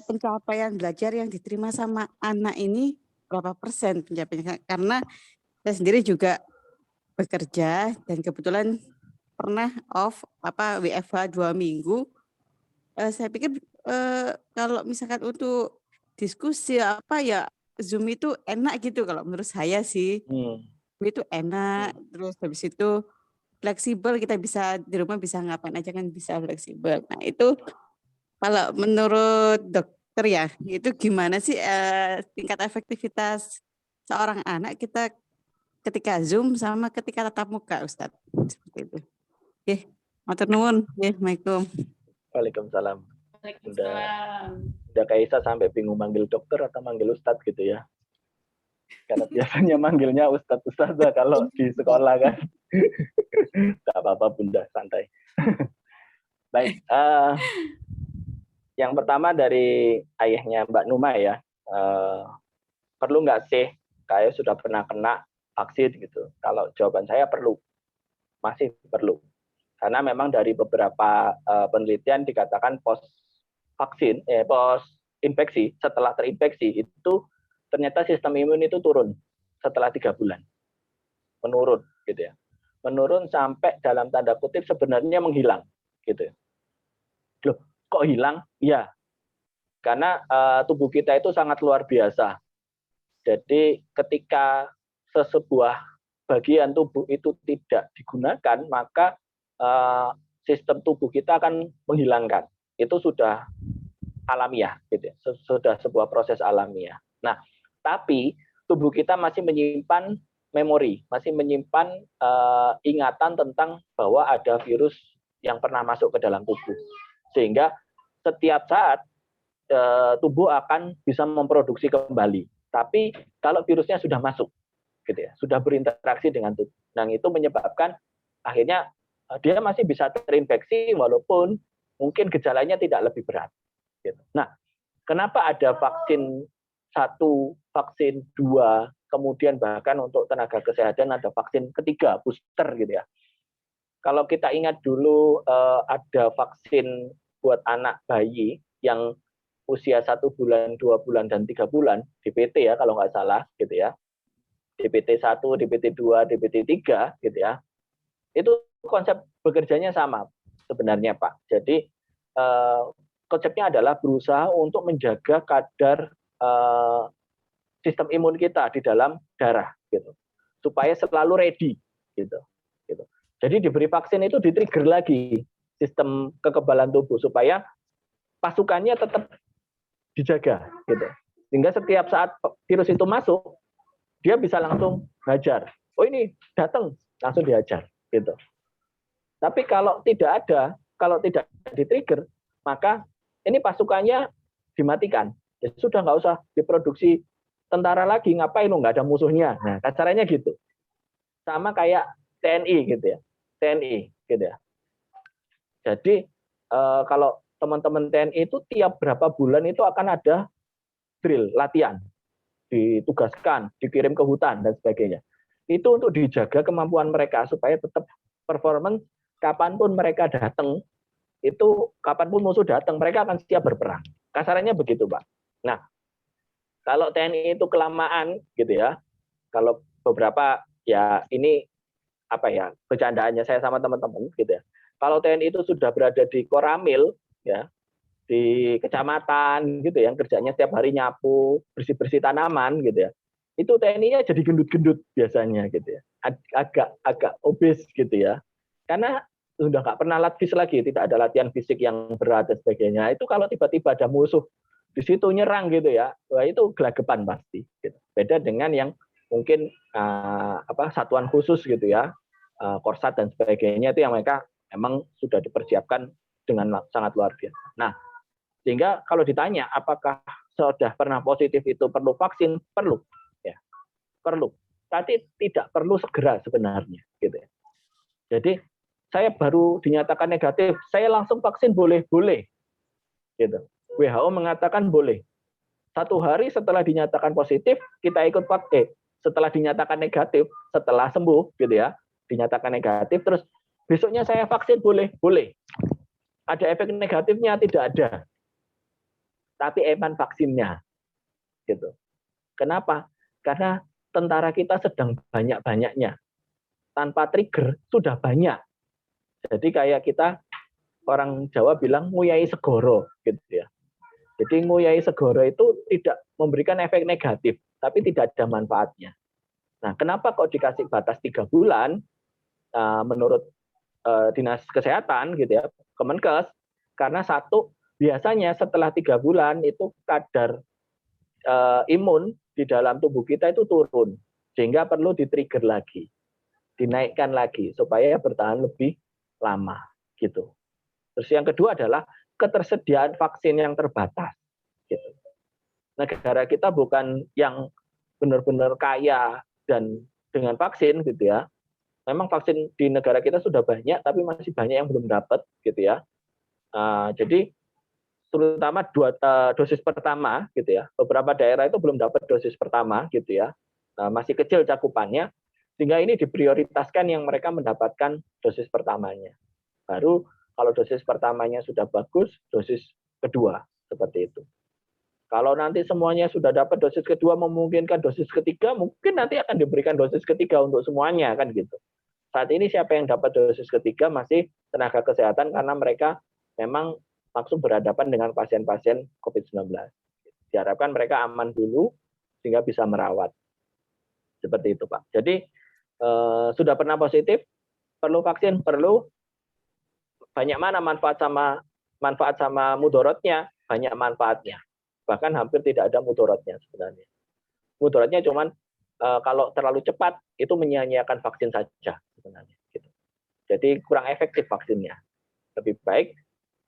[SPEAKER 8] pencapaian belajar yang diterima sama anak ini, berapa persen pencapaiannya? Karena saya sendiri juga bekerja dan kebetulan pernah WFH 2 minggu. Saya pikir kalau misalkan untuk diskusi Zoom itu enak gitu kalau menurut saya sih. Zoom itu enak, terus habis itu fleksibel, kita bisa di rumah bisa ngapain aja kan bisa fleksibel. Nah itu kalau menurut dokter ya, itu gimana sih tingkat efektivitas seorang anak kita ketika Zoom sama ketika tatap muka, Ustadz? Seperti itu. Oke, matur nuwun. Assalamualaikum.
[SPEAKER 5] Waalaikumsalam.
[SPEAKER 2] Waalaikumsalam.
[SPEAKER 5] Udah Kaisa sampai bingung manggil dokter atau manggil ustadz gitu ya. Karena biasanya manggilnya ustadz-ustadzah kalau di sekolah kan. Gak apa-apa Bunda, santai. Baik, yang pertama dari ayahnya Mbak Numa ya. Perlu nggak sih kayak sudah pernah kena vaksin gitu? Kalau jawaban saya perlu. Masih perlu. Karena memang dari beberapa penelitian dikatakan post infeksi, setelah terinfeksi itu ternyata sistem imun itu turun setelah 3 bulan. Menurun gitu ya. Menurun sampai dalam tanda kutip sebenarnya menghilang gitu ya. Loh, kok hilang? Ya. Karena tubuh kita itu sangat luar biasa. Jadi ketika sebuah bagian tubuh itu tidak digunakan, maka sistem tubuh kita akan menghilangkan. Itu sudah alamiah, gitu ya. Sudah sebuah proses alamiah. Nah, tapi tubuh kita masih menyimpan memori, masih menyimpan ingatan tentang bahwa ada virus yang pernah masuk ke dalam tubuh. Sehingga setiap saat tubuh akan bisa memproduksi kembali. Tapi kalau virusnya sudah masuk, gitu ya, sudah berinteraksi dengan tubuh, nah itu menyebabkan akhirnya dia masih bisa terinfeksi walaupun mungkin gejalanya tidak lebih berat. Gitu. Nah, kenapa ada vaksin 1, vaksin 2, kemudian bahkan untuk tenaga kesehatan ada vaksin ketiga, booster gitu ya. Kalau kita ingat dulu ada vaksin buat anak bayi yang usia 1 bulan, 2 bulan, dan 3 bulan, DPT ya kalau nggak salah gitu ya. DPT 1, DPT 2, DPT 3 gitu ya. Itu konsep bekerjanya sama sebenarnya Pak. Jadi konsepnya adalah berusaha untuk menjaga kadar sistem imun kita di dalam darah gitu. Supaya selalu ready gitu. Jadi diberi vaksin itu di-trigger lagi sistem kekebalan tubuh supaya pasukannya tetap dijaga gitu. Sehingga setiap saat virus itu masuk, dia bisa langsung hajar. Oh ini datang, langsung dihajar gitu. Tapi kalau tidak ada, kalau tidak di-trigger, maka ini pasukannya dimatikan. Ya sudah nggak usah diproduksi tentara lagi, ngapain lo nggak ada musuhnya. Nah, caranya gitu. Sama kayak TNI gitu ya. TNI gitu ya. Jadi kalau teman-teman TNI itu tiap berapa bulan itu akan ada drill, latihan. Ditugaskan, dikirim ke hutan dan sebagainya. Itu untuk dijaga kemampuan mereka supaya tetap performance kapanpun mereka datang, itu kapanpun musuh datang, mereka akan siap berperang. Kasarannya begitu, Pak. Nah, kalau TNI itu kelamaan, gitu ya, kalau beberapa, ya ini, bercandaannya saya sama teman-teman, gitu ya. Kalau TNI itu sudah berada di Koramil, ya, di kecamatan, gitu ya, yang kerjanya setiap hari nyapu, bersih-bersih tanaman, gitu ya. Itu TNI-nya jadi gendut-gendut biasanya, gitu ya. Agak obes, gitu ya. Karena sudah nggak pernah latih lagi, tidak ada latihan fisik yang berat dan sebagainya. Itu kalau tiba-tiba ada musuh di situ nyerang gitu ya, wah itu gelagapan pasti. Gitu. Beda dengan yang mungkin satuan khusus gitu ya, Korsat dan sebagainya itu yang mereka memang sudah dipersiapkan dengan sangat luar biasa. Nah, sehingga kalau ditanya apakah sudah pernah positif itu perlu vaksin, perlu, ya, perlu. Tapi tidak perlu segera sebenarnya, gitu ya. Jadi saya baru dinyatakan negatif, saya langsung vaksin boleh, gitu. WHO mengatakan boleh. 1 hari setelah dinyatakan positif, kita ikut vaksin. Setelah dinyatakan negatif, setelah sembuh, gitu ya, dinyatakan negatif, terus besoknya saya vaksin boleh. Ada efek negatifnya? Tidak ada. Tapi eman vaksinnya, gitu. Kenapa? Karena tentara kita sedang banyak-banyaknya. Tanpa trigger sudah banyak. Jadi kayak kita orang Jawa bilang nguyai segoro, gitu ya. Jadi nguyai segoro itu tidak memberikan efek negatif, tapi tidak ada manfaatnya. Nah, kenapa kok dikasih batas 3 bulan? Menurut Dinas Kesehatan, gitu ya, Kemenkes, karena satu, biasanya setelah 3 bulan itu kadar imun di dalam tubuh kita itu turun, sehingga perlu di-trigger lagi, dinaikkan lagi supaya bertahan lebih lama, gitu. Terus yang kedua adalah ketersediaan vaksin yang terbatas, gitu. Negara kita bukan yang benar-benar kaya dan dengan vaksin, gitu ya. Memang vaksin di negara kita sudah banyak, tapi masih banyak yang belum dapat, gitu ya. Jadi terutama dosis pertama, gitu ya. Beberapa daerah itu belum dapat dosis pertama, gitu ya. Masih kecil cakupannya, sehingga ini diprioritaskan yang mereka mendapatkan dosis pertamanya. Baru kalau dosis pertamanya sudah bagus, dosis kedua, seperti itu. Kalau nanti semuanya sudah dapat dosis kedua, memungkinkan dosis ketiga, mungkin nanti akan diberikan dosis ketiga untuk semuanya, kan gitu. Saat ini siapa yang dapat dosis ketiga masih tenaga kesehatan karena mereka memang langsung berhadapan dengan pasien-pasien COVID-19. Diharapkan mereka aman dulu sehingga bisa merawat. Seperti itu, Pak. Jadi sudah pernah positif, perlu vaksin, perlu. Banyak mana manfaat sama mudorotnya? Banyak manfaatnya. Bahkan hampir tidak ada mudorotnya sebenarnya. Mudorotnya cuman kalau terlalu cepat itu menyia-nyiakan vaksin saja sebenarnya. Gitu. Jadi kurang efektif vaksinnya. Lebih baik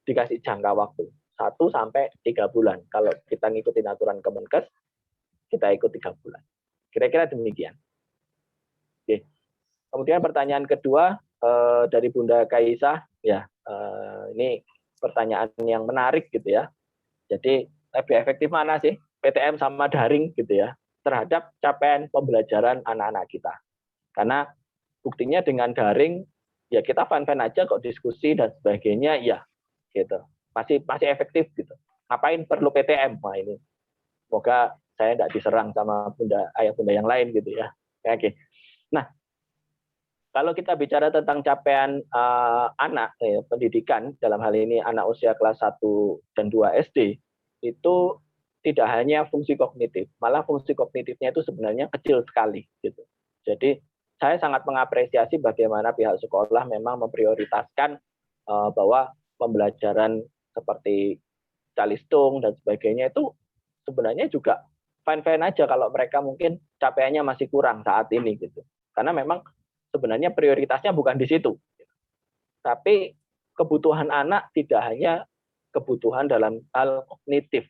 [SPEAKER 5] dikasih jangka waktu 1 sampai 3 bulan. Kalau kita ngikutin aturan Kemenkes, kita ikut 3 bulan. Kira-kira demikian. Oke. Kemudian pertanyaan kedua dari Bunda Kaisah, ya ini pertanyaan yang menarik gitu ya. Jadi lebih efektif mana sih PTM sama daring gitu ya terhadap capaian pembelajaran anak-anak kita? Karena buktinya dengan daring ya kita fun-fun aja kok diskusi dan sebagainya ya gitu masih efektif gitu. Ngapain perlu PTM? Nah ini semoga saya tidak diserang sama ayah bunda yang lain gitu ya. Oke. Nah, kalau kita bicara tentang capaian anak pendidikan dalam hal ini anak usia kelas 1 dan 2 SD itu tidak hanya fungsi kognitif, malah fungsi kognitifnya itu sebenarnya kecil sekali gitu. Jadi saya sangat mengapresiasi bagaimana pihak sekolah memang memprioritaskan bahwa pembelajaran seperti calistung dan sebagainya itu sebenarnya juga fine-fine aja kalau mereka mungkin capaiannya masih kurang saat ini gitu. Karena memang sebenarnya prioritasnya bukan di situ. Tapi kebutuhan anak tidak hanya kebutuhan dalam hal kognitif.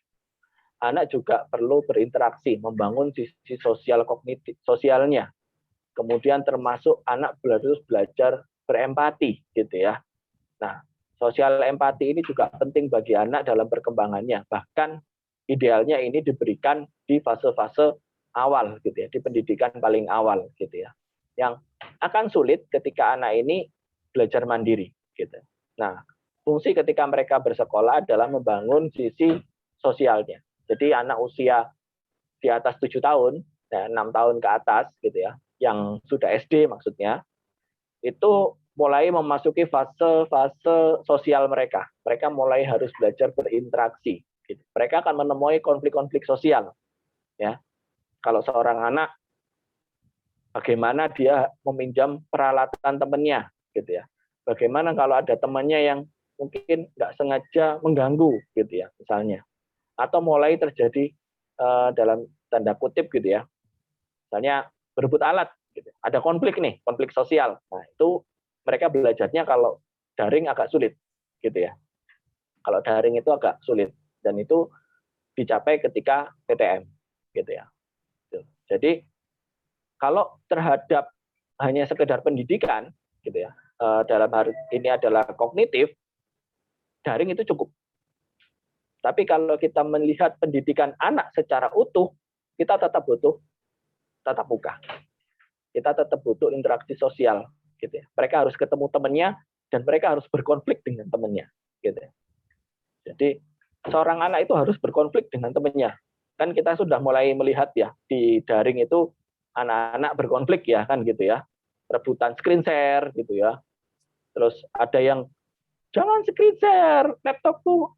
[SPEAKER 5] Anak juga perlu berinteraksi, membangun sisi sosial kognitif, sosialnya. Kemudian termasuk anak belajar berempati gitu ya. Nah, sosial empati ini juga penting bagi anak dalam perkembangannya. Bahkan idealnya ini diberikan di fase-fase awal gitu ya, di pendidikan paling awal gitu ya. Yang akan sulit ketika anak ini belajar mandiri gitu. Nah, fungsi ketika mereka bersekolah adalah membangun sisi sosialnya. Jadi anak usia di atas 7 tahun, 6 tahun ke atas gitu ya, yang sudah SD maksudnya, itu mulai memasuki fase-fase sosial mereka. Mereka mulai harus belajar berinteraksi. Gitu. Mereka akan menemui konflik-konflik sosial. Ya, kalau seorang anak, bagaimana dia meminjam peralatan temannya, gitu ya. Bagaimana kalau ada temannya yang mungkin nggak sengaja mengganggu, gitu ya, misalnya. atau mulai terjadi dalam tanda kutip gitu ya, misalnya berebut alat, gitu. Ada konflik nih, konflik sosial. Nah itu mereka belajarnya kalau daring agak sulit, gitu ya. Kalau daring itu agak sulit dan itu dicapai ketika PTM, gitu ya. Jadi kalau terhadap hanya sekedar pendidikan, gitu ya, dalam hari ini adalah kognitif, daring itu cukup. Tapi kalau kita melihat pendidikan anak secara utuh, kita tetap butuh tatap muka. Kita tetap butuh interaksi sosial, gitu ya. Mereka harus ketemu temannya dan mereka harus berkonflik dengan temannya, gitu ya. Jadi seorang anak itu harus berkonflik dengan temannya. Kan kita sudah mulai melihat ya di daring itu anak-anak berkonflik ya kan gitu ya. Rebutan screen share gitu ya. Terus ada yang jangan screen share, laptopku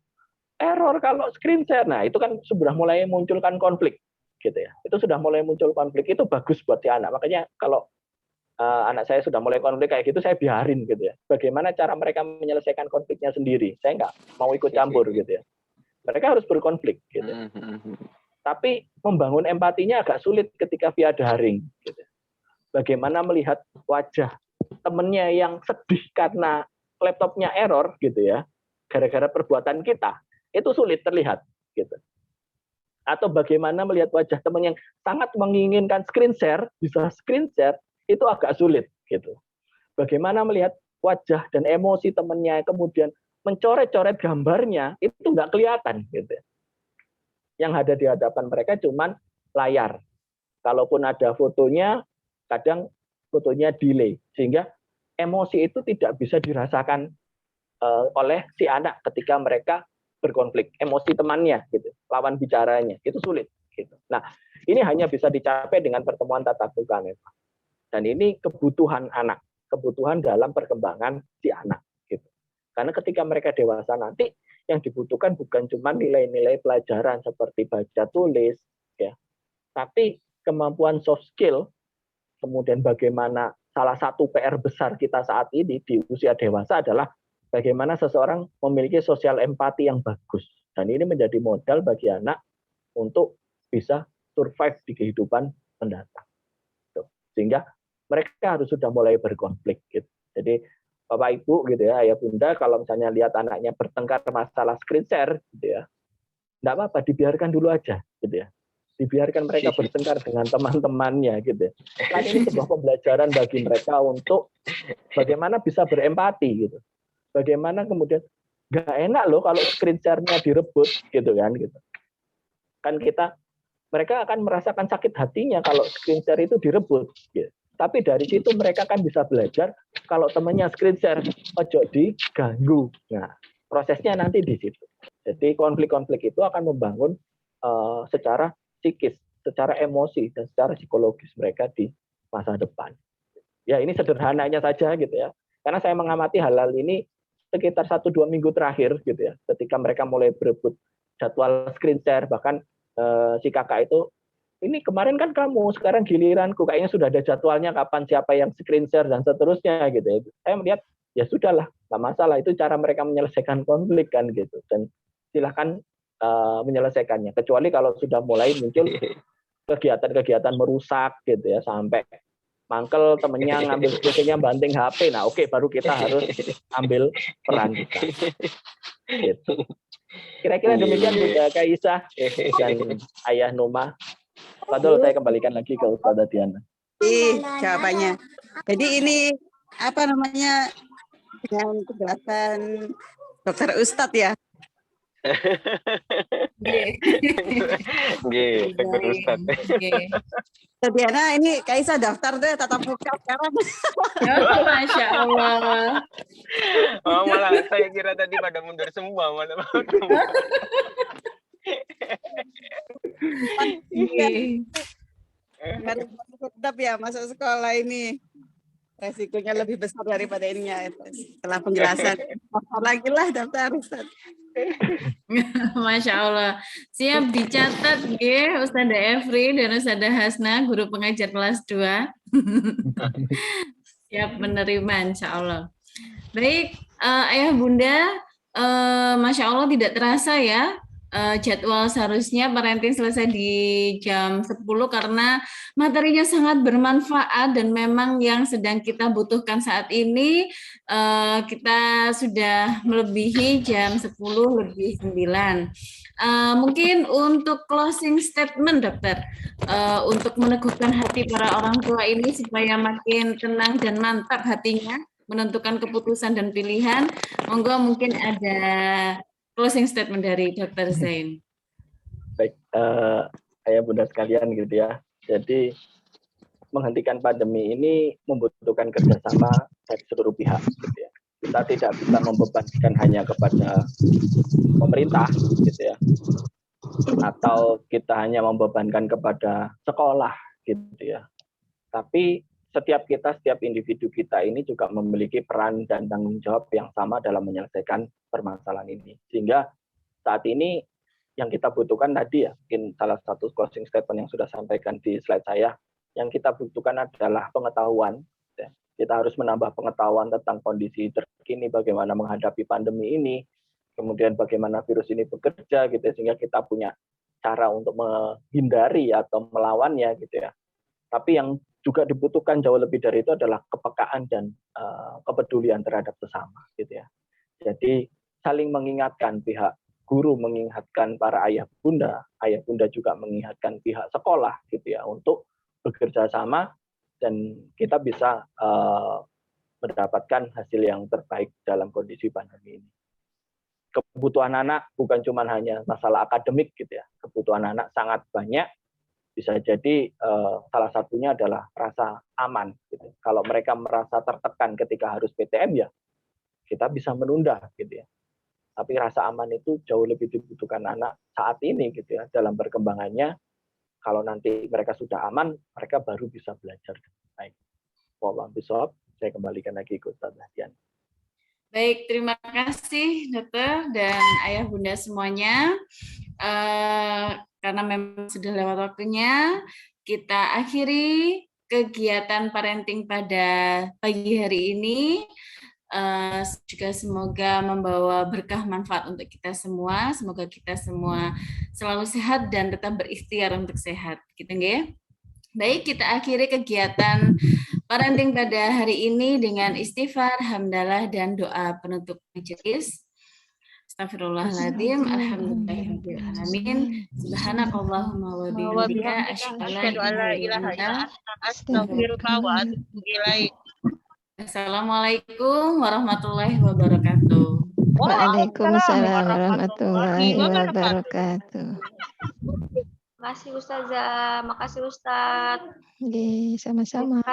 [SPEAKER 5] error kalau screen share. Nah, itu kan sudah mulai munculkan konflik gitu ya. Itu sudah mulai muncul konflik, itu bagus buat si anak. Makanya kalau anak saya sudah mulai konflik kayak gitu, saya biarin gitu ya. Bagaimana cara mereka menyelesaikan konfliknya sendiri. Saya nggak mau ikut campur gitu ya. Mereka harus berkonflik gitu. Tapi membangun empatinya agak sulit ketika via daring gitu. Bagaimana melihat wajah temennya yang sedih karena laptopnya error gitu ya, gara-gara perbuatan kita, itu sulit terlihat gitu. Atau bagaimana melihat wajah teman yang sangat menginginkan screen share, bisa screen share, itu agak sulit gitu. Bagaimana melihat wajah dan emosi temannya, kemudian mencoret-coret gambarnya, itu nggak kelihatan gitu. Yang ada di hadapan mereka cuman layar. Kalaupun ada fotonya, kadang fotonya delay, sehingga emosi itu tidak bisa dirasakan oleh si anak ketika mereka berkonflik, emosi temannya gitu, lawan bicaranya itu sulit gitu. Nah, ini hanya bisa dicapai dengan pertemuan tatap muka memang. Dan ini kebutuhan anak, kebutuhan dalam perkembangan si anak gitu. Karena ketika mereka dewasa nanti yang dibutuhkan bukan cuma nilai-nilai pelajaran seperti baca tulis ya, tapi kemampuan soft skill, kemudian bagaimana salah satu PR besar kita saat ini di usia dewasa adalah bagaimana seseorang memiliki sosial empati yang bagus. Dan ini menjadi modal bagi anak untuk bisa survive di kehidupan mendatang. Sehingga mereka harus sudah mulai berkonflik. Gitu. Jadi Bapak Ibu gitu ya, ayah bunda kalau misalnya lihat anaknya bertengkar masalah screen share gitu ya, enggak apa-apa, dibiarkan dulu aja gitu ya. Dibiarkan mereka bertengkar dengan teman-temannya gitu. Kan ini sebuah pembelajaran bagi mereka untuk bagaimana bisa berempati gitu. Bagaimana kemudian nggak enak loh kalau screen share-nya direbut gitu kan gitu. Kan mereka akan merasakan sakit hatinya kalau screen share itu direbut gitu. Tapi dari situ mereka kan bisa belajar kalau temannya screen share ojo diganggu. Nah, prosesnya nanti di situ. Jadi konflik-konflik itu akan membangun secara psikis, secara emosi dan secara psikologis mereka di masa depan. Ya, ini sederhananya saja gitu ya. Karena saya mengamati hal-hal ini sekitar 1-2 minggu terakhir gitu ya, ketika mereka mulai berebut jadwal screen share, bahkan si kakak itu, ini kemarin kan kamu, sekarang giliranku, kayaknya sudah ada jadwalnya kapan siapa yang screen share dan seterusnya gitu ya. Saya melihat ya sudahlah, nggak masalah, itu cara mereka menyelesaikan konflik kan gitu, dan silahkan menyelesaikannya, kecuali kalau sudah mulai muncul kegiatan-kegiatan merusak gitu ya, sampai mangkel temennya ngambil sebagainya banting HP, nah oke, baru kita harus ambil peran kita. Gitu. Kira-kira demikian Bunda Kaisah dan Ayah Numa. Padahal saya kembalikan lagi ke Ustazah Diana.
[SPEAKER 8] Jawabannya. Jadi ini apa namanya dengan penjelasan Dokter Ustadz ya.
[SPEAKER 3] Dokter Ustadz.
[SPEAKER 8] Diana, ini Kaisa daftar deh tatap muka sekarang.
[SPEAKER 2] Oh, Masya Allah.
[SPEAKER 3] Oh, malah saya kira tadi pada mundur semua. Malah.
[SPEAKER 8] Harus tetap ya masuk sekolah ini. Resikonya lebih besar daripada ininya. Setelah penjelasan, lagi lah daftar Ustaz.
[SPEAKER 2] Masya Allah. Siap dicatat ya Ustazah Efri dan Ustazah Hasna, guru pengajar kelas 2. Siap menerima insya Allah. Baik, Ayah Bunda, Masya Allah tidak terasa ya, jadwal seharusnya parenting selesai di jam 10 karena materinya sangat bermanfaat dan memang yang sedang kita butuhkan saat ini kita sudah melebihi jam 10 lebih 9. Mungkin untuk closing statement, Dokter, untuk meneguhkan hati para orang tua ini supaya makin tenang dan mantap hatinya menentukan keputusan dan pilihan. Monggo mungkin ada closing statement dari Dr. Zain.
[SPEAKER 5] Baik, ayah bunda sekalian gitu ya. Jadi menghentikan pandemi ini membutuhkan kerjasama dari seluruh pihak gitu ya. Kita tidak bisa membebankan hanya kepada pemerintah gitu ya, atau kita hanya membebankan kepada sekolah gitu ya. Tapi setiap individu kita ini juga memiliki peran dan tanggung jawab yang sama dalam menyelesaikan permasalahan ini. Sehingga saat ini yang kita butuhkan tadi ya, mungkin salah satu closing statement yang sudah sampaikan di slide saya, yang kita butuhkan adalah pengetahuan. Kita harus menambah pengetahuan tentang kondisi terkini, bagaimana menghadapi pandemi ini, kemudian bagaimana virus ini bekerja, gitu, sehingga kita punya cara untuk menghindari atau melawannya, gitu ya. Tapi yang juga dibutuhkan jauh lebih dari itu adalah kepekaan dan kepedulian terhadap sesama, gitu ya. Jadi saling mengingatkan, pihak guru mengingatkan para ayah bunda juga mengingatkan pihak sekolah, gitu ya, untuk bekerja sama dan kita bisa mendapatkan hasil yang terbaik dalam kondisi pandemi ini. Kebutuhan anak bukan cuma hanya masalah akademik gitu ya. Kebutuhan anak sangat banyak. Bisa jadi salah satunya adalah rasa aman. Gitu. Kalau mereka merasa tertekan ketika harus PTM ya, kita bisa menunda gitu ya. Tapi rasa aman itu jauh lebih dibutuhkan anak saat ini gitu ya, dalam perkembangannya. Kalau nanti mereka sudah aman, mereka baru bisa belajar dengan baik. Wallahu bishawab. Saya kembalikan lagi ke Ustaz Lahdian.
[SPEAKER 2] Baik, terima kasih Dokter dan Ayah Bunda semuanya. Karena memang sudah lewat waktunya, kita akhiri kegiatan parenting pada pagi hari ini. Juga semoga membawa berkah manfaat untuk kita semua. Semoga kita semua selalu sehat dan tetap berikhtiar untuk sehat. Gitu nggak ya? Baik, kita akhiri kegiatan parenting pada hari ini dengan istighfar, hamdalah, dan doa penutup majelis. Astagfirullahaladzim, alhamdulillahirabbil alamin, subhanakallahumma wa bihamdika, asyhadu an la ilaha illa anta, astaghfiruka wa atubu ilaik. Assalamualaikum warahmatullahi wabarakatuh.
[SPEAKER 4] Waalaikumsalam warahmatullahi wabarakatuh.
[SPEAKER 9] Makasih Ustazah, makasih Ustadz.
[SPEAKER 4] Sama-sama.